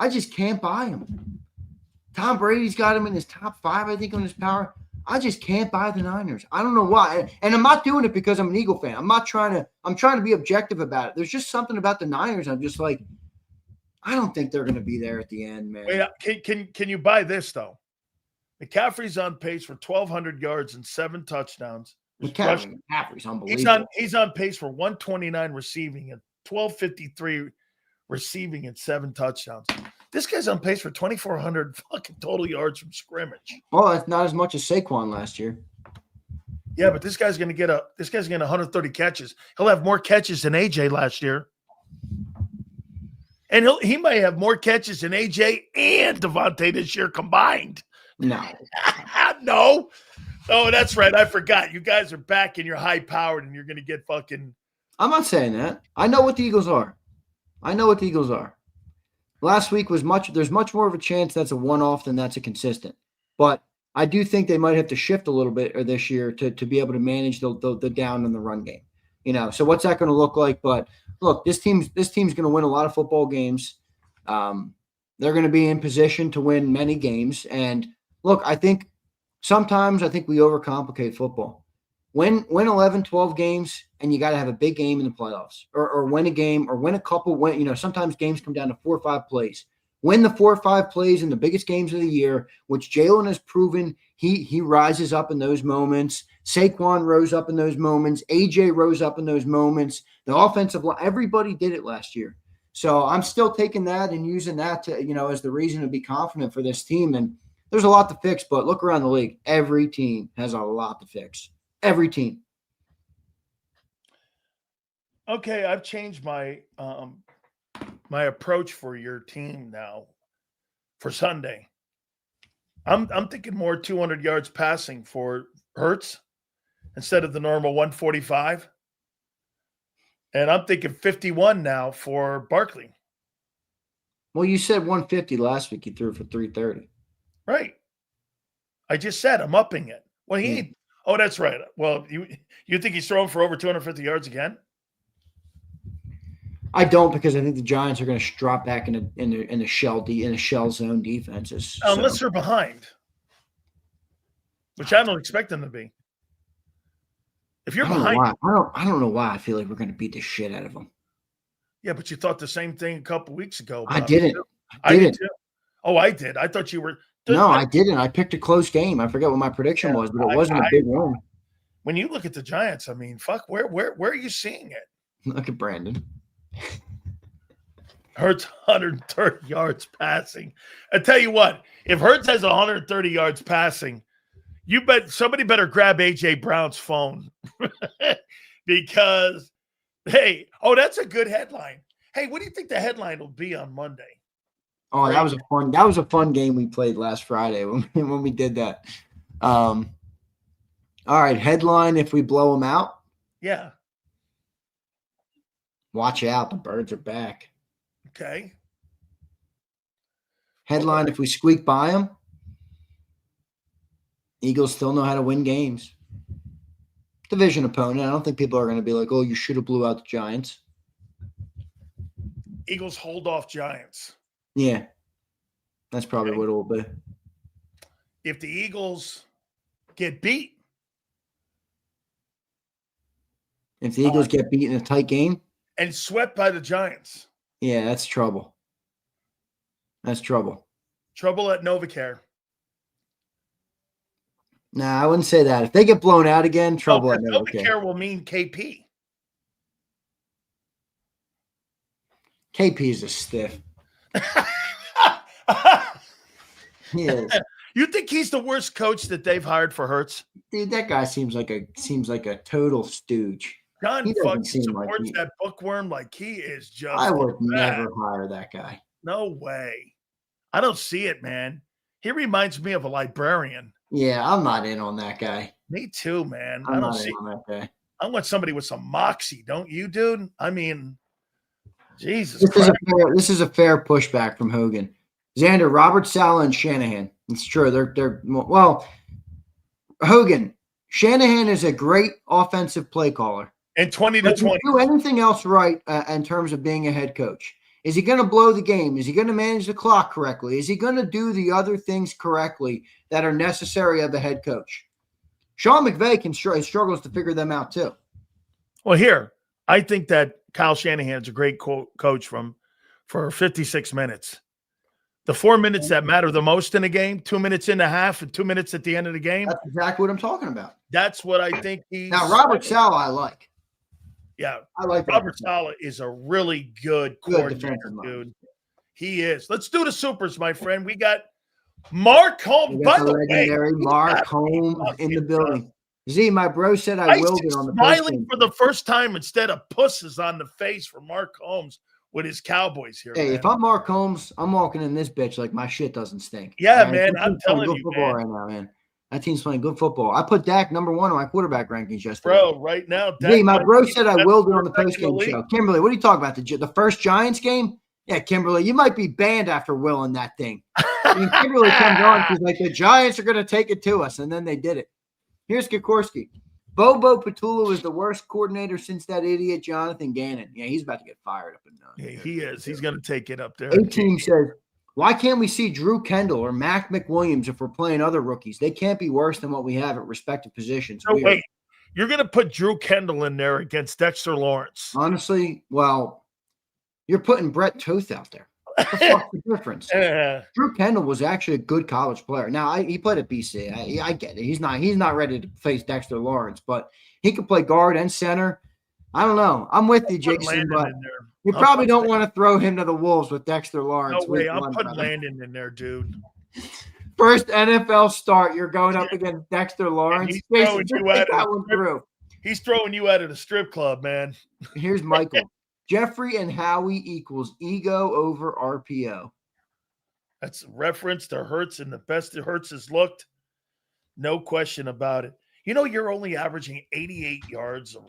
just can't buy him. Tom Brady's got him in his top 5, I think, on his power. I just can't buy the Niners. I don't know why. And I'm not doing it because I'm an Eagle fan. I'm trying to be objective about it. There's just something about the Niners. I'm just like, I don't think they're going to be there at the end, man. Wait, can you buy this, though? McCaffrey's on pace for 1,200 yards and 7 touchdowns. McCaffrey's unbelievable. He's on pace for 129 receiving and 1,253 receiving and 7 touchdowns. This guy's on pace for 2,400 fucking total yards from scrimmage. Well, that's not as much as Saquon last year. Yeah, but this guy's going to get 130 catches. He'll have more catches than AJ last year. And he might have more catches than AJ and Devonta this year combined. No. No. Oh, that's right. I forgot. You guys are back and you're high-powered and you're going to get fucking – I'm not saying that. I know what the Eagles are. Last week was there's much more of a chance that's a one-off than that's a consistent. But I do think they might have to shift a little bit this year to be able to manage the down in the run game. So what's that going to look like? But look, this team's going to win a lot of football games. They're going to be in position to win many games. And look, I think sometimes we overcomplicate football. Win 11, 12 games, and you got to have a big game in the playoffs, or win a game, or win a couple. Sometimes games come down to 4 or 5 plays. win the 4 or 5 plays in the biggest games of the year, which Jalen has proven he rises up in those moments. Saquon rose up in those moments. AJ rose up in those moments. The offensive line, everybody did it last year. So I'm still taking that and using that to, as the reason to be confident for this team. And there's a lot to fix, but look around the league. Every team has a lot to fix. Every team. Okay, I've changed my my approach for your team now for Sunday. I'm thinking more 200 yards passing for Hurts instead of the normal 145. And I'm thinking 51 now for Barkley. Well, you said 150 last week. You threw for 330. Right. I just said I'm upping it. Well, oh, that's right. Well, you think he's throwing for over 250 yards again? I don't, because I think the Giants are going to drop back in the shell zone defenses. Unless they're behind, which I don't expect them to be. If you're behind, I don't know why I feel like we're going to beat the shit out of them. Yeah, but you thought the same thing a couple weeks ago. I didn't. I did too. Oh, I did. I thought you were. No, I didn't. I picked a close game. I forget what my prediction was, but it wasn't a big one. When you look at the Giants, I mean, fuck, where are you seeing it? Look at Brandon. Hurts 130 yards passing. I tell you what, if Hurts has 130 yards passing, you bet somebody better grab AJ Brown's phone because, hey, that's a good headline. Hey, what do you think the headline will be on Monday? Oh, that was a fun game we played last Friday when we did that. All right, headline: if we blow them out. Yeah. Watch out, the Birds are back. Okay. Headline: if we squeak by them. Eagles still know how to win games. Division opponent. I don't think people are going to be like, oh, you should have blew out the Giants. Eagles hold off Giants. Yeah. That's probably what it will be. If the Eagles get beat. If the Eagles get beat in a tight game. And swept by the Giants. Yeah, that's trouble. That's trouble. Trouble at Novacare. Nah, I wouldn't say that. If they get blown out again, trouble at Novacare. Novacare will mean KP. KP is a stiff. He is. You think he's the worst coach that they've hired for Hurts? Dude, that guy seems like a total stooge. John fucking supports that bookworm like he is just. I would never hire that guy. No way. I don't see it, man. He reminds me of a librarian. Yeah, I'm not in on that guy. Me too, man. I don't see on that guy. I want somebody with some moxie, don't you, dude? I mean, Jesus. This is a fair pushback from Hogan. Xander, Robert Saleh, and Shanahan. It's true. They're Hogan. Shanahan is a great offensive play caller. And 20 to 20. Do anything else right in terms of being a head coach? Is he going to blow the game? Is he going to manage the clock correctly? Is he going to do the other things correctly that are necessary of a head coach? Sean McVay struggles to figure them out too. Well, I think that Kyle Shanahan's a great coach for 56 minutes. The 4 minutes that matter the most in a game, 2 minutes in the half and 2 minutes at the end of the game. That's exactly what I'm talking about. That's what I think he's. Now, Robert Saleh, I like. Yeah, I like Robert Saleh is a really good coordinator, dude. He is. Let's do the supers, my friend. We got Mark Holmes. By the way, Mark Holmes in the building. Z, my bro said I willed it on the smiling for the first time instead of pusses on the face for Mark Holmes with his Cowboys here. Hey, if I'm Mark Holmes, I'm walking in this bitch like my shit doesn't stink. Yeah, man. I'm telling you, football right now, man. That team's playing good football. I put Dak number 1 on my quarterback rankings yesterday. Bro, right now, Dak, my bro said I willed it on the postgame show. Kimberly, what are you talking about? The first Giants game? Yeah, Kimberly, you might be banned after willing that thing. Kimberly comes on, she's like, the Giants are going to take it to us, and then they did it. Here's Kokorski. Bobo Patula is the worst coordinator since that idiot Jonathan Gannon. Yeah, he's about to get fired up and down. Yeah, he is. He's going to take it up there. A-Team says, why can't we see Drew Kendall or Mac McWilliams if we're playing other rookies? They can't be worse than what we have at respective positions. So wait, you're going to put Drew Kendall in there against Dexter Lawrence? Honestly, well, you're putting Brett Toth out there. The fuck's the difference? Yeah. Drew Kendall was actually a good college player. Now he played at BC. I get it. He's not ready to face Dexter Lawrence, but he could play guard and center. I don't know. I'm with you, Jason, but you probably don't want to throw him to the wolves with Dexter Lawrence. No way. I'm putting Landon in there, dude. First NFL start, you're going up against Dexter Lawrence. Jason, just think that one through. He's throwing you out of the strip club, man. Here's Michael. Jeffrey and Howie equals ego over RPO. That's a reference to Hurts and the best Hurts has looked. No question about it. You know, you're only averaging 88 yards a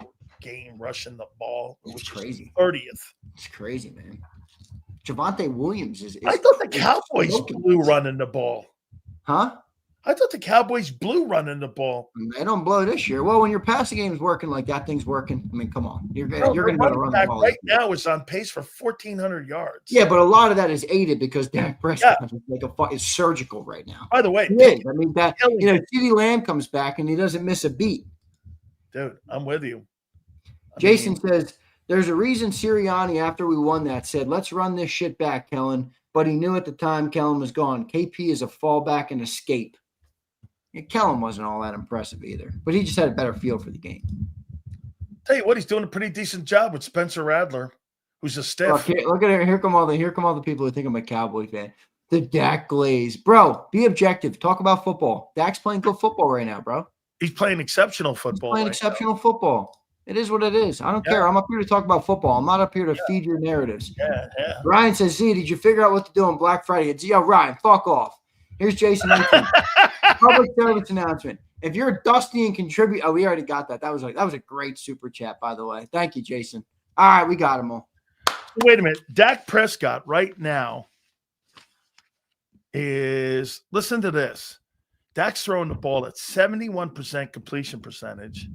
game rushing the ball, which is crazy. 30th. It's crazy, man. Javonte Williams is I thought the Cowboys blew running the ball. Huh? I thought the Cowboys blew running the ball. They don't blow this year. Well, when your passing game is working like that, thing's working. I mean, come on. You're going to run the ball. Right now is on pace for 1,400 yards. Yeah, but a lot of that is aided because Dak Prescott is surgical right now. By the way, I mean, that CeeDee Lamb comes back and he doesn't miss a beat. Dude, I'm with you. Jason says, there's a reason Sirianni, after we won that, said, let's run this shit back, Kellen. But he knew at the time Kellen was gone. KP is a fallback and escape. Yeah, Kellen wasn't all that impressive either, but he just had a better feel for the game. Tell you what, he's doing a pretty decent job with Spencer Rattler, who's a stiff. Okay, look at it. Here come all the people who think I'm a Cowboy fan. The Dak glaze. Bro, be objective. Talk about football. Dak's playing good football right now, bro. He's playing exceptional football. Football. It is what it is. I don't care. I'm up here to talk about football. I'm not up here to feed your narratives. Yeah. Ryan says, Z, did you figure out what to do on Black Friday? It's, Ryan, fuck off. Here's Jason. Public service announcement. If you're Dusty and contribute, we already got that. That was a great super chat, by the way. Thank you, Jason. All right, we got them all. Wait a minute. Dak Prescott right now is, listen to this. Dak's throwing the ball at 71% completion percentage.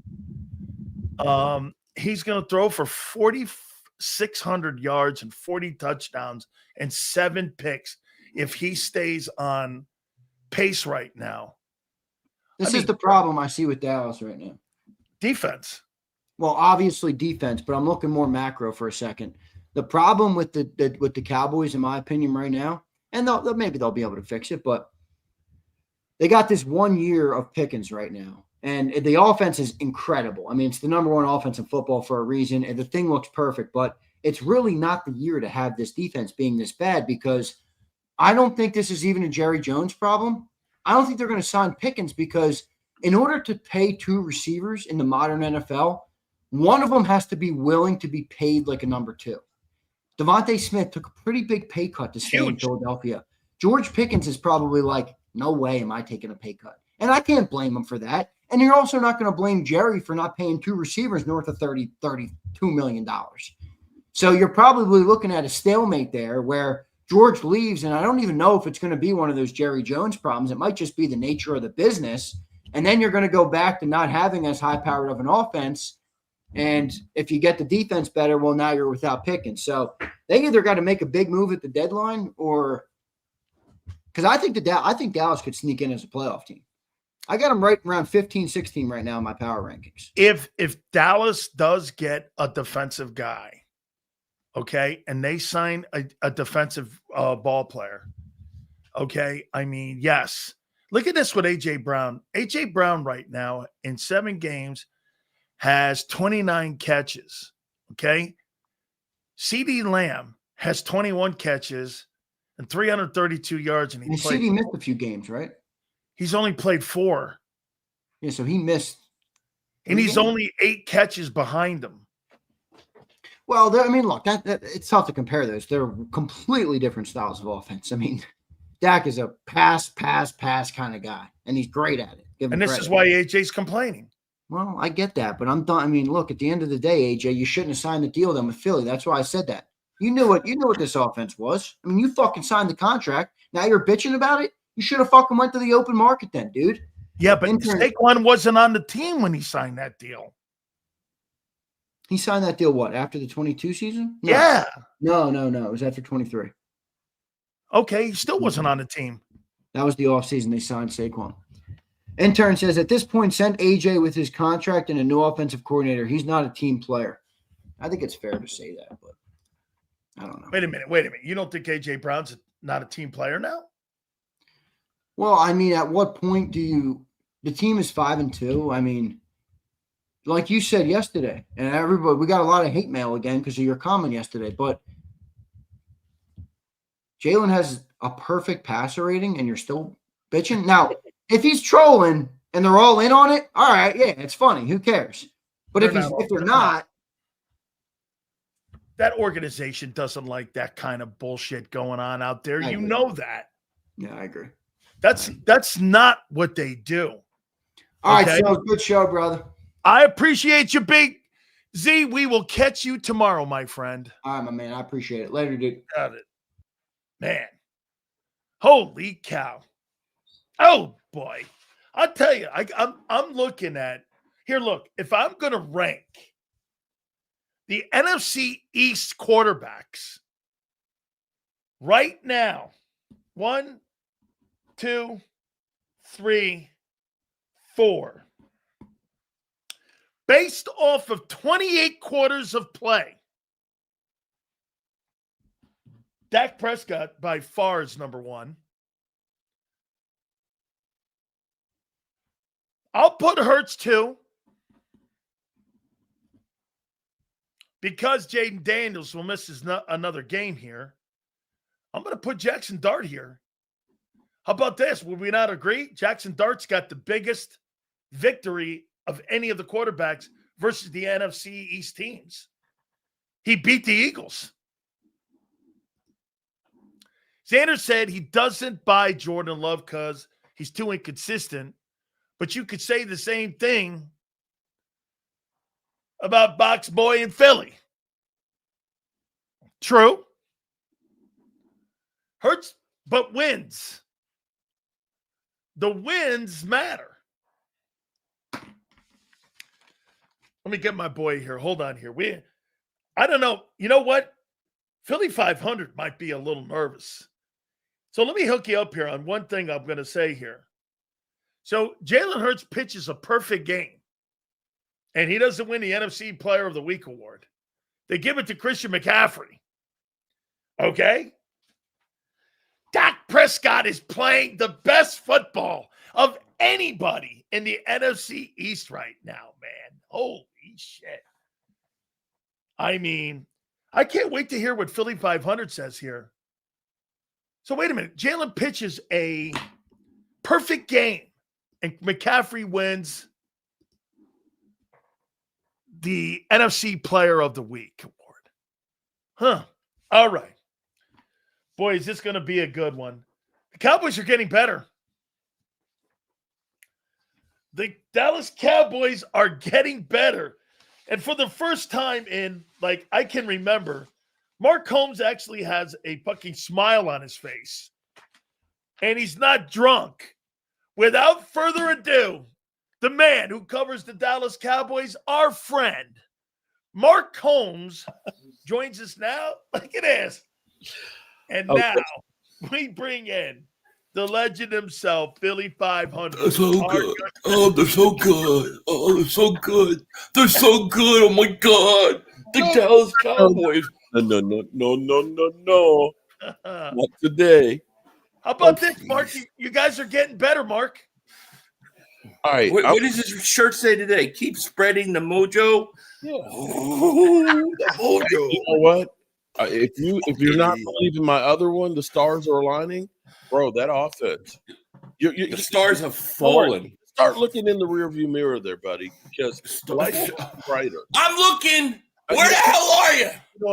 He's going to throw for 4,600 yards and 40 touchdowns and 7 picks if he stays on pace right now. This is the problem I see with Dallas right now. Defense. Well, obviously defense, but I'm looking more macro for a second. The problem with the Cowboys, in my opinion, right now, and maybe they'll be able to fix it, but they got this 1 year of Pickens right now. And the offense is incredible. I mean, it's the number one offense in football for a reason, and the thing looks perfect. But it's really not the year to have this defense being this bad because I don't think this is even a Jerry Jones problem. I don't think they're going to sign Pickens because in order to pay 2 receivers in the modern NFL, one of them has to be willing to be paid like a number 2. Devonta Smith took a pretty big pay cut to stay in Philadelphia. George Pickens is probably like, no way am I taking a pay cut. And I can't blame him for that. And you're also not going to blame Jerry for not paying 2 receivers north of $32 million. So you're probably looking at a stalemate there where George leaves, and I don't even know if it's going to be one of those Jerry Jones problems. It might just be the nature of the business. And then you're going to go back to not having as high-powered of an offense. And if you get the defense better, well, now you're without Pickens. So they either got to make a big move at the deadline or – because I think Dallas could sneak in as a playoff team. I got them right around 15, 16 right now in my power rankings. If Dallas does get a defensive guy, okay, and they sign a defensive ball player, okay, I mean, yes. Look at this with A.J. Brown. A.J. Brown right now in 7 games has 29 catches, okay? CeeDee Lamb has 21 catches and 332 yards. And CeeDee missed a few games, right? He's only played 4. Yeah, so he missed. And he's only 8 catches behind him. Well, I mean, look, that it's tough to compare those. They're completely different styles of offense. I mean, Dak is a pass kind of guy, and he's great at it. And this is why AJ's complaining. Well, I get that, but I'm done. I mean, look, at the end of the day, AJ, you shouldn't have signed the deal then with Philly. That's why I said that. You knew what this offense was. I mean, you fucking signed the contract. Now you're bitching about it. You should have fucking went to the open market then, dude. Yeah, but Saquon wasn't on the team when he signed that deal. He signed that deal, what, after the 22 season? No. Yeah. No. It was after 23. Okay, he still wasn't on the team. That was the offseason they signed Saquon. Intern says, at this point, send AJ with his contract and a new offensive coordinator. He's not a team player. I think it's fair to say that, but I don't know. Wait a minute. You don't think A.J. Brown's not a team player now? Well, I mean, at what point do the team is 5-2? I mean, like you said yesterday, and everybody, we got a lot of hate mail again because of your comment yesterday, but Jalen has a perfect passer rating and you're still bitching. Now, if he's trolling and they're all in on it, all right, yeah, it's funny. Who cares? But if they're not, that organization doesn't like that kind of bullshit going on out there. You know that. Yeah, I agree. That's not what they do. All right, so good show, brother. I appreciate you, Big Z. We will catch you tomorrow, my friend. All right, my man. I appreciate it. Later, dude. Got it. Man. Holy cow. Oh, boy. I'll tell you, I'm looking at here. Look, if I'm going to rank the NFC East quarterbacks right now, 1, 2, 3, 4, based off of 28 quarters of play, Dak Prescott by far is number 1. I'll put Hurts 2 because Jaden Daniels will miss another game here. I'm going to put Jackson Dart here. How about this? Would we not agree? Jackson Dart's got the biggest victory of any of the quarterbacks versus the NFC East teams. He beat the Eagles. Xander said he doesn't buy Jordan Love because he's too inconsistent. But you could say the same thing about Box Boy in Philly. True. Hurts, but wins. The wins matter. Let me get my boy here. Hold on here. I don't know. You know what? Philly 500 might be a little nervous. So let me hook you up here on one thing I'm going to say here. So Jalen Hurts pitches a perfect game, and he doesn't win the NFC Player of the Week award. They give it to Christian McCaffrey. Okay? Dak Prescott is playing the best football of anybody in the NFC East right now, man. Holy shit. I mean, I can't wait to hear what Philly 500 says here. So wait a minute. Jalen pitches a perfect game, and McCaffrey wins the NFC Player of the Week award. Huh. All right. Boy, is this going to be a good one. The Cowboys are getting better. The Dallas Cowboys are getting better. And for the first time in, I can remember, Mark Holmes actually has a fucking smile on his face. And he's not drunk. Without further ado, the man who covers the Dallas Cowboys, our friend, Mark Holmes, joins us now. Look at this. And now we bring in the legend himself, Philly 500. They're so good. Oh, they're so good. Oh, they're so good. They're so good. Oh, my God. The Dallas Cowboys. No. Not today. How about this, Mark? You guys are getting better, Mark. All right. What does his shirt say today? Keep spreading the mojo. Yeah. Oh, the mojo. You know what? If you're not believing my other one, the stars are aligning, bro. That offense, the stars have fallen. Start looking in the rearview mirror, there, buddy, because the light's brighter. I'm looking. Where the hell are you?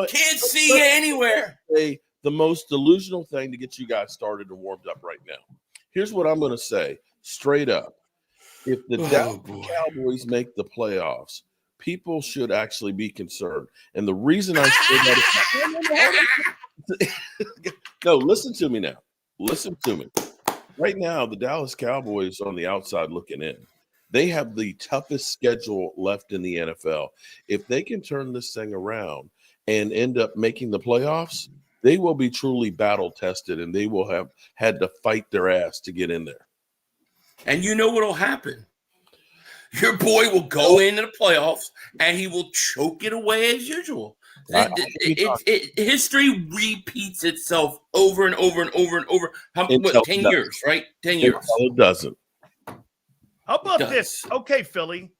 Can't see you anywhere. The most delusional thing to get you guys started and warmed up right now. Here's what I'm going to say, straight up: if the Dallas Cowboys make the playoffs, people should actually be concerned. And the reason I say that is no, listen to me now. Listen to me. Right now, the Dallas Cowboys on the outside looking in. They have the toughest schedule left in the NFL. If they can turn this thing around and end up making the playoffs, they will be truly battle tested, and they will have had to fight their ass to get in there. And you know what will happen? Your boy will go into the playoffs and he will choke it away as usual. History repeats itself over and over and over and over. 10 years, right? 10 years. It doesn't. How about this? Okay, Philly.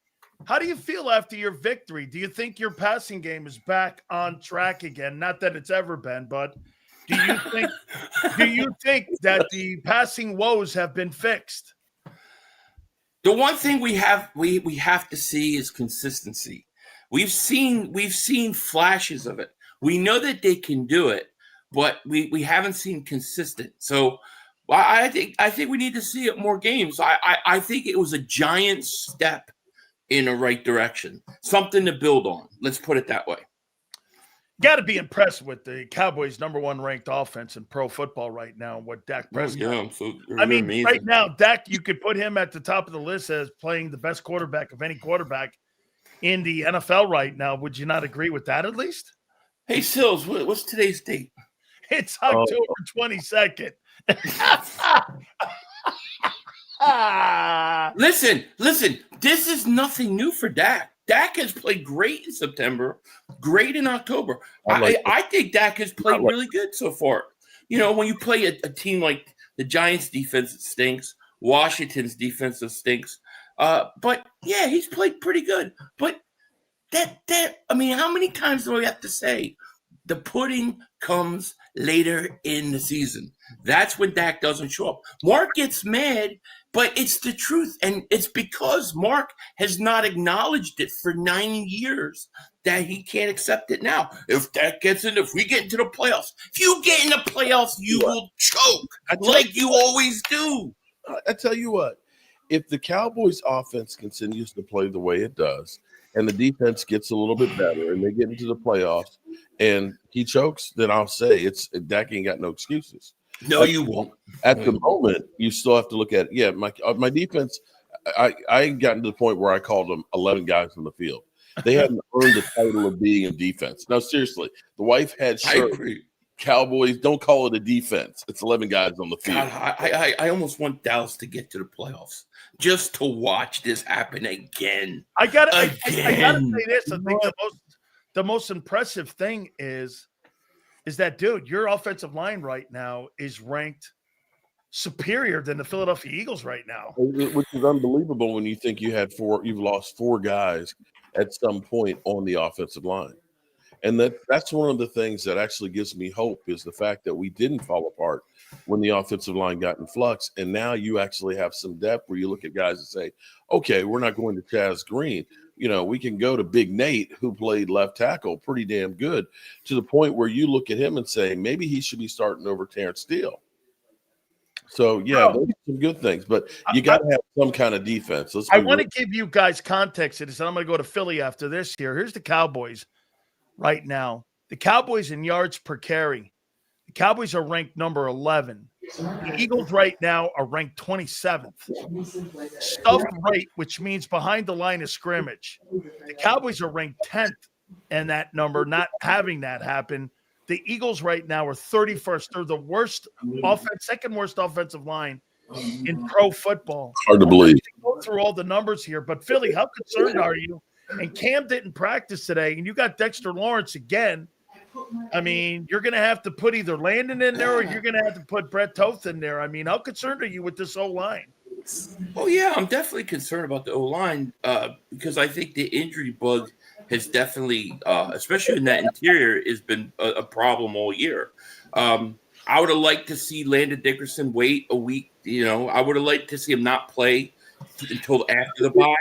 How do you feel after your victory? Do you think your passing game is back on track again? Not that it's ever been, but do you think that the passing woes have been fixed? The one thing we have to see is consistency. We've seen flashes of it. We know that they can do it, but we haven't seen consistent. So I think we need to see it more games. I think it was a giant step in the right direction, something to build on. Let's put it that way. Got to be impressed with the Cowboys' #1 ranked offense in pro football right now. What Dak Prescott? Amazing. Right now, Dak, you could put him at the top of the list as playing the best quarterback of any quarterback in the NFL right now. Would you not agree with that at least? Hey, Silz, what's today's date? It's October 22nd. Listen. This is nothing new for Dak. Dak has played great in September, great in October. I think Dak has played really good so far. You know, when you play a team like the Giants' defense, it stinks. Washington's defense stinks. But yeah, he's played pretty good. But how many times do we have to say the pudding comes later in the season? That's when Dak doesn't show up. Mark gets mad, but it's the truth. And it's because Mark has not acknowledged it for 9 years that he can't accept it now. If we get into the playoffs, if you get in the playoffs, you will choke like you always do. I tell you what, if the Cowboys offense continues to play the way it does, and the defense gets a little bit better, and they get into the playoffs, and he chokes, then I'll say Dak ain't got no excuses. No, you won't. At the moment, you still have to look at my defense. I gotten to the point where I called them 11 guys on the field. They haven't earned the title of being in defense. No, seriously, the wife had shirt. Cowboys, don't call it a defense. It's 11 guys on the field. God, I almost want Dallas to get to the playoffs just to watch this happen again. I gotta say this. I think the most impressive thing is that, dude, your offensive line right now is ranked superior than the Philadelphia Eagles right now, which is unbelievable when you think you've lost 4 guys at some point on the offensive line. And that's one of the things that actually gives me hope is the fact that we didn't fall apart when the offensive line got in flux. And now you actually have some depth where you look at guys and say, okay, we're not going to Chaz Green. You know, we can go to Big Nate, who played left tackle pretty damn good, to the point where you look at him and say, maybe he should be starting over Terrence Steele. So, yeah, those are some good things. But you got to have some kind of defense. I want to give you guys context to this, and I'm going to go to Philly after this here. Here's the Cowboys right now. The Cowboys in yards per carry. The Cowboys are ranked number 11. The Eagles right now are ranked 27th. Stuffed rate, which means behind the line of scrimmage. The Cowboys are ranked 10th in that number, not having that happen. The Eagles right now are 31st. They're the worst second worst offensive line in pro football. Hard to believe. Go through all the numbers here, but Philly, how concerned are you? And Cam didn't practice today, and you got Dexter Lawrence again. I mean, you're going to have to put either Landon in there or you're going to have to put Brett Toth in there. I mean, how concerned are you with this O-line? Oh, yeah, I'm definitely concerned about the O-line because I think the injury bug has definitely, especially in that interior, has been a problem all year. I would have liked to see Landon Dickerson wait a week. You know, I would have liked to see him not play until after the bye.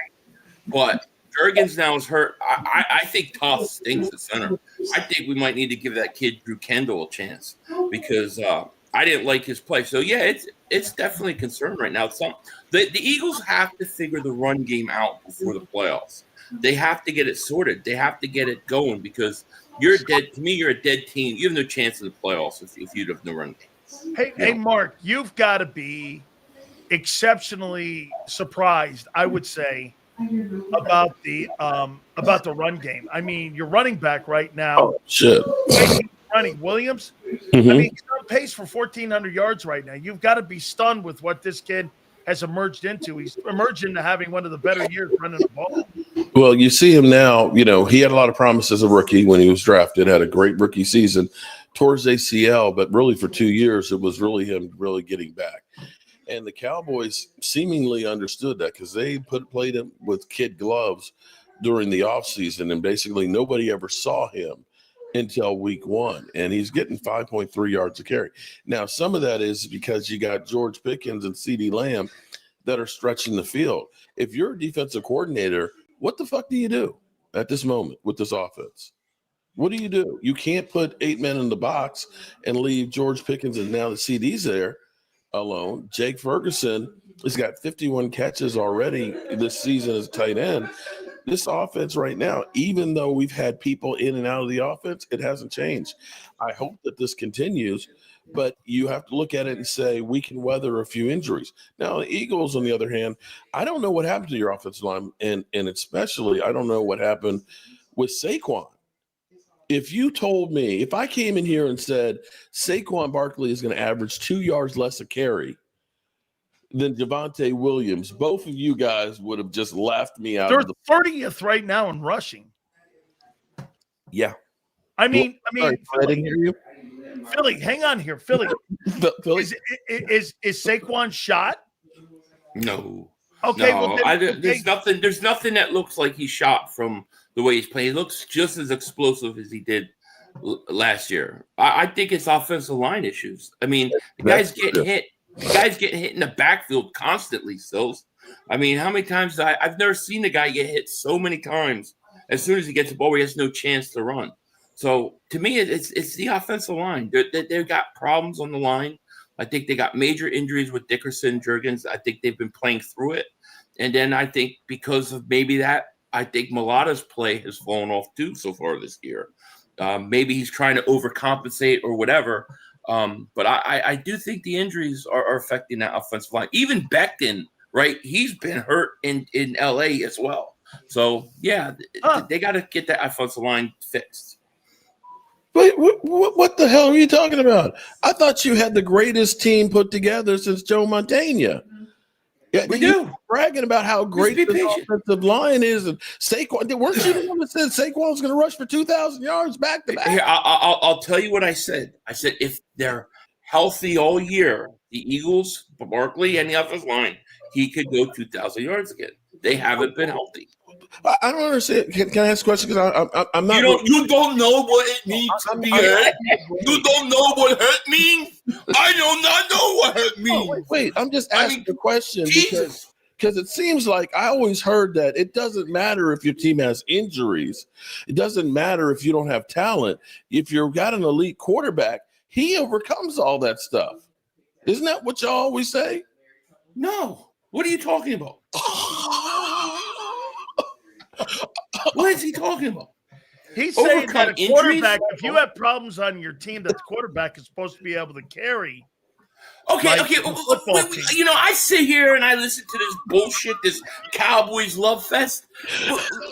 But Jurgens now is hurt. I think Toth stinks at center. I think we might need to give that kid Drew Kendall a chance because I didn't like his play. So, yeah, it's definitely a concern right now. The Eagles have to figure the run game out before the playoffs. They have to get it sorted. They have to get it going because you're a dead team. You have no chance in the playoffs if you have no run game. Hey, Mark, you've got to be exceptionally surprised, I would say, about the run game. I mean, your running back right now. Oh, shit. Running Williams. Mm-hmm. I mean, he's on pace for 1,400 yards right now. You've got to be stunned with what this kid has emerged into. He's emerged into having one of the better years running the ball. Well, you see him now. You know, he had a lot of promise as a rookie when he was drafted. Had a great rookie season, towards ACL, but really for 2 years it was really him really getting back. And the Cowboys seemingly understood that because they played him with kid gloves during the offseason, and basically nobody ever saw him until week 1. And he's getting 5.3 yards a carry. Now, some of that is because you got George Pickens and CeeDee Lamb that are stretching the field. If you're a defensive coordinator, what the fuck do you do at this moment with this offense? What do? You can't put 8 men in the box and leave George Pickens and now the CD's there alone. Jake Ferguson has got 51 catches already this season as tight end. This offense right now, even though we've had people in and out of the offense, it hasn't changed. I hope that this continues, but you have to look at it and say we can weather a few injuries. Now, the Eagles, on the other hand, I don't know what happened to your offensive line, and especially I don't know what happened with Saquon. If you told me, if I came in here and said Saquon Barkley is going to average 2 yards less a carry than Devonta Williams, both of you guys would have just laughed me out. They're 30th right now in rushing. Yeah. I mean, Sorry, I didn't hear you. Philly, hang on here. Philly. Philly? Is Saquon shot? No. Okay, no, well, there's nothing that looks like he's shot from the way he's playing. He looks just as explosive as he did last year. I think it's offensive line issues. I mean, the guy's getting hit. The guy's getting hit in the backfield constantly, Silz. I mean, how many times I've never seen the guy get hit so many times as soon as he gets the ball where he has no chance to run. So to me, it's the offensive line. They've got problems on the line. I think they got major injuries with Dickerson, Jurgens. I think they've been playing through it. And then I think because of maybe that, I think Mulata's play has fallen off too so far this year. Maybe he's trying to overcompensate or whatever. But I do think the injuries are affecting that offensive line. Even Becton, right? He's been hurt in LA as well. So, yeah, they got to get that offensive line fixed. Wait, what the hell are you talking about? I thought you had the greatest team put together since Joe Montana. Yeah, we do. Bragging about how great the offensive line is, and Saquon. Weren't you the one that said Saquon's going to rush for 2,000 yards back to back? Here, I'll tell you what I said. I said if they're healthy all year, the Eagles, Barkley, and the offensive line, he could go 2,000 yards again. They haven't been healthy. I don't understand. Can I ask a question? Because I'm not. You don't know what it means to be hurt. You don't know what hurt means. I do not know what hurt means. Oh, wait, I'm just asking the question because it seems like I always heard that it doesn't matter if your team has injuries. It doesn't matter if you don't have talent. If you've got an elite quarterback, he overcomes all that stuff. Isn't that what y'all always say? No. What are you talking about? What is he talking about? He's saying that a quarterback, if you have problems on your team, that the quarterback is supposed to be able to carry. Okay. You know, I sit here and I listen to this bullshit, this Cowboys love fest.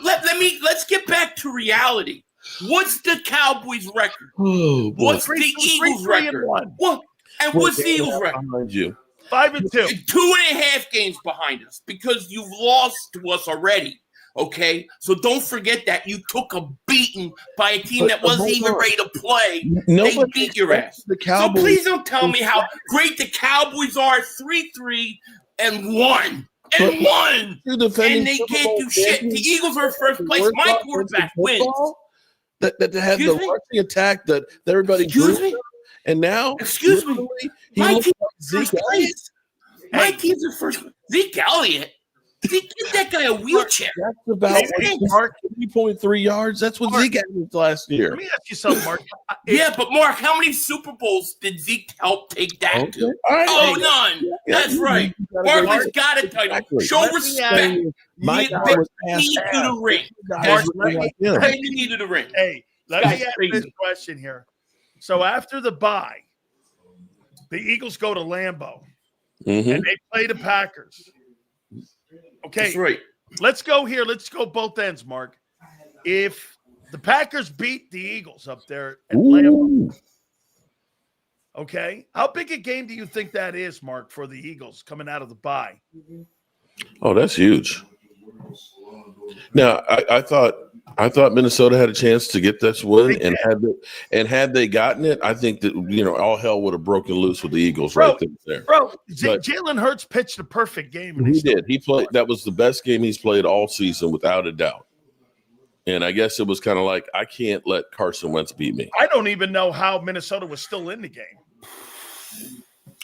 Let's get back to reality. What's the Cowboys record? Oh, what's the Eagles record? What? And what's the Eagles record? 5-2. 2.5 games behind us because you've lost to us already. Okay, so don't forget that you took a beating by a team that wasn't even ready to play. They beat your ass. So please don't tell me how great the Cowboys are. 3-3-1 and they can't do shit. The Eagles are in first place. My quarterback wins. That had the rushing attack that everybody. Excuse me. And now, my team's in first place. My team's in first place. Zeke Elliott. Get that guy a wheelchair. That's about 3.3 yards. That's what Zeke averaged last year. Let me ask you something, Mark. Yeah, but Mark, how many Super Bowls did Zeke help take that to? None. That's right. Barkley's got a title. Show respect. Micah needed the ring. He needed the ring. Hey, let me ask this question here. So after the bye, the Eagles go to Lambeau, and they play the Packers. Okay, that's right. Let's go here. Let's go both ends, Mark. If the Packers beat the Eagles up there at Lambeau, okay, how big a game do you think that is, Mark, for the Eagles coming out of the bye? Oh, that's huge. Now, I thought Minnesota had a chance to get this win, and had they gotten it, I think that all hell would have broken loose with the Eagles right there. Bro, Jalen Hurts pitched a perfect game. He did. He played. That was the best game he's played all season, without a doubt. And I guess it was kind of like, I can't let Carson Wentz beat me. I don't even know how Minnesota was still in the game.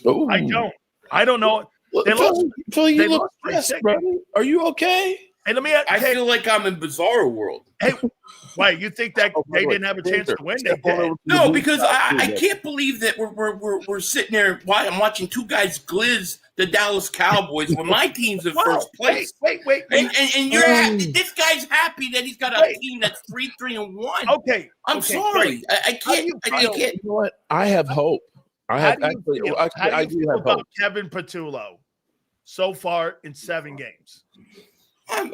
Oh, I don't know. They lost. Philly, you They look lost stressed, 3-6. brother. Are you okay? Hey, I feel like I'm in Bizarro World. Hey, why you think that they didn't have a chance to win? They did. No, because I can't believe that we're sitting there. Why I'm watching two guys glizz the Dallas Cowboys when my team's in first place. Wait. And you're this guy's happy that he's got a team that's 3-3-1. Okay, I'm sorry. I can't. You know what? I have hope. I do have hope. Kevin Patullo so far in 7 games. I'm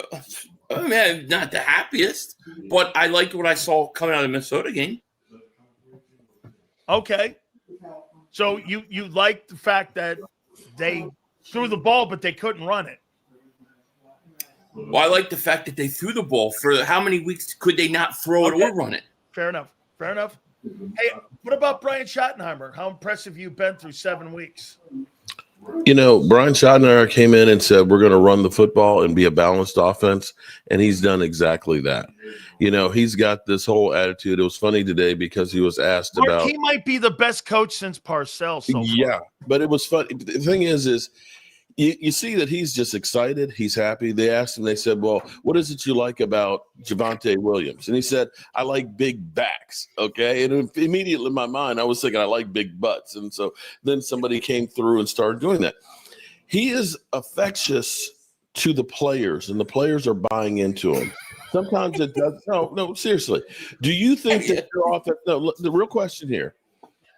not the happiest, but I liked what I saw coming out of the Minnesota game. Okay. So you like the fact that they threw the ball, but they couldn't run it. Well, I like the fact that they threw the ball. For how many weeks could they not throw it or run it? Fair enough. Hey, what about Brian Schottenheimer? How impressive you've been through 7 weeks? Brian Schottenheimer came in and said, we're going to run the football and be a balanced offense. And he's done exactly that. He's got this whole attitude. It was funny today because he was asked about. He might be the best coach since Parcells. So yeah, but it was funny. The thing is you see that he's just excited. He's happy. They asked him, they said, well, what is it you like about Javonte Williams? And he said, I like big backs. Okay. And immediately in my mind, I was thinking, I like big butts. And so then somebody came through and started doing that. He is affectious to the players, and the players are buying into him. Sometimes it does. No, seriously. Do you think that your offense? No, look, the real question here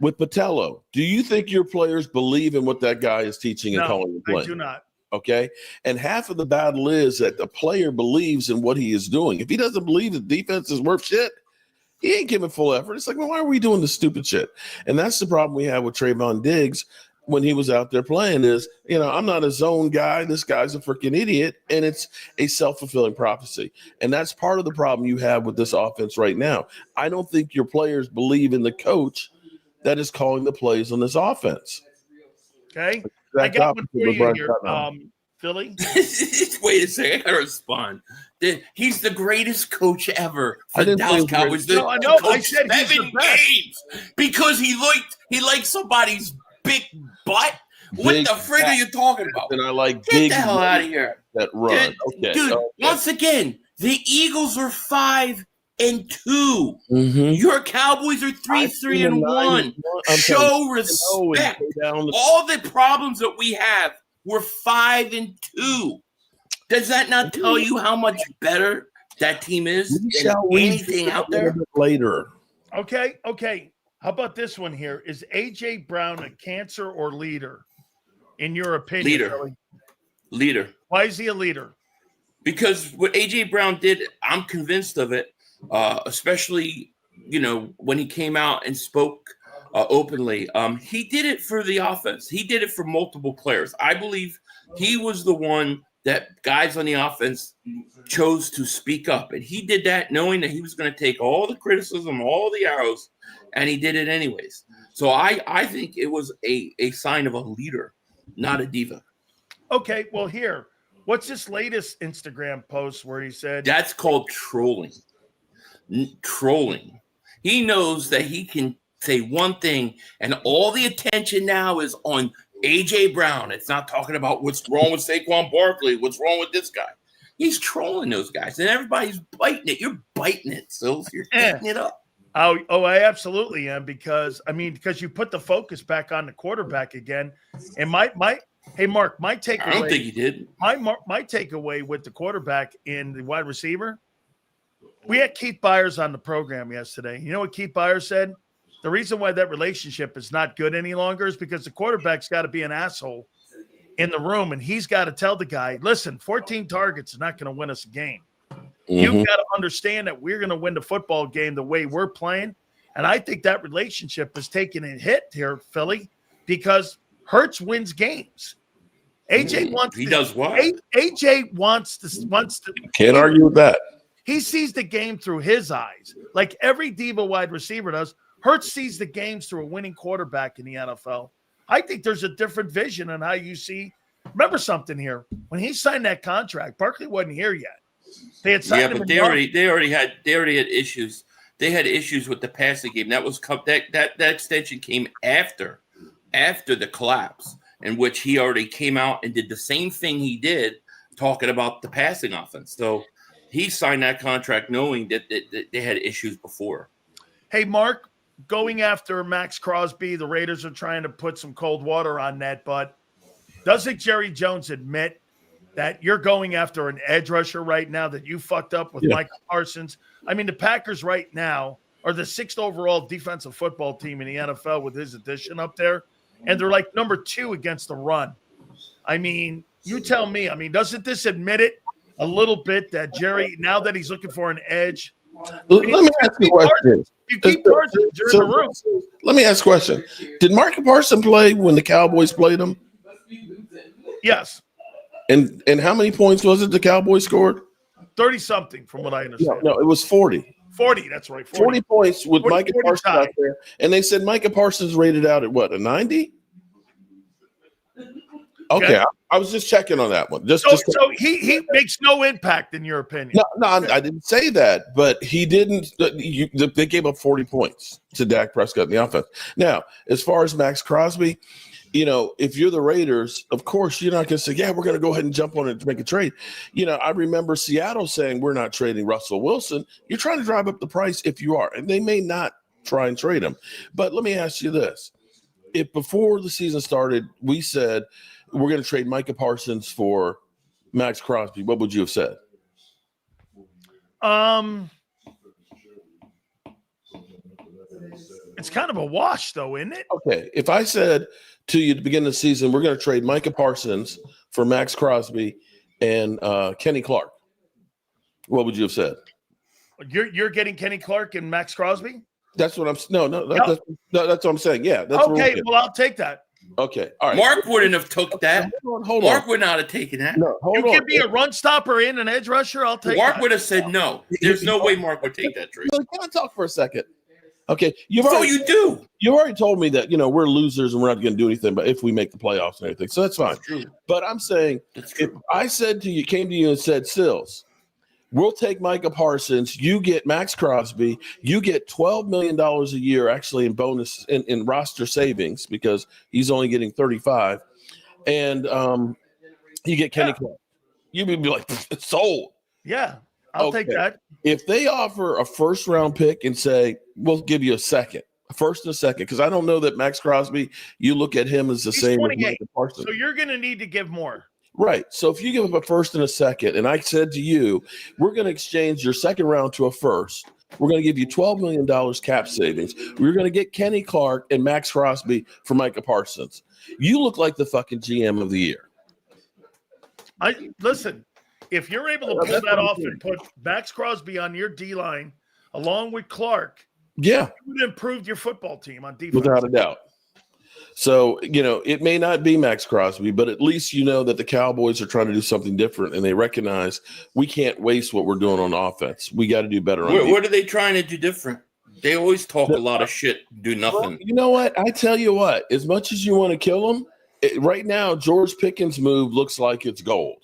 with Patello, do you think your players believe in what that guy is teaching and calling and playing? I do not. Okay. And half of the battle is that the player believes in what he is doing. If he doesn't believe the defense is worth shit, he ain't giving full effort. It's like, well, why are we doing this stupid shit? And that's the problem we have with Trayvon Diggs when he was out there playing is, I'm not a zone guy. This guy's a freaking idiot. And it's a self-fulfilling prophecy. And that's part of the problem you have with this offense right now. I don't think your players believe in the coach that is calling the plays on this offense. Okay. I got one for you here, Philly. Wait a second. I got to respond. He's the greatest coach ever for the Dallas Cowboys. No, I know. I said 7 games because he liked somebody's big butt. What the frig are you talking about? And I like Get the hell out of here. That run. Dude, once again, the Eagles are 5-2. Mm-hmm. Your Cowboys are 3-3-1. Show respect. All the problems that we have were 5-2. Does that not tell you how much better that team is than anything out there? Later. Okay. How about this one here? Is A.J. Brown a cancer or leader, in your opinion? Leader. Why is he a leader? Because what A.J. Brown did, I'm convinced of it, especially, when he came out and spoke openly. He did it for the offense. He did it for multiple players. I believe he was the one that guys on the offense chose to speak up. And he did that knowing that he was going to take all the criticism, all the arrows, and he did it anyways. So I think it was a sign of a leader, not a diva. Okay, well, here. What's this latest Instagram post where he said? That's called trolling. Trolling. He knows that he can say one thing, and all the attention now is on A.J. Brown. It's not talking about what's wrong with Saquon Barkley, what's wrong with this guy. He's trolling those guys, and everybody's biting it. You're biting it, Silz. You're eating it up. Oh, I absolutely am because you put the focus back on the quarterback again. And hey, Mark, my takeaway. I don't think he did. My takeaway with the quarterback and the wide receiver, we had Keith Byers on the program yesterday. You know what Keith Byers said? The reason why that relationship is not good any longer is because the quarterback's got to be an asshole in the room, and he's got to tell the guy, listen, 14 targets is not going to win us a game. You've got to understand that we're going to win the football game the way we're playing. And I think that relationship is taking a hit here, Philly, because Hurts wins games. AJ wants. He does what? AJ wants to. Can't argue with that. He sees the game through his eyes, like every diva wide receiver does. Hurts sees the games through a winning quarterback in the NFL. I think there's a different vision on how you see. Remember something here. When he signed that contract, Barkley wasn't here yet. They had signed him. But they already had issues. They had issues with the passing game. That was that extension came after the collapse, in which he already came out and did the same thing he did, talking about the passing offense. So he signed that contract knowing that they had issues before. Hey, Mark, going after Max Crosby, the Raiders are trying to put some cold water on that, but doesn't Jerry Jones admit that you're going after an edge rusher right now that you fucked up with Micah Parsons? I mean, the Packers right now are the 6th overall defensive football team in the NFL with his addition up there, and they're like number 2 against the run. I mean, you tell me. I mean, doesn't this admit it a little bit that Jerry, now that he's looking for an edge? Let me ask you a question. You keep Parsons, you're in the room. Let me ask a question. Did Micah Parsons play when the Cowboys played him? Yes. And how many points was it the Cowboys scored? 30-something from what I understand. No, it was 40. 40, that's right. 40 points with 40, Micah Parsons out there. And they said Micah Parsons rated out at what, a 90? Okay, I was just checking on that one. So he makes no impact in your opinion. No, I didn't say that, but he didn't. They gave up 40 points to Dak Prescott in the offense. Now, as far as Max Crosby, if you're the Raiders, of course, you're not going to say, yeah, we're going to go ahead and jump on it to make a trade. I remember Seattle saying, we're not trading Russell Wilson. You're trying to drive up the price if you are, and they may not try and trade him. But let me ask you this. If before the season started, we said we're going to trade Micah Parsons for Max Crosby, what would you have said? It's kind of a wash, though, isn't it? Okay. If I said to you at the beginning of the season, we're going to trade Micah Parsons for Max Crosby and Kenny Clark, what would you have said? You're getting Kenny Clark and Max Crosby? That's what I'm. That's what I'm saying. Yeah. That's okay. Well, I'll take that. Okay. All right. Mark wouldn't have took that. Hold Mark on. would not have taken that. No, you give me a run stopper and an edge rusher, I'll take Mark that. would have said no. There's no way Mark would take that trade. Can I talk for a second? Okay. You already told me that, we're losers and we're not going to do anything but if we make the playoffs and everything. So that's fine. That's true. But I'm saying if I came to you and said, Silz, we'll take Micah Parsons. You get Max Crosby. You get $12 million a year, actually, in bonus in roster savings because he's only getting 35, and you get Kenny Clark. You'd be like, it's sold. Yeah, I'll take that. If they offer a first-round pick and say we'll give you a first and a second, because I don't know that Max Crosby. You look at him as the same as Micah Parsons. So you're going to need to give more. Right. So if you give up a first and a second, and I said to you, we're going to exchange your second round to a first. We're going to give you $12 million cap savings. We're going to get Kenny Clark and Max Crosby for Micah Parsons. You look like the fucking GM of the year. Listen, if you're able to pull that off and put Max Crosby on your D-line along with Clark, you would have improved your football team on defense. Without a doubt. So, it may not be Max Crosby, but at least you know that the Cowboys are trying to do something different, and they recognize we can't waste what we're doing on offense. We got to do better on defense. What are they trying to do different? They always talk a lot of shit, do nothing. Well, you know what? I tell you what, as much as you want to kill them, right now, George Pickens' move looks like it's gold.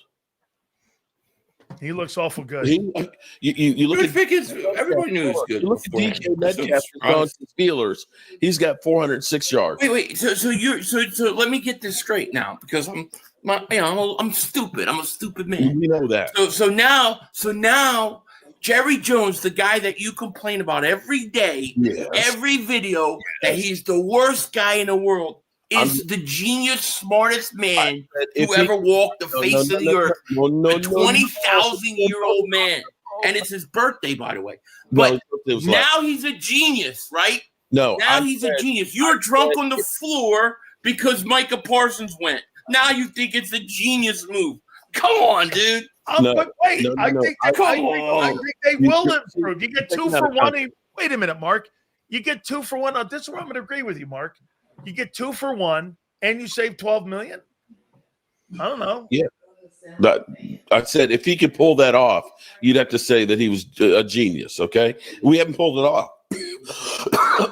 He looks awful good. You look at Pickens. Everybody knew he was good. You look at DK Metcalf on the Steelers. He's got 406 yards. Wait. So let me get this straight now, because I'm stupid. I'm a stupid man. You know that. So now, Jerry Jones, the guy that you complain about every day, every video, that he's the worst guy in the world, is the genius, smartest man who ever walked the face of the earth. A 20,000-year-old man. And it's his birthday, by the way. But now he's a genius, right? No. Now he's a genius. You're drunk on the floor because Micah Parsons went. Now you think it's a genius move. Come on, dude. But wait, I think they will improve. You get 2 for 1. Wait a minute, Mark. You get 2 for 1. Now, this is where I'm going to agree with you, Mark. You get 2 for 1, and you save $12 million. I don't know. Yeah. But I said if he could pull that off, you'd have to say that he was a genius. Okay, we haven't pulled it off,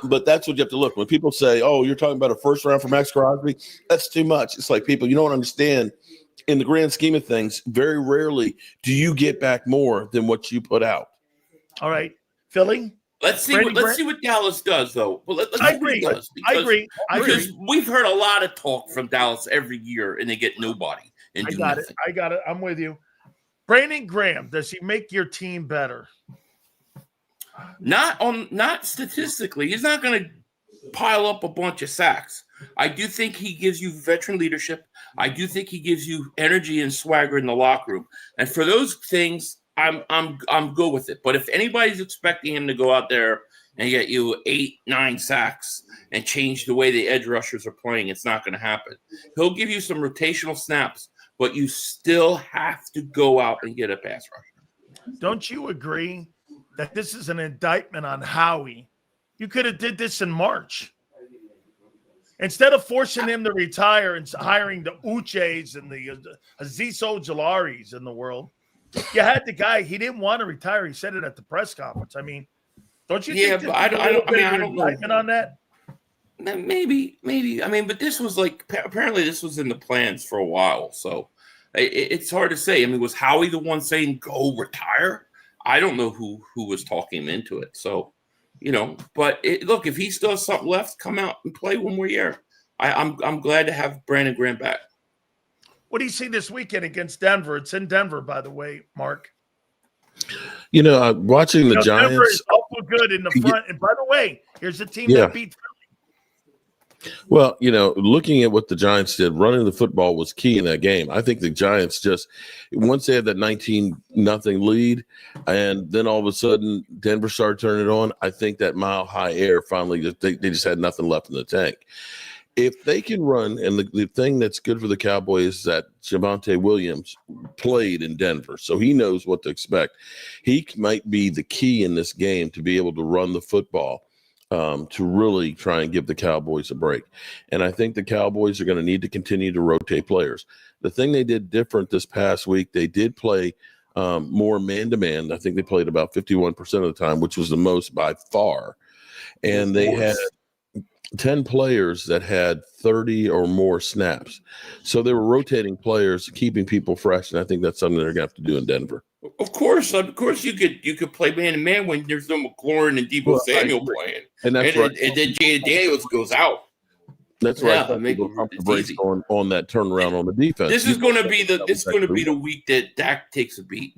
but that's what you have to look. When people say, "Oh, you're talking about a first round for Max Crosby," that's too much. It's like people, you don't understand. In the grand scheme of things, very rarely do you get back more than what you put out. All right, Philly. Let's see what Dallas does, though. Well, let's I see what he agree. does. I agree. Because we've heard a lot of talk from Dallas every year, and they get nobody. And I got it. I'm with you. Brandon Graham, does he make your team better? Not statistically. He's not going to pile up a bunch of sacks. I do think he gives you veteran leadership. I do think he gives you energy and swagger in the locker room. And for those things, I'm good with it. But if anybody's expecting him to go out there and get you 8-9 sacks and change the way the edge rushers are playing, it's not going to happen. He'll give you some rotational snaps, but you still have to go out and get a pass rusher. Don't you agree that this is an indictment on Howie? You could have did this in March. Instead of forcing him to retire and hiring the Uches and the Aziz Ojalaris in the world, you had the guy. He didn't want to retire. He said it at the press conference. I mean, don't you think but I don't know on that? Maybe. I mean, but this was apparently this was in the plans for a while. So it's hard to say. I mean, was Howie the one saying go retire? I don't know who was talking him into it. So, but look, if he still has something left, come out and play one more year. I'm glad to have Brandon Graham back. What do you see this weekend against Denver? It's in Denver, by the way, Mark. Watching the Giants. Denver is awful good in the front. And by the way, here's the team that beat Philly. Well, looking at what the Giants did, running the football was key in that game. I think the Giants once they had that 19-0 lead, and then all of a sudden Denver started turning it on, I think that mile high air finally, they just had nothing left in the tank. If they can run, and the thing that's good for the Cowboys is that Javonte Williams played in Denver, so he knows what to expect. He might be the key in this game to be able to run the football, to really try and give the Cowboys a break. And I think the Cowboys are going to need to continue to rotate players. The thing they did different this past week, they did play more man-to-man. I think they played about 51% of the time, which was the most by far. And they had 10 players that had 30 or more snaps. So they were rotating players, keeping people fresh, and I think that's something they're going to have to do in Denver. Of course you could play man to man when there's no McLaurin and Deebo Samuel playing, and then Jaden Daniels goes out. That's right. On that turnaround on the defense. This is going to be the week that Dak takes a beat.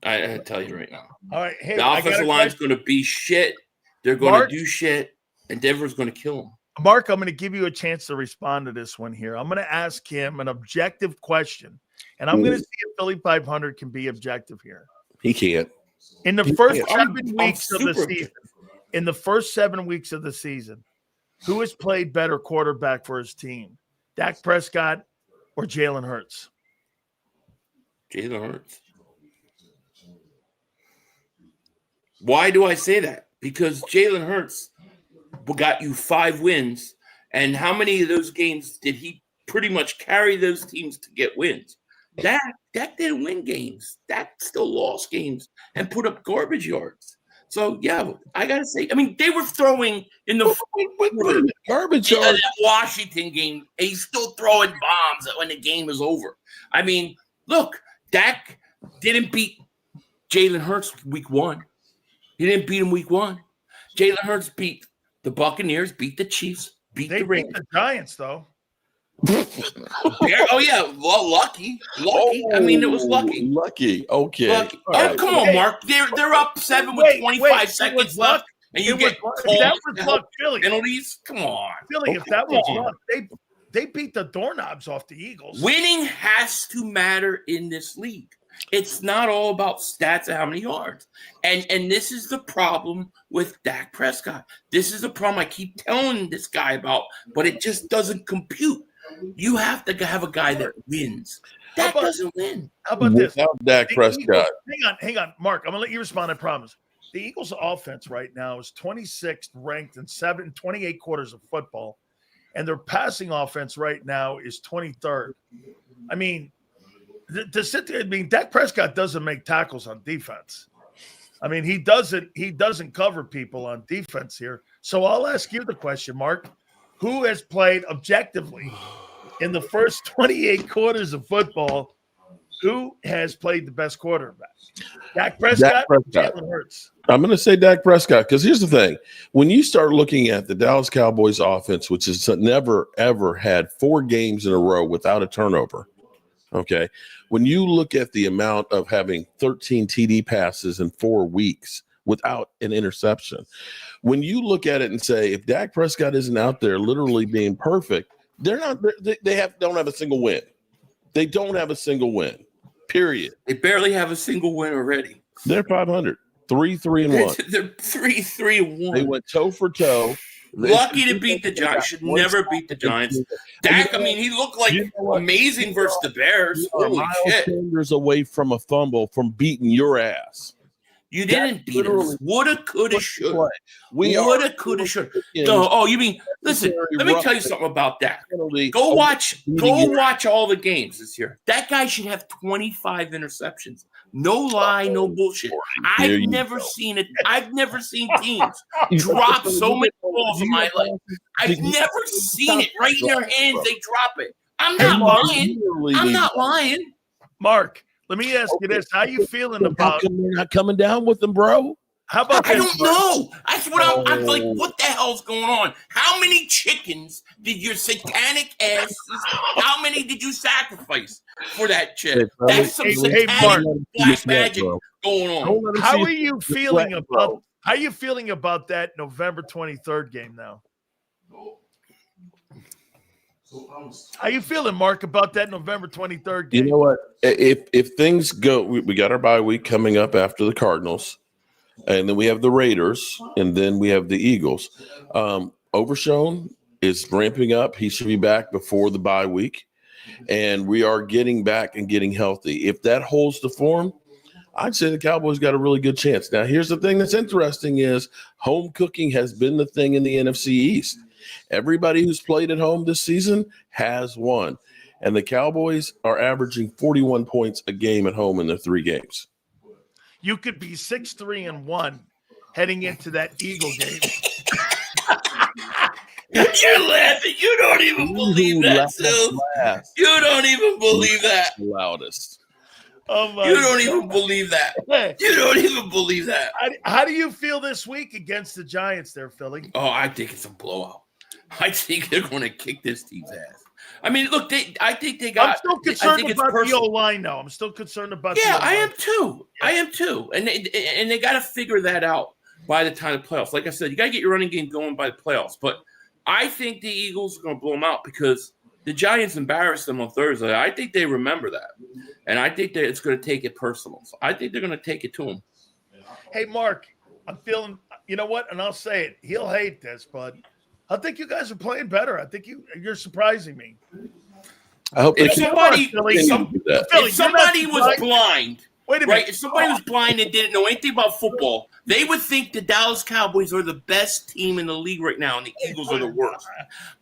I tell you right now. All right, hey, the offensive line's going to be shit. They're going to do shit. And Denver's going to kill him. Mark, I'm going to give you a chance to respond to this one here. I'm going to ask him an objective question, and I'm going to see if Philly 500 can be objective here. He can't. In the first 7 weeks of the season, who has played better quarterback for his team, Dak Prescott or Jalen Hurts? Jalen Hurts. Why do I say that? Because Jalen Hurts got you 5 wins, and how many of those games did he pretty much carry those teams to get wins? Dak didn't win games. Dak still lost games and put up garbage yards. So yeah, I gotta say, I mean, they were throwing in the garbage yards. Washington game. And he's still throwing bombs when the game is over. I mean, look, Dak didn't beat Jalen Hurts week 1. He didn't beat him week 1. Jalen Hurts beat the Buccaneers, beat the Chiefs, beat the Ravens. The Giants, though. Oh, yeah. Well, lucky. I mean, it was lucky. Lucky. Okay. Lucky. Right. Come on, Mark. They're up 7 with 25 seconds left, and you get called that was luck, Philly. Penalties? Come on. Philly, if that was luck, they beat the doorknobs off the Eagles. Winning has to matter in this league. It's not all about stats and how many yards. And this is the problem with Dak Prescott. This is the problem I keep telling this guy about, but it just doesn't compute. You have to have a guy that wins. Dak doesn't win. How about this? Without Dak Prescott. Hang on, Mark. I'm going to let you respond, I promise. The Eagles' offense right now is 26th ranked in 28 quarters of football, and their passing offense right now is 23rd. I mean, to sit there, Dak Prescott doesn't make tackles on defense. I mean, he doesn't cover people on defense here. So I'll ask you the question, Mark. Who has played objectively in the first 28 quarters of football? Who has played the best quarterback? Dak Prescott. Jalen Hurts. I'm going to say Dak Prescott because here's the thing. When you start looking at the Dallas Cowboys offense, which has never, ever had 4 games in a row without a turnover, okay, when you look at the amount of having 13 TD passes in 4 weeks without an interception, when you look at it and say, if Dak Prescott isn't out there literally being perfect, don't have a single win. They don't have a single win, period. They barely have a single win already. They're 500. 3-3-1. They're 3-3-1. They went toe for toe. Lucky to beat the Giants. Should never beat the Giants. Dak, I mean, he looked like amazing versus the Bears. Holy shit. Miles away from a fumble from beating your ass. You didn't beat us. Woulda, coulda, shoulda. Woulda, coulda, shoulda. Oh, you mean, listen, let me tell you something about that. Go watch all the games this year. That guy should have 25 interceptions. No lie, no bullshit. I've never seen teams drop so many balls in my life. I've never seen it. Right in their hands, they drop it. I'm not lying. Mark, let me ask you this. How you feeling about they're not coming down with them, bro? How about I don't know. That's what I'm like, what the hell's going on? How many chickens did your satanic asses, how many did you sacrifice for that shit? That's some satanic black magic going on. How are you feeling about that November 23rd game now? How you feeling, Mark, about that November 23rd game? You know what? If things go, we got our bye week coming up after the Cardinals, and then we have the Raiders, and then we have the Eagles. Overshown is ramping up. He should be back before the bye week, and we are getting back and getting healthy. If that holds the form, I'd say the Cowboys got a really good chance. Now, here's the thing that's interesting is home cooking has been the thing in the NFC East. Everybody who's played at home this season has won. And the Cowboys are averaging 41 points a game at home in their 3 games. You could be 6-3-1 heading into that Eagle game. You're laughing. You don't even believe that, Silz. You don't even believe that. Loudest. Oh my you don't even believe that. You don't even believe that. How do you feel this week against the Giants there, Philly? Oh, I think it's a blowout. I think they're going to kick this team's ass. I mean, look, I think they got. I'm still concerned about the O-line now. I'm still concerned about. Yeah, I am too. Yeah. I am too. And they got to figure that out by the time of the playoffs. Like I said, you got to get your running game going by the playoffs. But I think the Eagles are going to blow them out because the Giants embarrassed them on Thursday. I think they remember that, and I think that it's going to take it personal. So I think they're going to take it to them. Hey, Mark, I'm feeling. You know what? And I'll say it. He'll hate this, but I think you guys are playing better. I think you're surprising me. I hope if somebody was blind, wait a minute. Right? If somebody was blind and didn't know anything about football, they would think the Dallas Cowboys are the best team in the league right now, and the Eagles are the worst.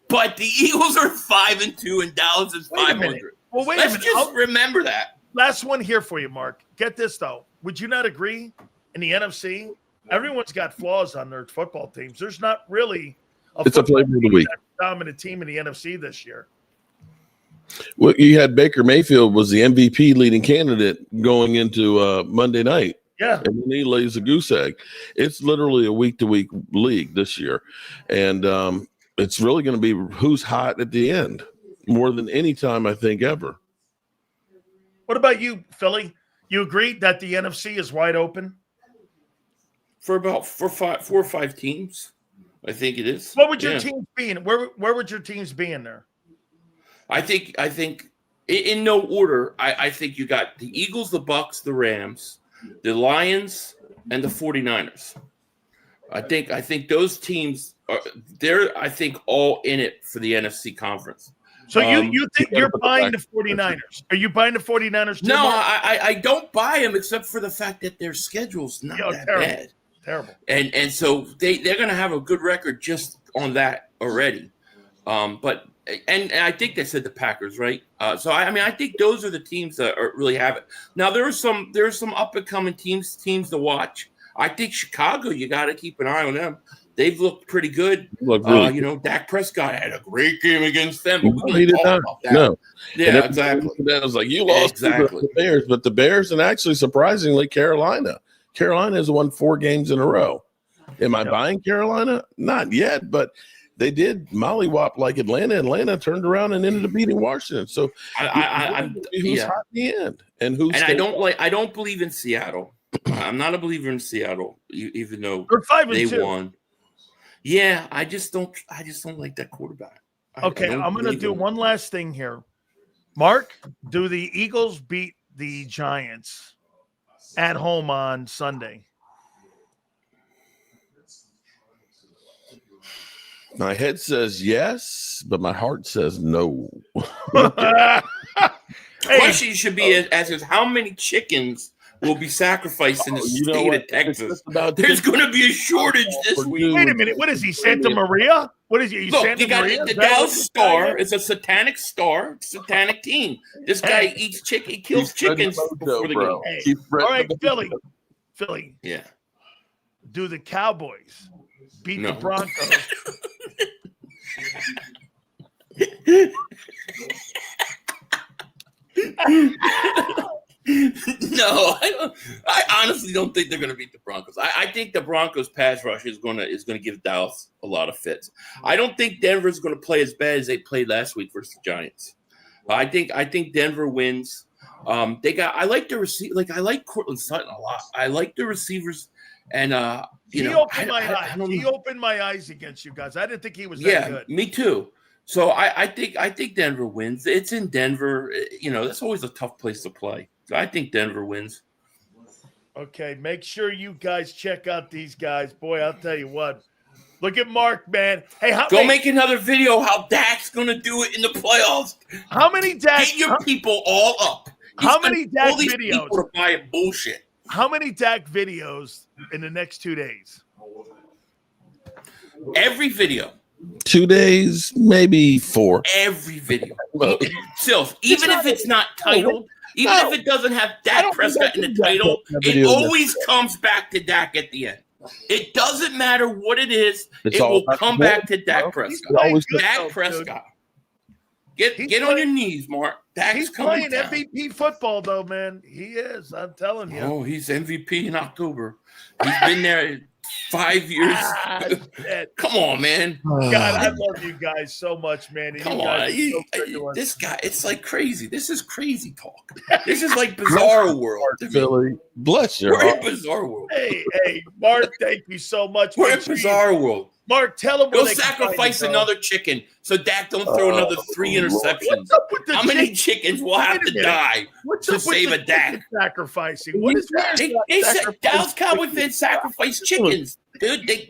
But the Eagles are 5-2, and Dallas is 500. Well, wait Let's a minute. just remember that. Last one here for you, Mark. Get this though. Would you not agree? In the NFC, everyone's got flaws on their football teams. There's not really. It's a flavor of the week. Dominant team in the NFC this year. Well, you had Baker Mayfield was the MVP leading candidate going into Monday night. Yeah. And then he lays a goose egg. It's literally a week-to-week league this year. And it's really going to be who's hot at the end more than any time, I think, ever. What about you, Philly? You agree that the NFC is wide open? For about 4 or 5 teams. I think it is. What would your teams be in? Where would your teams be in there? I think in no order. I think you got the Eagles, the Bucks, the Rams, the Lions, and the 49ers. I think those teams they're all in it for the NFC conference. So you think you're buying the 49ers? Are you buying the 49ers too? No, I don't buy them except for the fact that their schedule's not that bad. Terrible. And so they're going to have a good record just on that already. But And I think they said the Packers, right? So I think those are the teams that really have it. Now there are some up and coming teams to watch. I think Chicago, you got to keep an eye on them. They've looked pretty good. Dak Prescott had a great game against them. But we didn't talk about that. No. Yeah, exactly. That was like, you lost to the Bears, but the Bears, and actually surprisingly Carolina has won 4 games in a row. Am I buying Carolina? Not yet, but they did mollywop like Atlanta. Atlanta turned around and ended up beating Washington. So who's hot in the end, and who's? And I don't believe in Seattle. I'm not a believer in Seattle, even though they won. Yeah, I just don't like that quarterback. Okay, I'm going to do one last thing here. Mark, do the Eagles beat the Giants at home on Sunday? My head says yes, but my heart says no. The question should be as how many chickens will be sacrificed in the state of Texas? There's going to be a shortage this week. Wait a minute. What is he, Santa Maria? What is he? Look, Santa you got Maria? the Dallas Star. It's a satanic star, satanic team. This guy eats chicken. He kills chickens before the game. Hey. All right, Philly. Yeah. Do the Cowboys beat the Broncos? No, I honestly don't think they're going to beat the Broncos. I think the Broncos pass rush is going to give Dallas a lot of fits. I don't think Denver's going to play as bad as they played last week versus the Giants. I think Denver wins. I like the receiver. Like I like Cortland Sutton a lot. I like the receivers, and he opened my eyes against you guys. I didn't think he was that good. Me too. So I think Denver wins. It's in Denver. That's always a tough place to play. So I think Denver wins. Okay, make sure you guys check out these guys. Boy, I'll tell you what. Look at Mark, man. Hey, make another video how Dak's going to do it in the playoffs. How many Dak? Get your people all up. How many Dak videos? People are buying bullshit. How many Dak videos in the next 2 days? Every video. 2 days, maybe 4. Every video. Silz, even if it's not titled, even if it doesn't have Dak Prescott in the title, it always comes back to Dak at the end. It doesn't matter what it is. It will come back to Dak Prescott. Dak Prescott. Get on your knees, Mark. He's playing MVP football, though, man. He is. I'm telling you. Oh, he's MVP in October. He's been there 5 years. Come on, man. God, I love you guys so much, man. Come on. This guy, it's like crazy. This is crazy talk. This is like Bizarre World. Philly. Bless you. We're in Bizarre World. Hey, Mark, thank you so much. We're in Bizarre World. Mark, tell them go sacrifice another chicken so Dak don't throw another 3 interceptions. How many chickens will have to die to save a Dak? Sacrificing. What is that? They said Dallas Cowboy fans sacrifice chickens, dude. They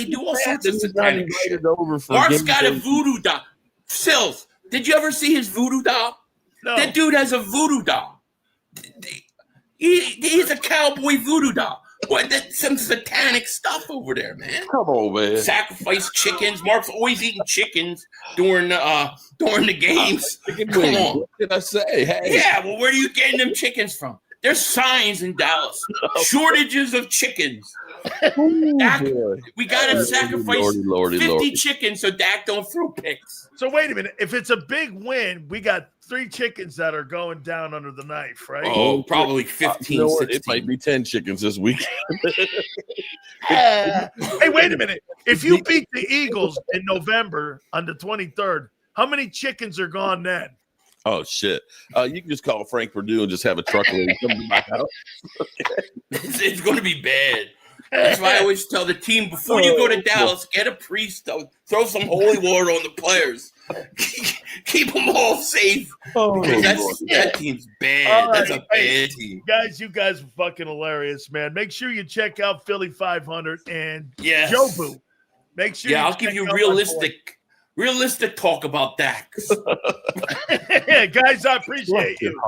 do all sorts of satanic shit. Mark's got a voodoo doll. Silz, did you ever see his voodoo doll? No. That dude has a voodoo doll. He's a cowboy voodoo doll. What? That's some satanic stuff over there, man. Come on, man. Sacrifice chickens. Mark's always eating chickens during the games. Come on. What did I say? Hey. Yeah, well, where are you getting them chickens from? There's signs in Dallas. Shortages of chickens. Dak, we got to sacrifice 50 chickens so Dak don't throw picks. So wait a minute. If it's a big win, we got 3 chickens that are going down under the knife, right? Oh, probably 15, 16. It might be 10 chickens this week. Hey, wait a minute. If you beat the Eagles in November on the 23rd, how many chickens are gone then? Oh, shit. You can just call Frank Purdue and just have a truck come to my house. It's going to be bad. That's why I always tell the team, before you go to Dallas, get a priest, throw some holy water on the players. Keep them all safe. Because that team's bad. That's a bad team. Guys, you guys are fucking hilarious, man. Make sure you check out Philly 500 and Jobu. Make sure I'll give you realistic talk about Dak. Guys, I appreciate you.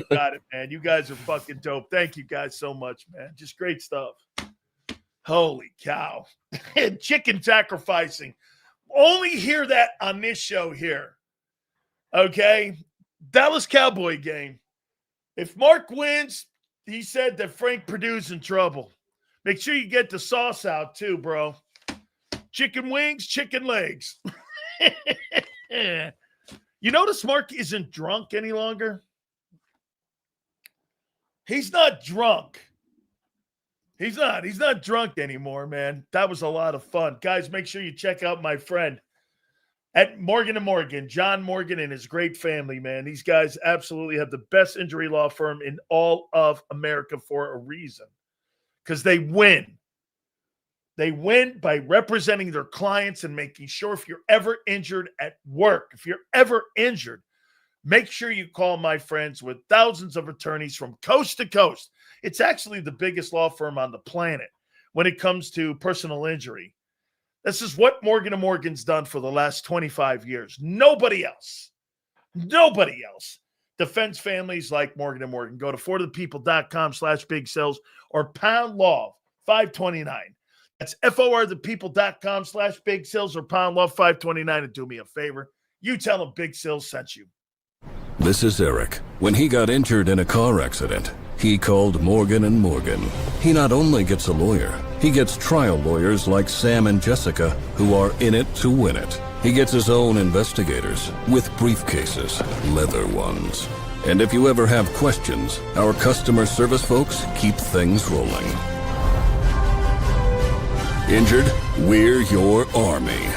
Got it, man. You guys are fucking dope. Thank you guys so much, man. Just great stuff. Holy cow. Chicken sacrificing. only hear that on this show here. Okay? Dallas Cowboy game. If Mark wins, he said that Frank Perdue's in trouble. Make sure you get the sauce out too, bro. Chicken wings, chicken legs. You notice Mark isn't drunk any longer? He's not drunk. He's not drunk anymore, man. That was a lot of fun. Guys, make sure you check out my friend at Morgan & Morgan, John Morgan and his great family, man. These guys absolutely have the best injury law firm in all of America for a reason. Because they win. They win by representing their clients and making sure if you're ever injured at work, if you're ever injured, make sure you call my friends with thousands of attorneys from coast to coast. It's actually the biggest law firm on the planet when it comes to personal injury. This is what Morgan & Morgan's done for the last 25 years. Nobody else defends families like Morgan & Morgan. Go to forthepeople.com/big Silz or pound law 529. That's forthepeople.com/big Silz or pound law 529. And do me a favor. You tell them Big Silz sent you. This is Eric. When he got injured in a car accident, he called Morgan & Morgan. He not only gets a lawyer, he gets trial lawyers like Sam and Jessica who are in it to win it. He gets his own investigators with briefcases, leather ones. And if you ever have questions, our customer service folks keep things rolling. Injured? We're your army.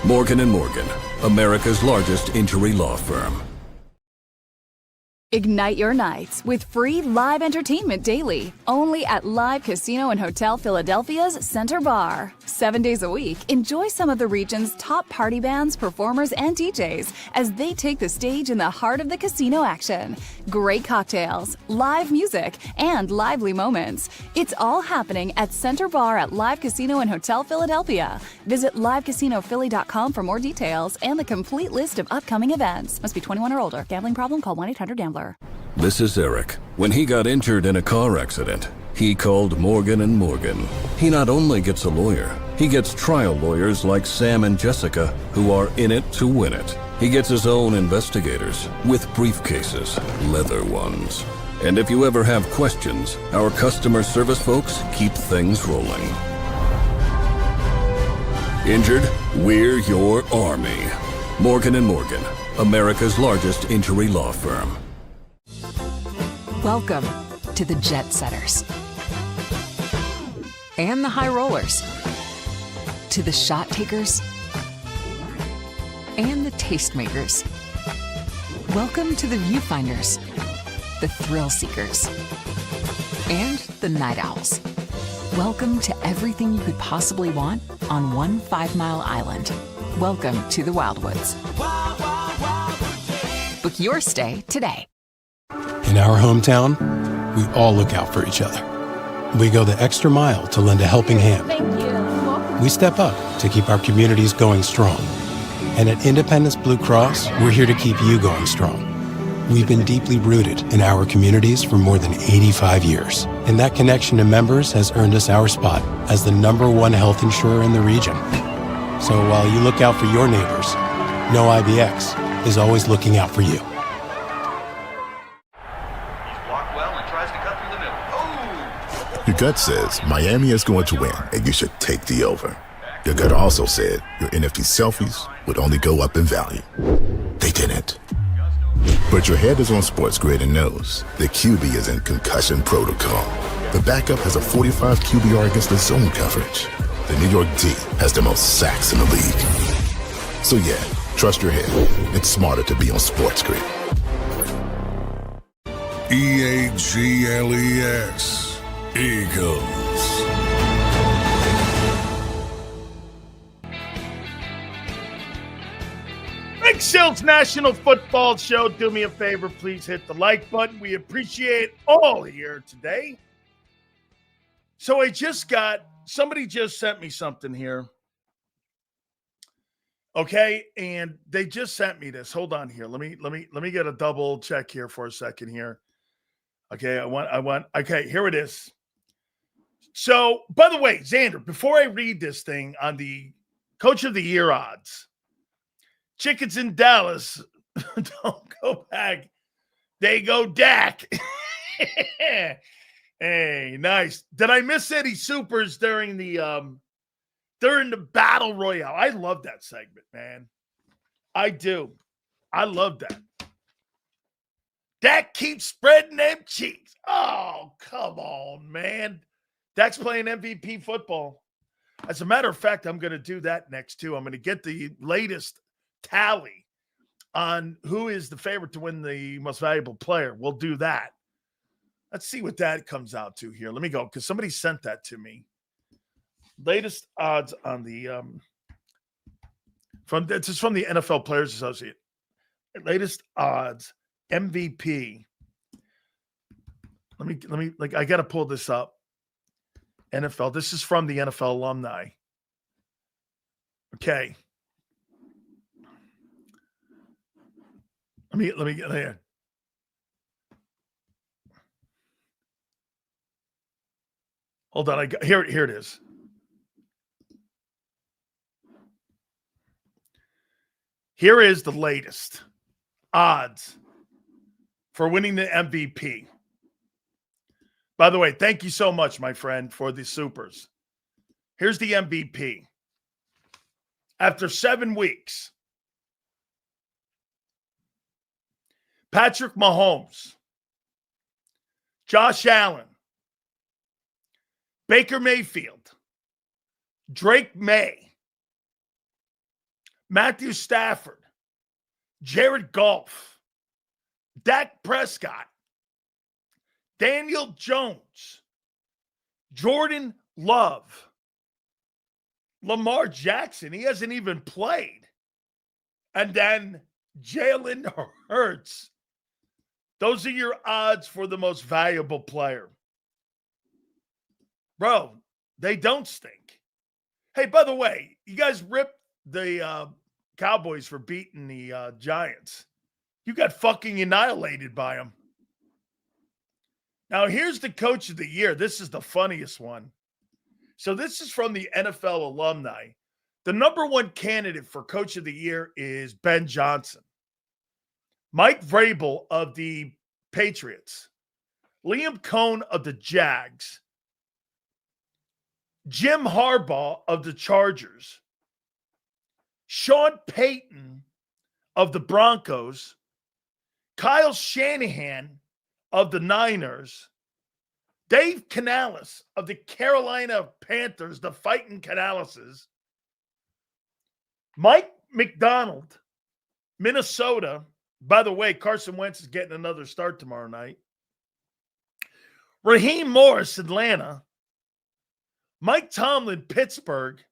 Morgan & Morgan, America's largest injury law firm. Ignite your nights with free live entertainment daily, only at Live Casino and Hotel Philadelphia's Center Bar. 7 days a week, enjoy some of the region's top party bands, performers, and DJs as they take the stage in the heart of the casino action. Great cocktails, live music, and lively moments. It's all happening at Center Bar at Live Casino and Hotel Philadelphia. Visit livecasinophilly.com for more details and the complete list of upcoming events. Must be 21 or older. Gambling problem? Call 1-800-GAMBLER. This is Eric. When he got injured in a car accident, he called Morgan & Morgan. He not only gets a lawyer, he gets trial lawyers like Sam and Jessica who are in it to win it. He gets his own investigators with briefcases, leather ones. And if you ever have questions, our customer service folks keep things rolling. Injured? We're your army. Morgan & Morgan, America's largest injury law firm. Welcome to the Jet Setters and the High Rollers, to the Shot Takers and the Tastemakers. Welcome to the Viewfinders, the Thrill Seekers, and the Night Owls. Welcome to everything you could possibly want on one 5-mile island. Welcome to the Wildwoods. Book your stay today. In our hometown, we all look out for each other. We go the extra mile to lend a helping hand. Thank you. We step up to keep our communities going strong. And at Independence Blue Cross, we're here to keep you going strong. We've been deeply rooted in our communities for more than 85 years. And that connection to members has earned us our spot as the #1 health insurer in the region. So while you look out for your neighbors, know IBX is always looking out for you. Your gut says Miami is going to win, and you should take the over. Your gut also said your NFT selfies would only go up in value. They didn't. But your head is on Sports Grid and knows the QB is in concussion protocol. The backup has a 45 QBR against the zone coverage. The New York D has the most sacks in the league. So yeah, trust your head. It's smarter to be on Sports Grid. EAGLES. Eagles. Big Silz National Football Show. Do me a favor, please hit the like button. We appreciate all here today. So somebody just sent me something here. Okay, and they just sent me this. Hold on here. Let me get a double check here for a second here. Okay, okay, here it is. So, by the way, Xander, before I read this thing on the Coach of the Year odds. Chickens in Dallas. Don't go back. They go Dak. Hey, nice. Did I miss any supers during the battle royale? I love that segment, man. I do. I love that. Dak keeps spreading them cheeks. Oh, come on, man. Dak's playing MVP football. As a matter of fact, I'm going to do that next, too. I'm going to get the latest tally on who is the favorite to win the most valuable player. We'll do that. Let's see what that comes out to here. Let me go, because somebody sent that to me. Latest odds on the this is from the NFL Players Association. Latest odds MVP. Let me I got to pull this up. NFL. This is from the NFL alumni. Okay. Let me get there. Hold on. Here it is. Here is the latest odds for winning the MVP. By the way, thank you so much, my friend, for the supers. Here's the MVP. After 7 weeks, Patrick Mahomes, Josh Allen, Baker Mayfield, Drake May, Matthew Stafford, Jared Goff, Dak Prescott, Daniel Jones, Jordan Love, Lamar Jackson. He hasn't even played. And then Jalen Hurts. Those are your odds for the most valuable player. Bro, they don't stink. Hey, by the way, you guys ripped the Cowboys for beating the Giants. You got fucking annihilated by them. Now, here's the Coach of the Year. This is the funniest one. So this is from the NFL alumni. The number one candidate for Coach of the Year is Ben Johnson, Mike Vrabel of the Patriots, Liam Cohn of the Jags, Jim Harbaugh of the Chargers, Sean Payton of the Broncos, Kyle Shanahan of the Niners, Dave Canales of the Carolina Panthers, the Fighting Canaleses, Mike McDonald, Minnesota. By the way, Carson Wentz is getting another start tomorrow night. Raheem Morris, Atlanta, Mike Tomlin, Pittsburgh,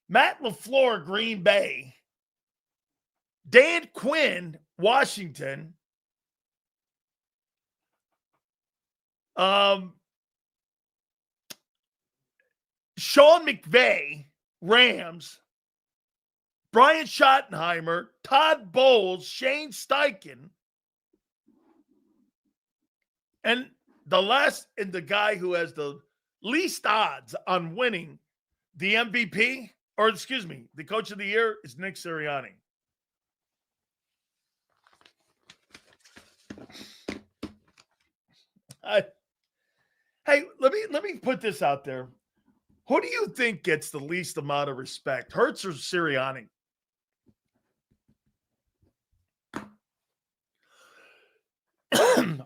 Matt LaFleur, Green Bay, Dan Quinn, Washington, Sean McVay, Rams, Brian Schottenheimer, Todd Bowles, Shane Steichen, and the guy who has the least odds on winning the MVP, or excuse me, the Coach of the Year is Nick Sirianni. Hey, let me put this out there. Who do you think gets the least amount of respect, Hurts or Sirianni?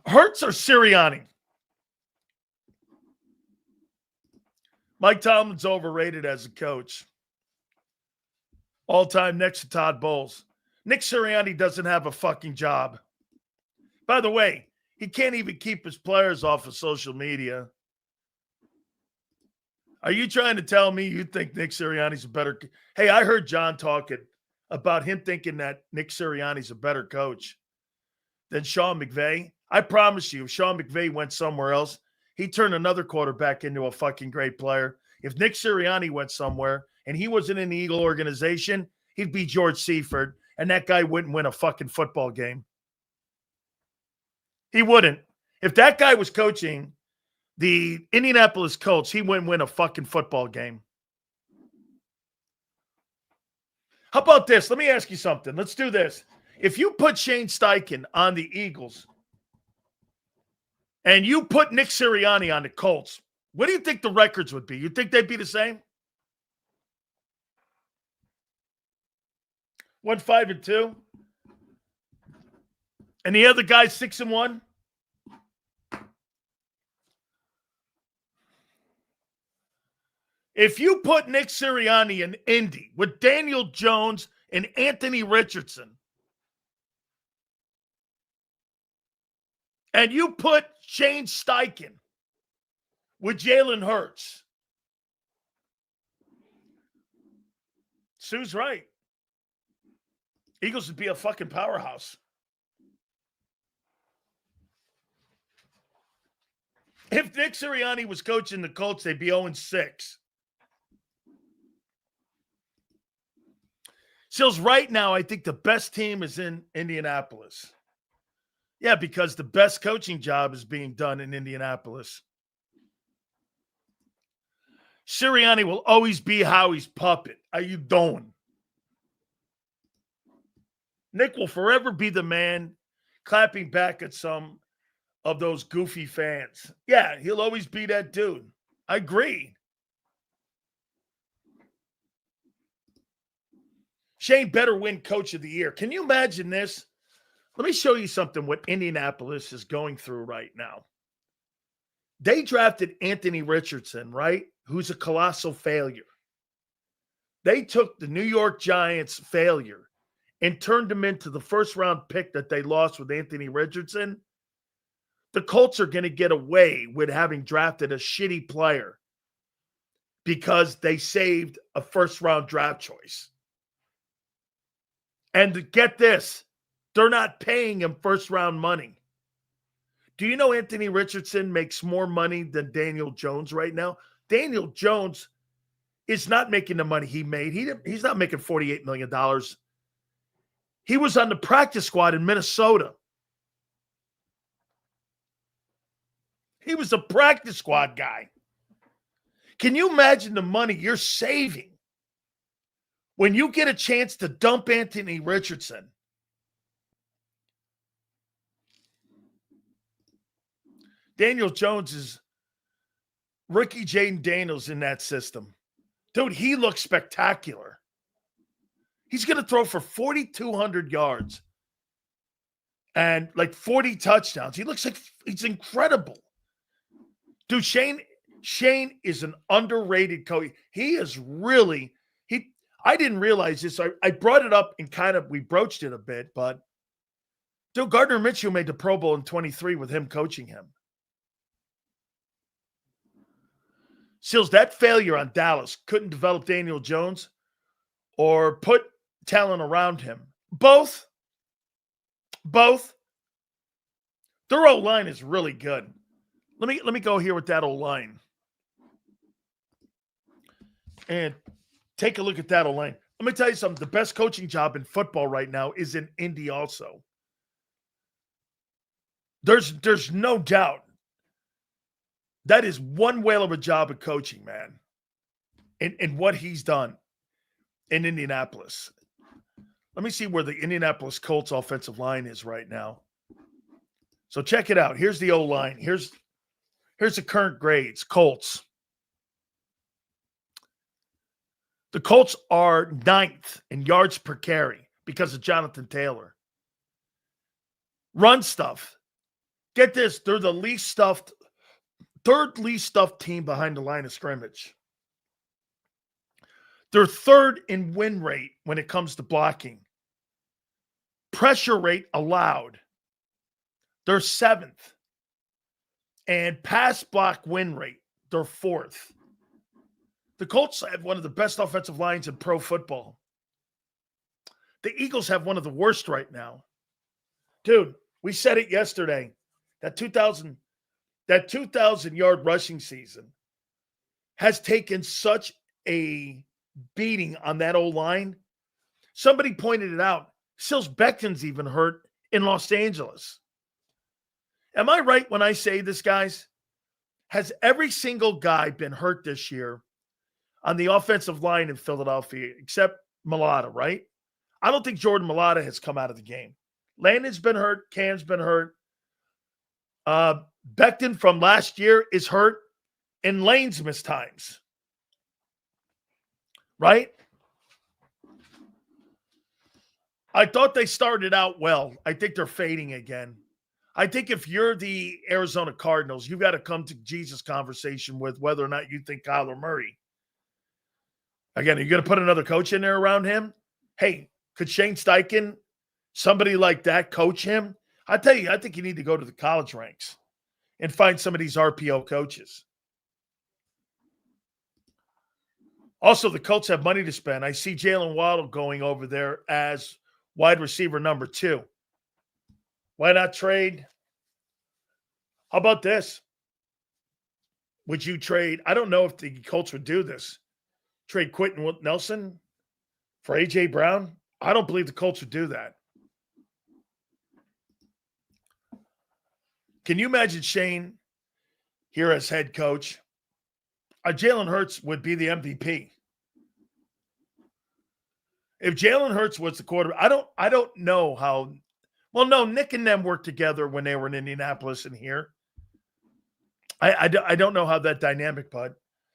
Hurts or Sirianni? Mike Tomlin's overrated as a coach. All time next to Todd Bowles. Nick Sirianni doesn't have a fucking job. By the way, he can't even keep his players off of social media. Are you trying to tell me you think Nick Sirianni's a better? Hey, I heard John talking about him thinking that Nick Sirianni's a better coach than Sean McVay. I promise you, if Sean McVay went somewhere else, he'd turn another quarterback into a fucking great player. If Nick Sirianni went somewhere and he wasn't in the Eagle organization, he'd be George Seifert, and that guy wouldn't win a fucking football game. He wouldn't. If that guy was coaching the Indianapolis Colts, he wouldn't win a fucking football game. How about this? Let me ask you something. Let's do this. If you put Shane Steichen on the Eagles and you put Nick Sirianni on the Colts, what do you think the records would be? You think they'd be the same? 1-5-2? And the other guy's 6-1? If you put Nick Sirianni in Indy with Daniel Jones and Anthony Richardson, and you put Shane Steichen with Jalen Hurts, Sue's right. Eagles would be a fucking powerhouse. If Nick Sirianni was coaching the Colts, they'd be 0-6. Silz, right now, I think the best team is in Indianapolis. Yeah, because the best coaching job is being done in Indianapolis. Sirianni will always be Howie's puppet. How you doing? Nick will forever be the man clapping back at some of those goofy fans. Yeah, he'll always be that dude. I agree. Shane better win Coach of the Year. Can you imagine this? Let me show you something what Indianapolis is going through right now. They drafted Anthony Richardson, right? Who's a colossal failure. They took the New York Giants' failure and turned him into the first-round pick that they lost with Anthony Richardson. The Colts are going to get away with having drafted a shitty player because they saved a first-round draft choice. And to get this, they're not paying him first-round money. Do you know Anthony Richardson makes more money than Daniel Jones right now? Daniel Jones is not making the money he made. He's not making $48 million. He was on the practice squad in Minnesota. He was a practice squad guy. Can you imagine the money you're saving when you get a chance to dump Anthony Richardson? Daniel Jones is Ricky Jaden Daniels in that system. Dude, he looks spectacular. He's going to throw for 4,200 yards and like 40 touchdowns. He looks like he's incredible. Dude, Shane is an underrated coach. He is really I didn't realize this. I brought it up and we broached it a bit, but dude, Gardner Minshew made the Pro Bowl in 23 with him coaching him. Silz, that failure on Dallas couldn't develop Daniel Jones or put talent around him. Both. Their O-line is really good. Let me go here with that O-line. And take a look at that O-line. Let me tell you something. The best coaching job in football right now is in Indy also. There's no doubt. That is one whale of a job of coaching, man, in what he's done in Indianapolis. Let me see where the Indianapolis Colts offensive line is right now. So check it out. Here's the O-line. Here's the current grades. Colts. The Colts are 9th in yards per carry because of Jonathan Taylor. Run stuff. Get this. They're the third least stuffed team behind the line of scrimmage. They're 3rd in win rate when it comes to blocking. Pressure rate allowed. They're 7th. And pass block win rate, they're 4th. The Colts have one of the best offensive lines in pro football. The Eagles have one of the worst right now. Dude, we said it yesterday. That 2,000-yard rushing season has taken such a beating on that O-line. Somebody pointed it out. Silz Becton's even hurt in Los Angeles. Am I right when I say this, guys? Has every single guy been hurt this year on the offensive line in Philadelphia except Mailata, right? I don't think Jordan Mailata has come out of the game. Landon's been hurt. Cam's been hurt. Becton from last year is hurt. And Lane's missed times. Right? I thought they started out well. I think they're fading again. I think if you're the Arizona Cardinals, you've got to come to Jesus conversation with whether or not you think Kyler Murray. Again, are you going to put another coach in there around him? Hey, could Shane Steichen, somebody like that, coach him? I tell you, I think you need to go to the college ranks and find some of these RPO coaches. Also, the Colts have money to spend. I see Jalen Waddle going over there as wide receiver number 2. Why not trade? How about this? Would you trade? I don't know if the Colts would do this. Trade Quentin Nelson for A.J. Brown? I don't believe the Colts would do that. Can you imagine Shane here as head coach? Jalen Hurts would be the MVP. If Jalen Hurts was the quarterback, I don't know how. Well, no, Nick and them worked together when they were in Indianapolis and here. I don't know how that dynamic, bud.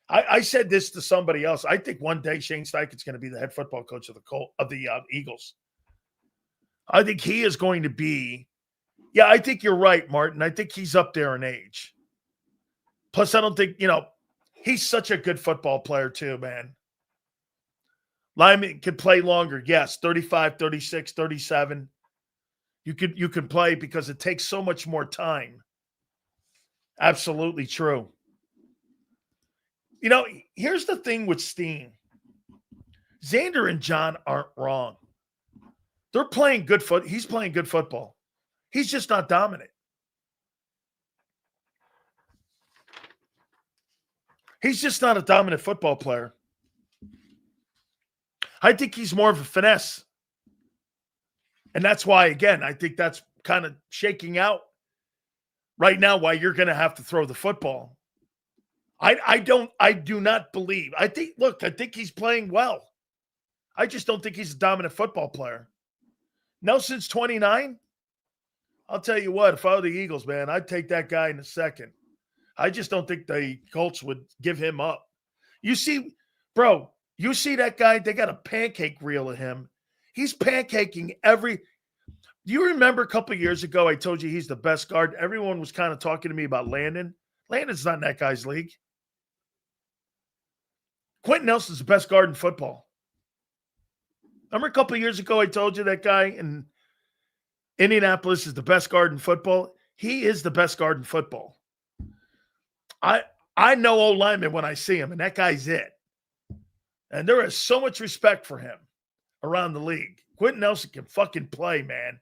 I said this to somebody else. I think one day Shane Steichen's going to be the head football coach of the Eagles. I think he is going to be. Yeah, I think you're right, Martin. I think he's up there in age. Plus, I don't think, he's such a good football player too, man. Lyman can play longer. Yes, 35, 36, 37. You could play because it takes so much more time. Absolutely true. Here's the thing with Steen. Xander and John aren't wrong. They're playing good He's playing good football. He's just not dominant. He's just not a dominant football player. I think he's more of a finesse. And that's why, again, I think that's kind of shaking out right now why you're going to have to throw the football. I do not believe. I think he's playing well. I just don't think he's a dominant football player. Nelson's 29. I'll tell you what, if I were the Eagles, man, I'd take that guy in a second. I just don't think the Colts would give him up. You see that guy? They got a pancake reel of him. He's pancaking every. Do you remember a couple of years ago I told you he's the best guard? Everyone was kind of talking to me about Landon. Landon's not in that guy's league. Quentin Nelson's the best guard in football. Remember a couple of years ago I told you that guy in Indianapolis is the best guard in football? He is the best guard in football. I know old lineman when I see him, and that guy's it. And there is so much respect for him around the league. Quentin Nelson can fucking play, man.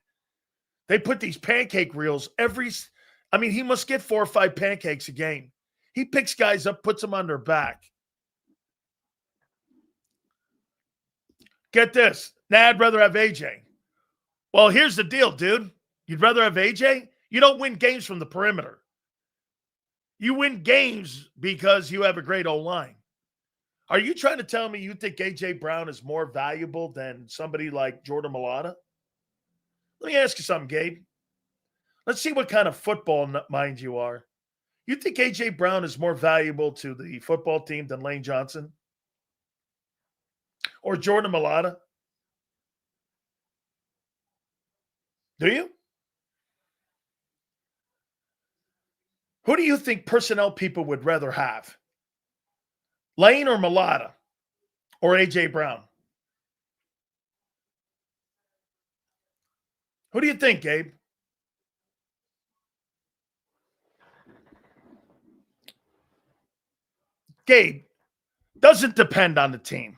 They put these pancake reels he must get 4 or 5 pancakes a game. He picks guys up, puts them on their back. Get this. Nah, I'd rather have AJ. Well, here's the deal, dude. You'd rather have AJ? You don't win games from the perimeter. You win games because you have a great O-line. Are you trying to tell me you think A.J. Brown is more valuable than somebody like Jordan Mailata? Let me ask you something, Gabe. Let's see what kind of football mind you are. You think A.J. Brown is more valuable to the football team than Lane Johnson? Or Jordan Mailata? Do you? Who do you think personnel people would rather have? Lane or Mailata? Or A.J. Brown? Who do you think, Gabe? Gabe, doesn't depend on the team.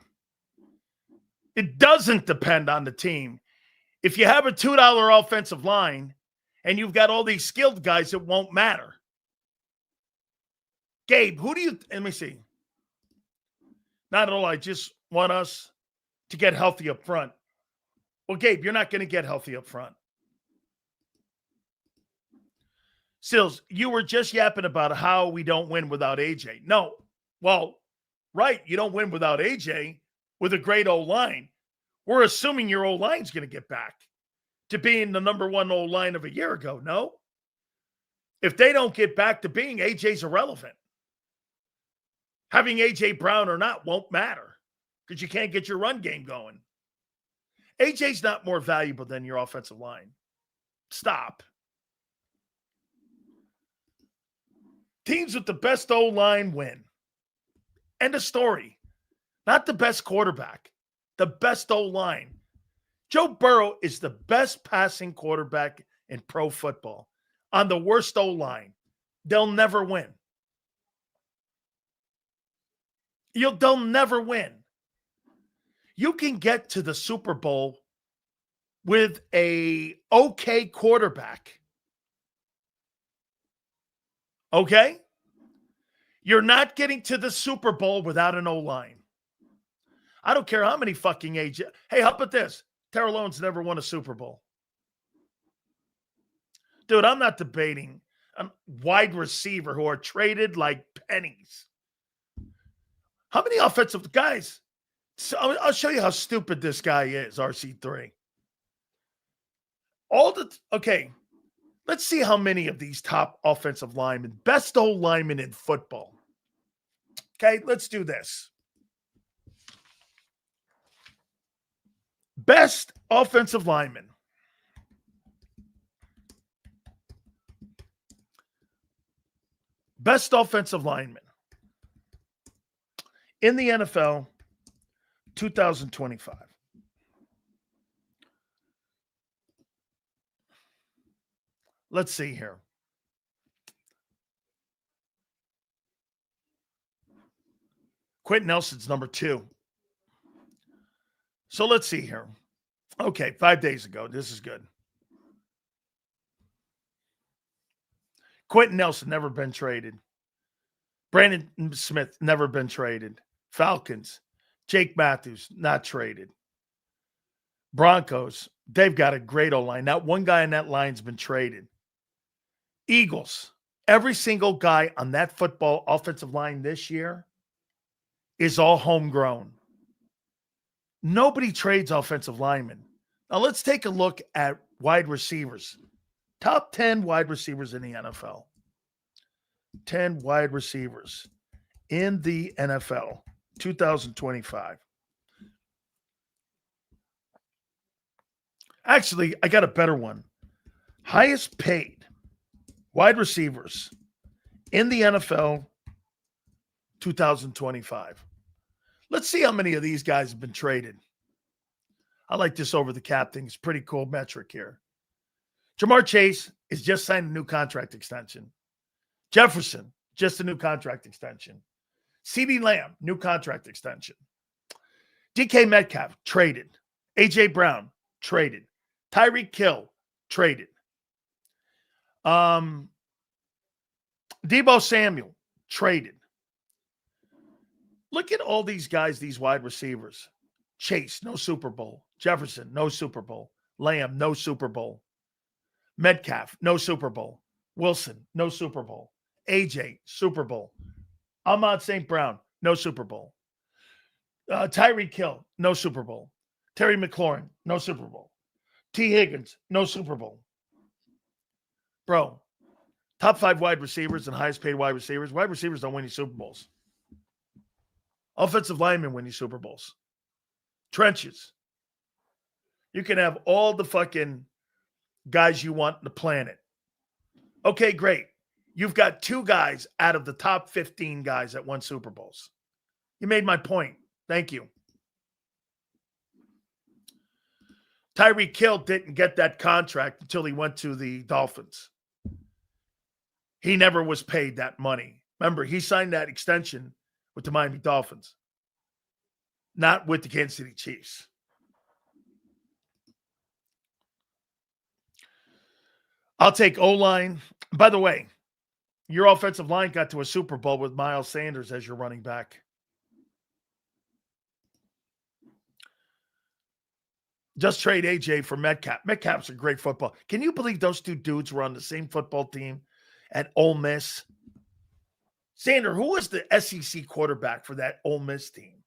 It doesn't depend on the team. If you have a $2 offensive line and you've got all these skilled guys, it won't matter. Gabe, let me see. Not at all. I just want us to get healthy up front. Well, Gabe, you're not going to get healthy up front. Silz, you were just yapping about how we don't win without AJ. No. Well, right. You don't win without AJ with a great O-line. We're assuming your O-line's going to get back to being the number one O-line of a year ago, no? If they don't get back to being, AJ's irrelevant. Having AJ Brown or not won't matter because you can't get your run game going. AJ's not more valuable than your offensive line. Stop. Teams with the best O-line win. End of story. Not the best quarterback. The best O-line. Joe Burrow is the best passing quarterback in pro football on the worst O-line. They'll never win. They'll never win. You can get to the Super Bowl with a okay quarterback. Okay? You're not getting to the Super Bowl without an O-line. I don't care how many fucking age. Hey, how about this? Terrell Owens never won a Super Bowl. Dude, I'm not debating a wide receiver who are traded like pennies. How many offensive guys? So I'll show you how stupid this guy is, RC3. Okay, let's see how many of these top offensive linemen, best old linemen in football. Okay, let's do this. Best offensive lineman. Best offensive lineman in the NFL 2025. Let's see here. Quentin Nelson's number 2. So let's see here. Okay, 5 days ago. This is good. Quentin Nelson, never been traded. Brandon Smith, never been traded. Falcons, Jake Matthews, not traded. Broncos, they've got a great O-line. Not one guy on that line's been traded. Eagles, every single guy on that football offensive line this year is all homegrown. Nobody trades offensive linemen. Now let's take a look at wide receivers. Top 10 wide receivers in the NFL. 10 wide receivers in the NFL 2025. Actually, I got a better one. Highest paid wide receivers in the NFL 2025. Let's see how many of these guys have been traded. I like this over the cap thing. It's a pretty cool metric here. Jamar Chase is just signed a new contract extension. Jefferson, just a new contract extension. CeeDee Lamb, new contract extension. DK Metcalf, traded. AJ Brown, traded. Tyreek Hill, traded. Deebo Samuel, traded. Look at all these guys, these wide receivers. Chase, no Super Bowl. Jefferson, no Super Bowl. Lamb, no Super Bowl. Metcalf, no Super Bowl. Wilson, no Super Bowl. AJ, Super Bowl. Ahmad St. Brown, no Super Bowl. Tyreek Hill, no Super Bowl. Terry McLaurin, no Super Bowl. T. Higgins, no Super Bowl. Bro, top 5 wide receivers and highest paid wide receivers. Wide receivers don't win any Super Bowls. Offensive linemen win these Super Bowls. Trenches. You can have all the fucking guys you want on the planet. Okay, great. You've got 2 guys out of the top 15 guys that won Super Bowls. You made my point. Thank you. Tyreek Hill didn't get that contract until he went to the Dolphins. He never was paid that money. Remember, he signed that extension with the Miami Dolphins, not with the Kansas City Chiefs. I'll take O-line. By the way, your offensive line got to a Super Bowl with Miles Sanders as your running back. Just trade AJ for Metcalf. Metcalf's a great football. Can you believe those 2 dudes were on the same football team at Ole Miss? Sander, who was the SEC quarterback for that Ole Miss team?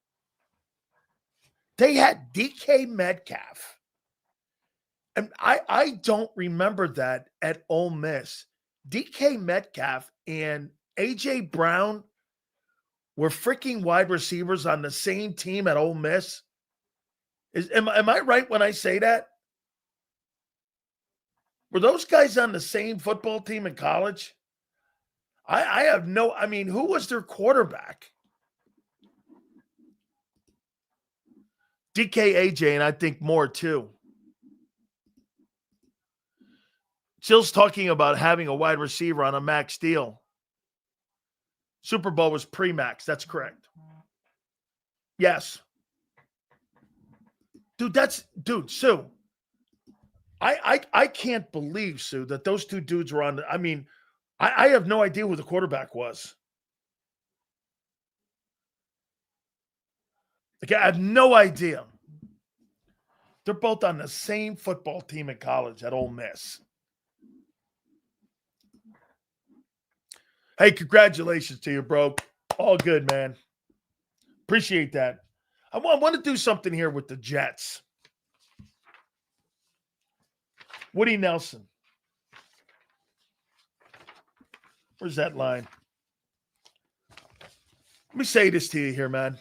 They had DK Metcalf. And I don't remember that at Ole Miss. DK Metcalf and A.J. Brown were freaking wide receivers on the same team at Ole Miss. Am I right when I say that? Were those guys on the same football team in college? I have no, I mean, who was their quarterback? DK, AJ, and I think more too. Silz talking about having a wide receiver on a max deal. Super Bowl was pre-max. That's correct. Yes. Dude, Sue. I can't believe, Sue, that those two dudes were on. I have no idea who the quarterback was. Like, I have no idea. They're both on the same football team in college at Ole Miss. Hey, congratulations to you, bro. All good, man. Appreciate that. I want to do something here with the Jets. Woody Nelson. Where's that line? Let me say this to you here, man.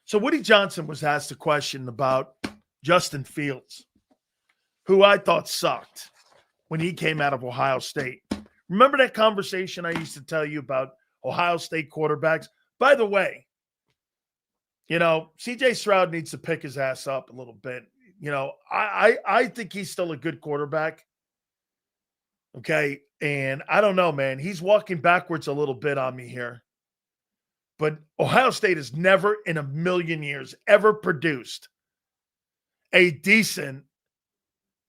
So Woody Johnson was asked a question about Justin Fields, who I thought sucked when he came out of Ohio State. Remember that conversation I used to tell you about Ohio State quarterbacks? By the way, C.J. Stroud needs to pick his ass up a little bit. I think he's still a good quarterback. Okay. And I don't know, man. He's walking backwards a little bit on me here. But Ohio State has never in a million years ever produced a decent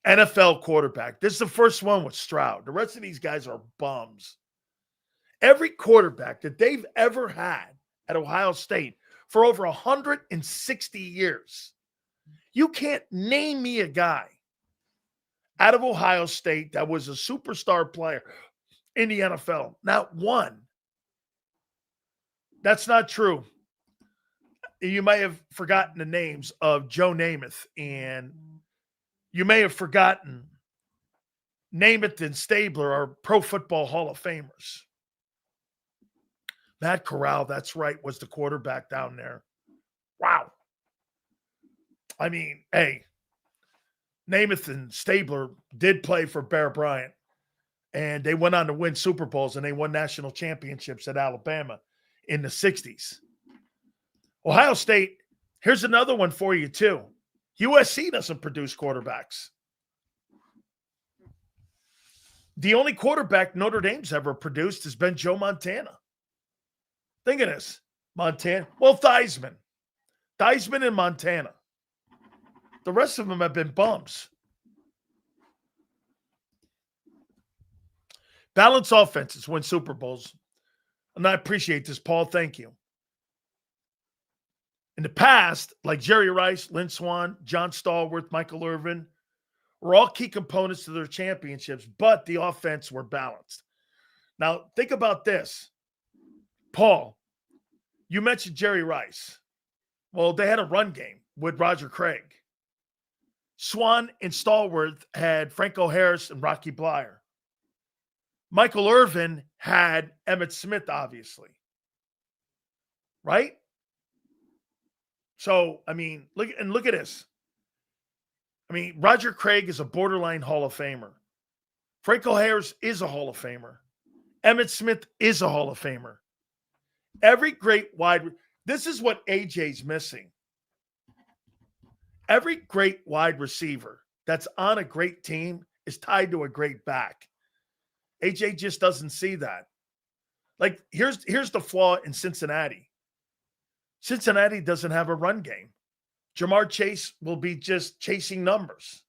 NFL quarterback. This is the first one with Stroud. The rest of these guys are bums. Every quarterback that they've ever had at Ohio State for over 160 years, you can't name me a guy out of Ohio State that was a superstar player in the NFL. Not one. That's not true. You may have forgotten the names of Joe Namath, and you may have forgotten Namath and Stabler are Pro Football Hall of Famers. Matt Corral, that's right, was the quarterback down there. Wow. I mean, hey, Namath and Stabler did play for Bear Bryant, and they went on to win Super Bowls, and they won national championships at Alabama in the 60s. Ohio State, here's another one for you too. USC doesn't produce quarterbacks. The only quarterback Notre Dame's ever produced has been Joe Montana. Think of this. Montana. Well, Theismann. Theismann and Montana. The rest of them have been bums. Balanced offenses win Super Bowls. And I appreciate this, Paul. Thank you. In the past, like Jerry Rice, Lynn Swann, John Stallworth, Michael Irvin, were all key components to their championships, but the offense were balanced. Now, think about this. Paul, you mentioned Jerry Rice. Well, they had a run game with Roger Craig. Swann and Stallworth had Franco Harris and Rocky Bleier. Michael Irvin had Emmitt Smith, obviously. Right? So, I mean, look at this. I mean, Roger Craig is a borderline Hall of Famer. Franco Harris is a Hall of Famer. Emmitt Smith is a Hall of Famer. Every great this is what AJ's missing. Every great wide receiver that's on a great team is tied to a great back. AJ just doesn't see that. Like, here's the flaw in Cincinnati. Cincinnati doesn't have a run game. Jamar Chase will be just chasing numbers.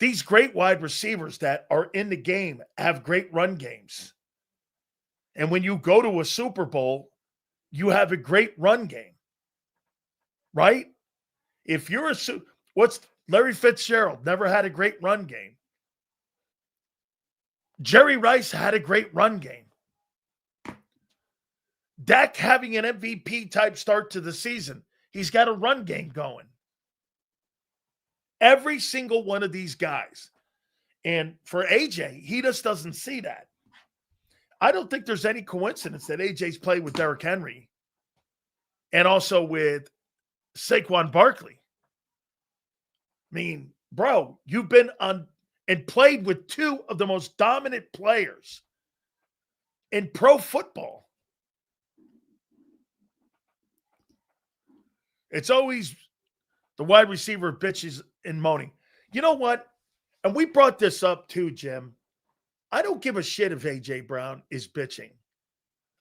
These great wide receivers that are in the game have great run games. And when you go to a Super Bowl, you have a great run game. Right? If you're what's Larry Fitzgerald never had a great run game. Jerry Rice had a great run game. Dak having an MVP type start to the season. He's got a run game going. Every single one of these guys. And for AJ, he just doesn't see that. I don't think there's any coincidence that AJ's played with Derrick Henry and also with Saquon Barkley. I mean, bro, you've been on and played with two of the most dominant players in pro football. It's always the wide receiver bitches and moaning. You know what? And we brought this up too, Jim. I don't give a shit if A.J. Brown is bitching.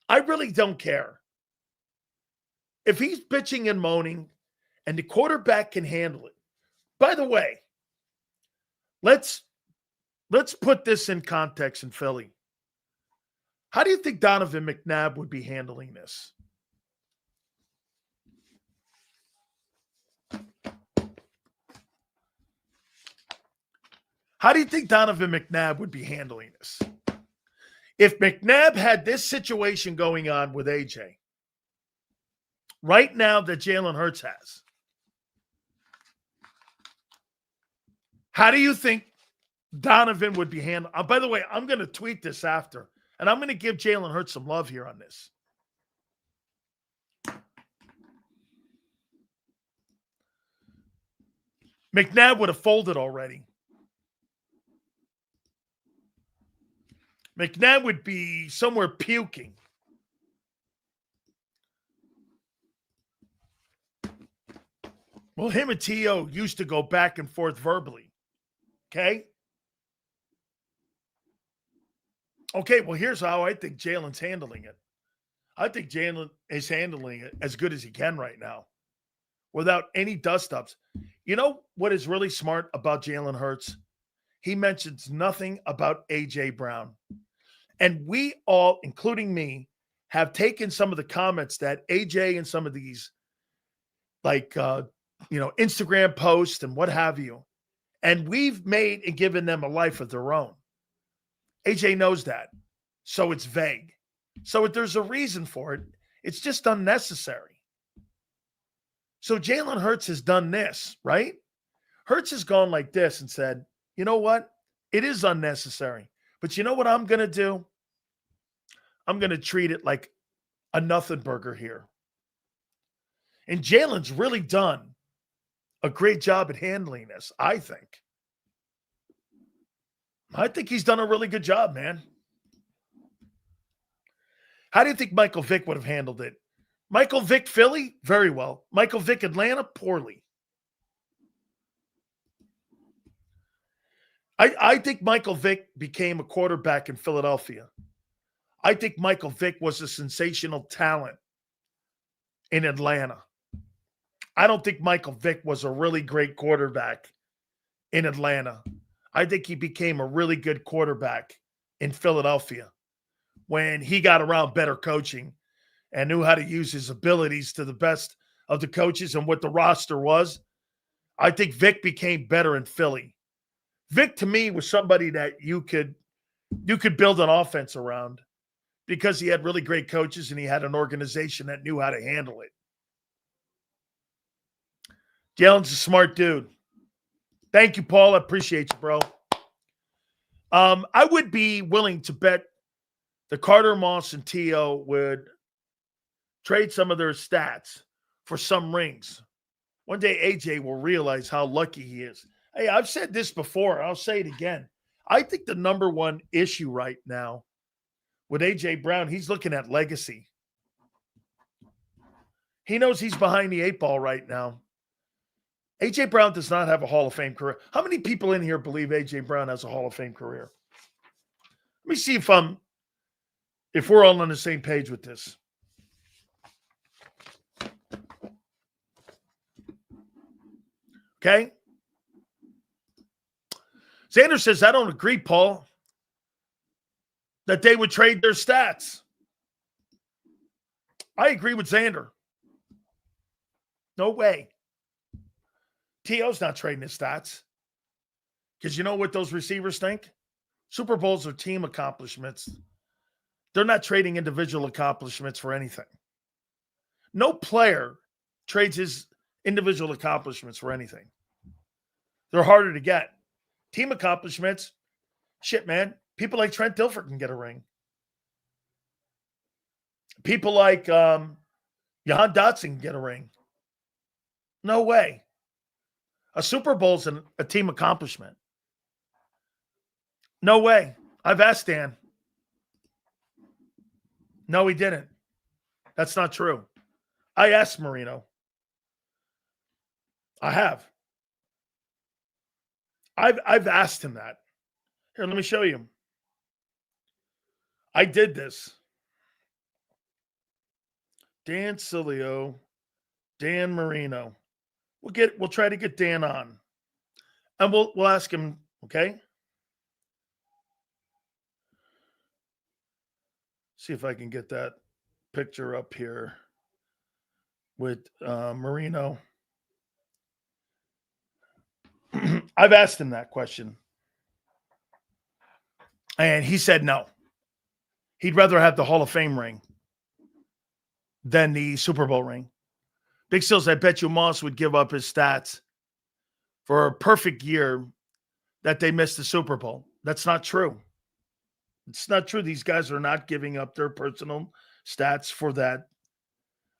I really don't care. If he's bitching and moaning and the quarterback can handle it. By the way, let's put this in context in Philly. How do you think Donovan McNabb would be handling this? How do you think Donovan McNabb would be handling this? If McNabb had this situation going on with AJ right now that Jalen Hurts has, how do you think Donovan would be handling? By the way, I'm going to tweet this after, and I'm going to give Jalen Hurts some love here on this. McNabb would have folded already. McNabb would be somewhere puking. Well, him and T.O. used to go back and forth verbally. Okay? Okay, well, here's how I think Jalen's handling it. I think Jalen is handling it as good as he can right now without any dust-ups. You know what is really smart about Jalen Hurts? He mentions nothing about A.J. Brown. And we all, including me, have taken some of the comments that AJ and some of these, Instagram posts and what have you, and we've made and given them a life of their own. AJ knows that. So it's vague. So if there's a reason for it, it's just unnecessary. So Jalen Hurts has done this, right? Hurts has gone like this and said, you know what? It is unnecessary. But you know what I'm going to do? I'm going to treat it like a nothing burger here. And Jalen's really done a great job at handling this, I think. I think he's done a really good job, man. How do you think Michael Vick would have handled it? Michael Vick, Philly, very well. Michael Vick, Atlanta, poorly. I think Michael Vick became a quarterback in Philadelphia. I think Michael Vick was a sensational talent in Atlanta. I don't think Michael Vick was a really great quarterback in Atlanta. I think he became a really good quarterback in Philadelphia when he got around better coaching and knew how to use his abilities to the best of the coaches and what the roster was. I think Vick became better in Philly. Vic, to me, was somebody that you could build an offense around because he had really great coaches and he had an organization that knew how to handle it. Jalen's a smart dude. Thank you, Paul. I appreciate you, bro. I would be willing to bet the Carter Moss and T.O. would trade some of their stats for some rings. One day, AJ will realize how lucky he is. Hey, I've said this before. I'll say it again. I think the number one issue right now with A.J. Brown, he's looking at legacy. He knows he's behind the eight ball right now. A.J. Brown does not have a Hall of Fame career. How many people in here believe A.J. Brown has a Hall of Fame career? Let me see if we're all on the same page with this. Okay? Xander says, I don't agree, Paul, that they would trade their stats. I agree with Xander. No way. T.O.'s not trading his stats. Because you know what those receivers think? Super Bowls are team accomplishments. They're not trading individual accomplishments for anything. No player trades his individual accomplishments for anything. They're harder to get. Team accomplishments, shit, man. People like Trent Dilfer can get a ring. People like Johan Dotson can get a ring. No way. A Super Bowl's a team accomplishment. No way. I've asked Dan. No, he didn't. That's not true. I asked Marino. I have. I've asked him that. Here, let me show you. I did this. Dan Sileo, Dan Marino. We'll try to get Dan on. And we'll ask him, okay? See if I can get that picture up here with Marino. I've asked him that question. And he said no. He'd rather have the Hall of Fame ring than the Super Bowl ring. Big Silz, I bet you Moss would give up his stats for a perfect year that they missed the Super Bowl. That's not true. It's not true. These guys are not giving up their personal stats for that.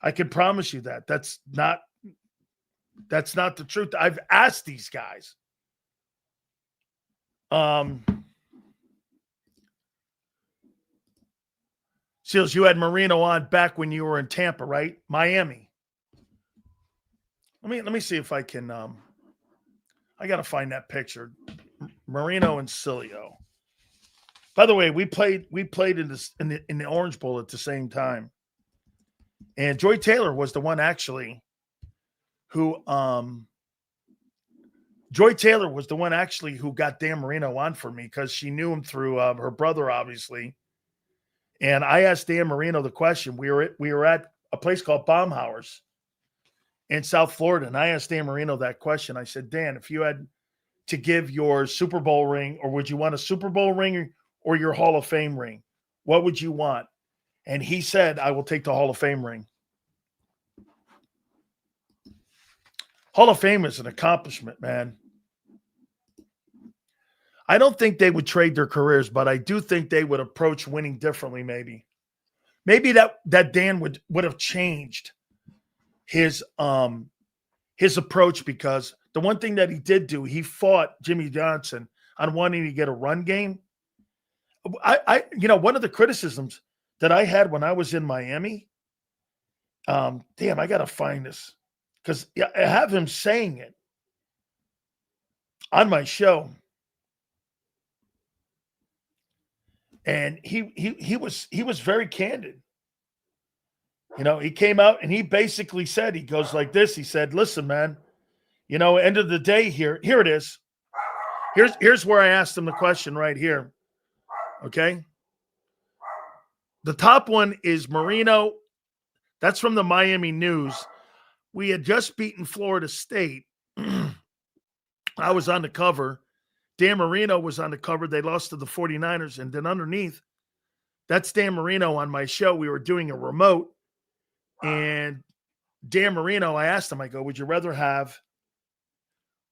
I can promise you that. That's not the truth. I've asked these guys. Silz, you had Marino on back when you were in Tampa, right? Miami. Let me see if I can. I got to find that picture. Marino and Sileo. By the way, we played in the Orange Bowl at the same time, and Joy Taylor was the one actually who who got Dan Marino on for me because she knew him through her brother, obviously. And I asked Dan Marino the question. We were at a place called Baumhauer's in South Florida, and I asked Dan Marino that question. I said, Dan, if you had to give your Super Bowl ring, or would you want a Super Bowl ring or your Hall of Fame ring, what would you want? And he said, I will take the Hall of Fame ring. Hall of Fame is an accomplishment, man. I don't think they would trade their careers, but I do think they would approach winning differently, maybe. Maybe that Dan would have changed his approach, because the one thing that he did do, he fought Jimmy Johnson on wanting to get a run game. One of the criticisms that I had when I was in Miami, damn, I got to find this because I have him saying it on my show. And he was very candid. He came out and he basically said, he goes like this. He said, listen, man, end of the day here it is. Here's where I asked him the question right here. Okay. The top one is Marino. That's from the Miami News. We had just beaten Florida State. I was on the cover. Dan Marino was on the cover. They lost to the 49ers. And then underneath, that's Dan Marino on my show. We were doing a remote. And Dan Marino, I asked him, I go, would you rather have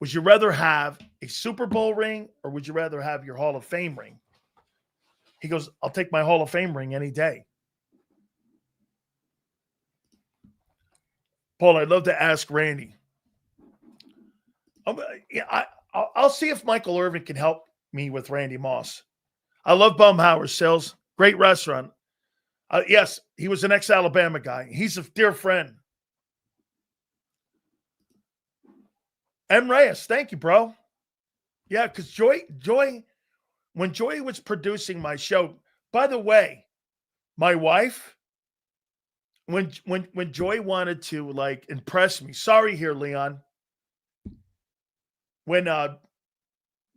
a Super Bowl ring, or would you rather have your Hall of Fame ring? He goes, I'll take my Hall of Fame ring any day. Paul, I'd love to ask Randy. I'll see if Michael Irvin can help me with Randy Moss. I love Baumhauer's, Silz. Great restaurant. Yes, he was an ex-Alabama guy. He's a dear friend. M. Reyes, thank you, bro. Yeah, because Joy, when Joy was producing my show, by the way, my wife, when Joy wanted to impress me, sorry here, Leon. When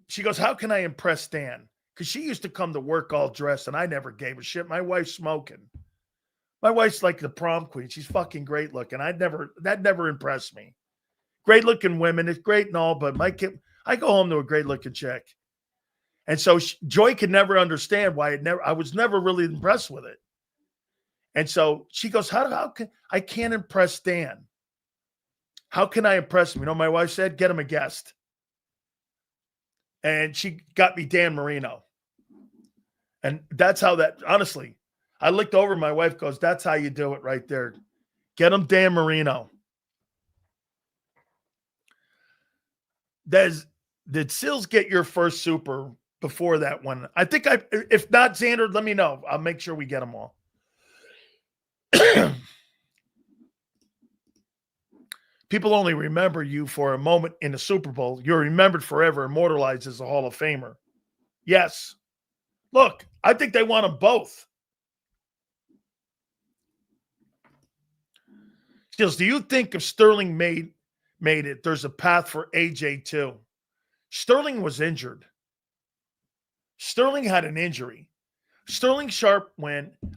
she goes, how can I impress Dan? Because she used to come to work all dressed, and I never gave a shit. My wife's smoking. My wife's like the prom queen. She's fucking great looking. That never impressed me. Great looking women, it's great and all, but I go home to a great looking chick. And so Joy could never understand why I was never really impressed with it. And so she goes, how can I can't impress Dan? How can I impress him? You know, my wife said, get him a guest. And she got me Dan Marino. And that's how that, honestly, I looked over, my wife goes, that's how you do it right there. Get him Dan Marino. Did Silz get your first super before that one? I think if not, Xander, let me know. I'll make sure we get them all. People only remember you for a moment in the Super Bowl. You're remembered forever, immortalized as a Hall of Famer. Yes. Look, I think they want them both. Stills, do you think if Sterling made it, there's a path for AJ too? Sterling was injured. Sterling had an injury. Sterling Sharp,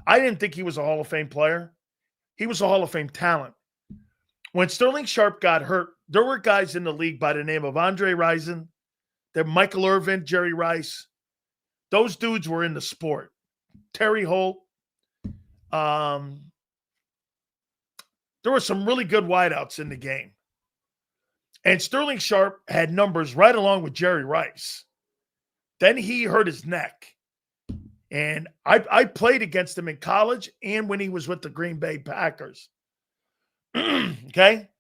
I didn't think he was a Hall of Fame player. He was a Hall of Fame talent. When Sterling Sharp got hurt, there were guys in the league by the name of Andre Rison, Michael Irvin, Jerry Rice. Those dudes were in the sport. Terry Holt. There were some really good wideouts in the game. And Sterling Sharp had numbers right along with Jerry Rice. Then he hurt his neck. And I played against him in college and when he was with the Green Bay Packers. Okay?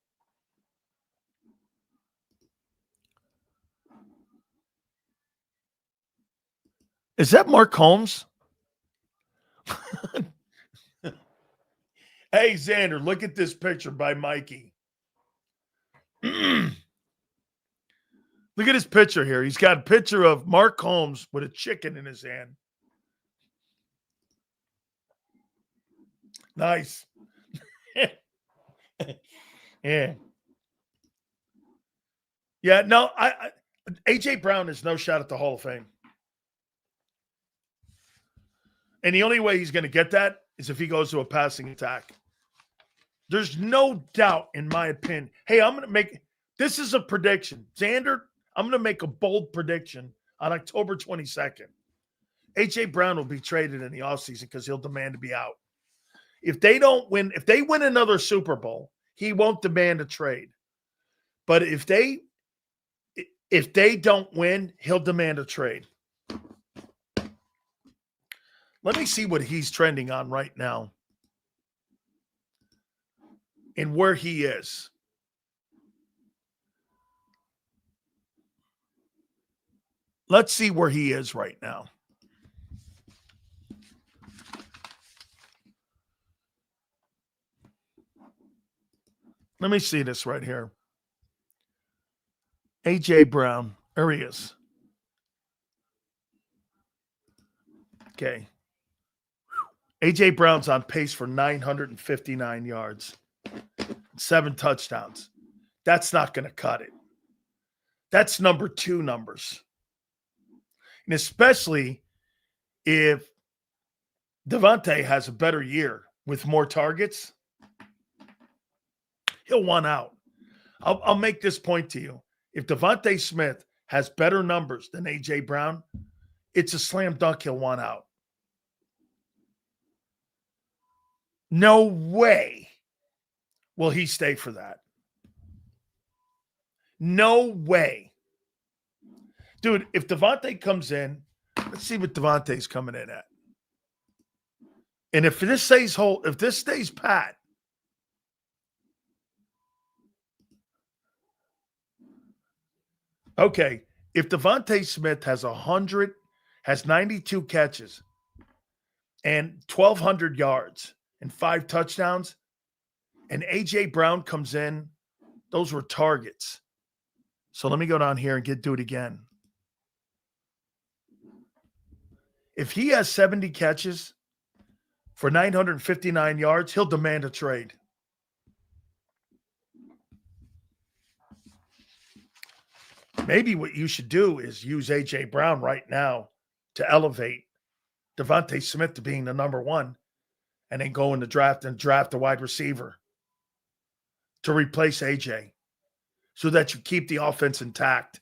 Is that Mark Holmes? Hey, Xander, look at this picture by Mikey. Look at his picture here. He's got a picture of Mark Holmes with a chicken in his hand. Nice. Yeah. Yeah, no, AJ Brown is no shot at the Hall of Fame. And the only way he's going to get that is if he goes to a passing attack. There's no doubt, in my opinion. Hey, I'm going to make – this is a prediction. Xander, I'm going to make a bold prediction on October 22nd. A.J. Brown will be traded in the offseason because he'll demand to be out. If they win another Super Bowl, he won't demand a trade. But if they don't win, he'll demand a trade. Let me see what he's trending on right now and where he is. Let's see where he is right now. Let me see this right here. A.J. Brown. There he is. Okay. A.J. Brown's on pace for 959 yards. 7 touchdowns. That's not going to cut it. That's number 2 numbers. And especially if Devonta has a better year with more targets, he'll want out. I'll make this point to you. If Devonta Smith has better numbers than A.J. Brown, it's a slam dunk he'll want out. No way will he stay for that. No way. Dude, if Devonta comes in, let's see what Devonta's coming in at. And if this stays pat, okay, if Devonta Smith has 92 catches and 1,200 yards and 5 touchdowns, and A.J. Brown comes in, those were targets. So let me go down here and do it again. If he has 70 catches for 959 yards, he'll demand a trade. Maybe what you should do is use A.J. Brown right now to elevate Devonta Smith to being the number 1 and then go in the draft and draft a wide receiver to replace A.J. so that you keep the offense intact.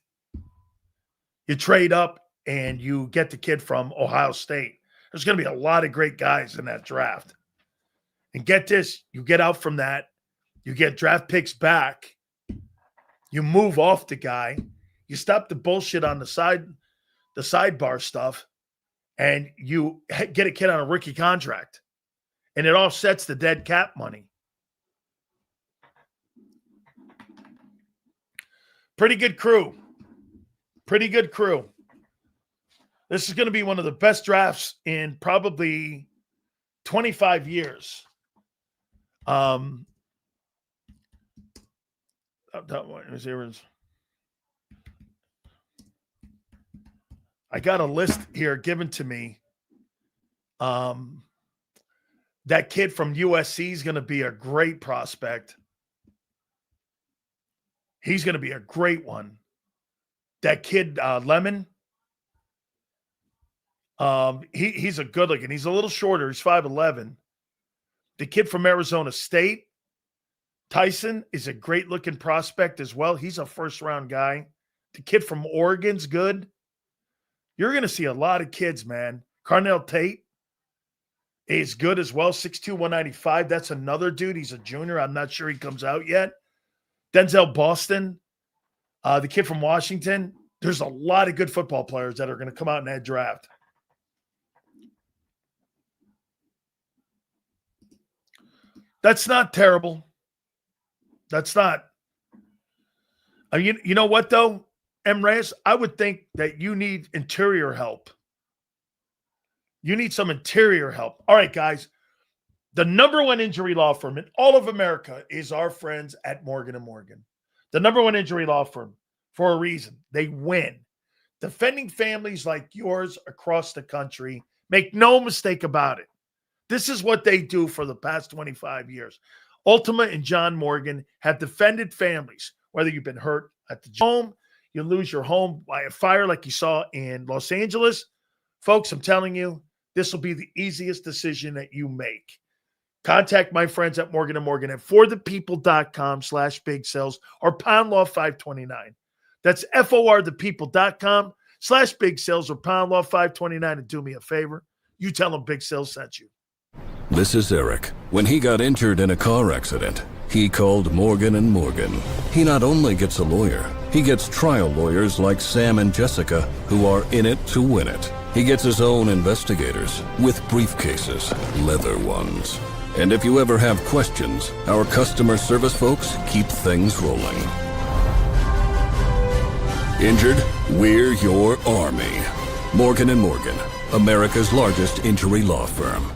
You trade up and you get the kid from Ohio State, there's going to be a lot of great guys in that draft. And get this, you get out from that, you get draft picks back, you move off the guy, you stop the bullshit on the sidebar stuff, and you get a kid on a rookie contract. And it offsets the dead cap money. Pretty good crew. Pretty good crew. This is going to be one of the best drafts in probably 25 years. I got a list here given to me. That kid from USC is going to be a great prospect. He's going to be a great one. That kid, Lemon, he's a good looking. He's a little shorter. He's 5'11". The kid from Arizona State, Tyson, is a great looking prospect as well. He's a first round guy. The kid from Oregon's good. You're going to see a lot of kids, man. Carnell Tate is good as well. 6'2", 195. That's another dude. He's a junior. I'm not sure he comes out yet. Denzel Boston, the kid from Washington. There's a lot of good football players that are going to come out in that draft. That's not terrible. That's not. I mean, you know what, though, M. Reyes? I would think that you need interior help. You need some interior help. All right, guys. The number one injury law firm in all of America is our friends at Morgan & Morgan. The number one injury law firm for a reason. They win. Defending families like yours across the country. Make no mistake about it. This is what they do for the past 25 years. Ultima and John Morgan have defended families, whether you've been hurt at the home, you lose your home by a fire like you saw in Los Angeles. Folks, I'm telling you, this will be the easiest decision that you make. Contact my friends at Morgan & Morgan at forthepeople.com/big sales or pound law 529. That's forthepeople.com/big sales or pound law 529. And do me a favor. You tell them Big Sales sent you. This is Eric. When he got injured in a car accident, he called Morgan & Morgan. He not only gets a lawyer, he gets trial lawyers like Sam and Jessica who are in it to win it. He gets his own investigators with briefcases, leather ones. And if you ever have questions, our customer service folks keep things rolling. Injured? We're your army. Morgan & Morgan, America's largest injury law firm.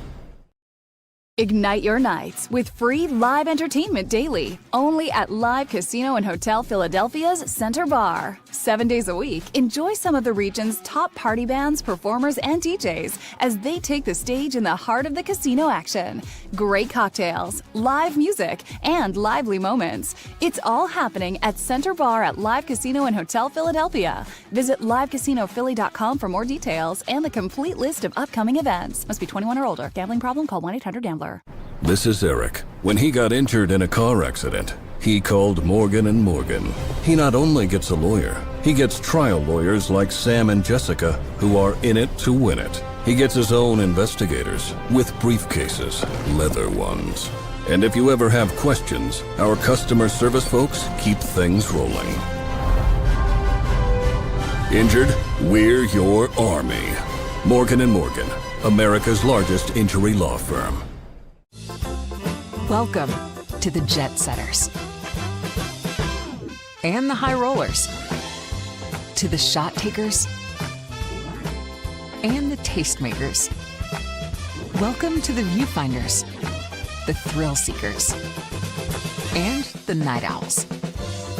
Ignite your nights with free live entertainment daily, only at Live Casino and Hotel Philadelphia's Center Bar. 7 days a week, enjoy some of the region's top party bands, performers, and DJs as they take the stage in the heart of the casino action. Great cocktails, live music, and lively moments. It's all happening at Center Bar at Live Casino and Hotel Philadelphia. Visit livecasinophilly.com for more details and the complete list of upcoming events. Must be 21 or older. Gambling problem? Call 1-800-GAMBLER. This is Eric. When he got injured in a car accident, he called Morgan & Morgan. He not only gets a lawyer, he gets trial lawyers like Sam and Jessica who are in it to win it. He gets his own investigators with briefcases, leather ones. And if you ever have questions, our customer service folks keep things rolling. Injured? We're your army. Morgan & Morgan, America's largest injury law firm. Welcome to the Jet Setters and the High Rollers, to the Shot Takers and the Tastemakers. Welcome to the Viewfinders, the Thrill Seekers, and the Night Owls.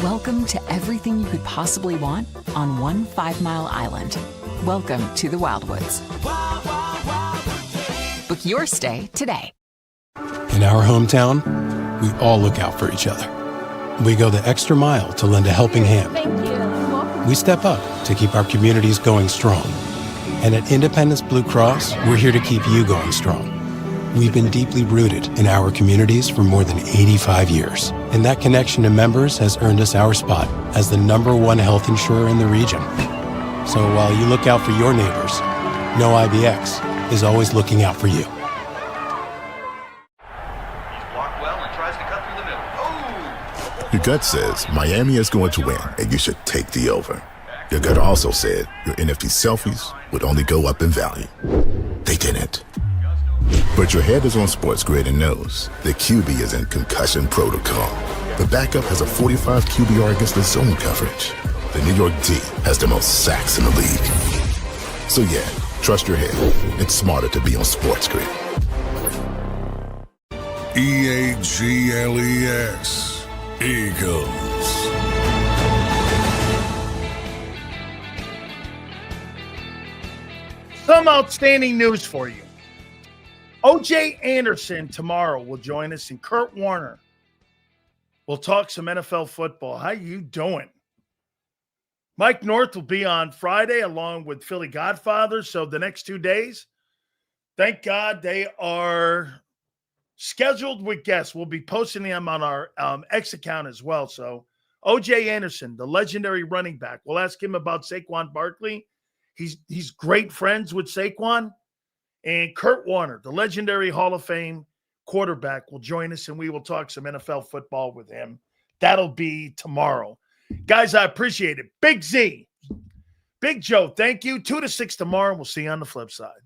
Welcome to everything you could possibly want on one 5-mile island. Welcome to the Wildwoods. Book your stay today. In our hometown, we all look out for each other. We go the extra mile to lend a helping hand. We step up to keep our communities going strong. And at Independence Blue Cross, we're here to keep you going strong. We've been deeply rooted in our communities for more than 85 years. And that connection to members has earned us our spot as the #1 health insurer in the region. So while you look out for your neighbors, know IBX is always looking out for you. Your gut says Miami is going to win, and you should take the over. Your gut also said your NFT selfies would only go up in value. They didn't. But your head is on Sports Grid and knows the QB is in concussion protocol. The backup has a 45 QBR against the zone coverage. The New York D has the most sacks in the league. So yeah, trust your head. It's smarter to be on Sports Grid. EAGLES. Eagles. Some outstanding news for you. O.J. Anderson tomorrow will join us, and Kurt Warner. We'll talk some NFL football. How you doing? Mike North will be on Friday along with Philly Godfather. So the next 2 days, thank God they are scheduled with guests. We'll be posting them on our X account as well. So O.J. Anderson, the legendary running back. We'll ask him about Saquon Barkley. He's great friends with Saquon. And Kurt Warner, the legendary Hall of Fame quarterback, will join us, and we will talk some NFL football with him. That'll be tomorrow. Guys, I appreciate it. Big Z, Big Joe, thank you. 2 to 6 tomorrow, and we'll see you on the flip side.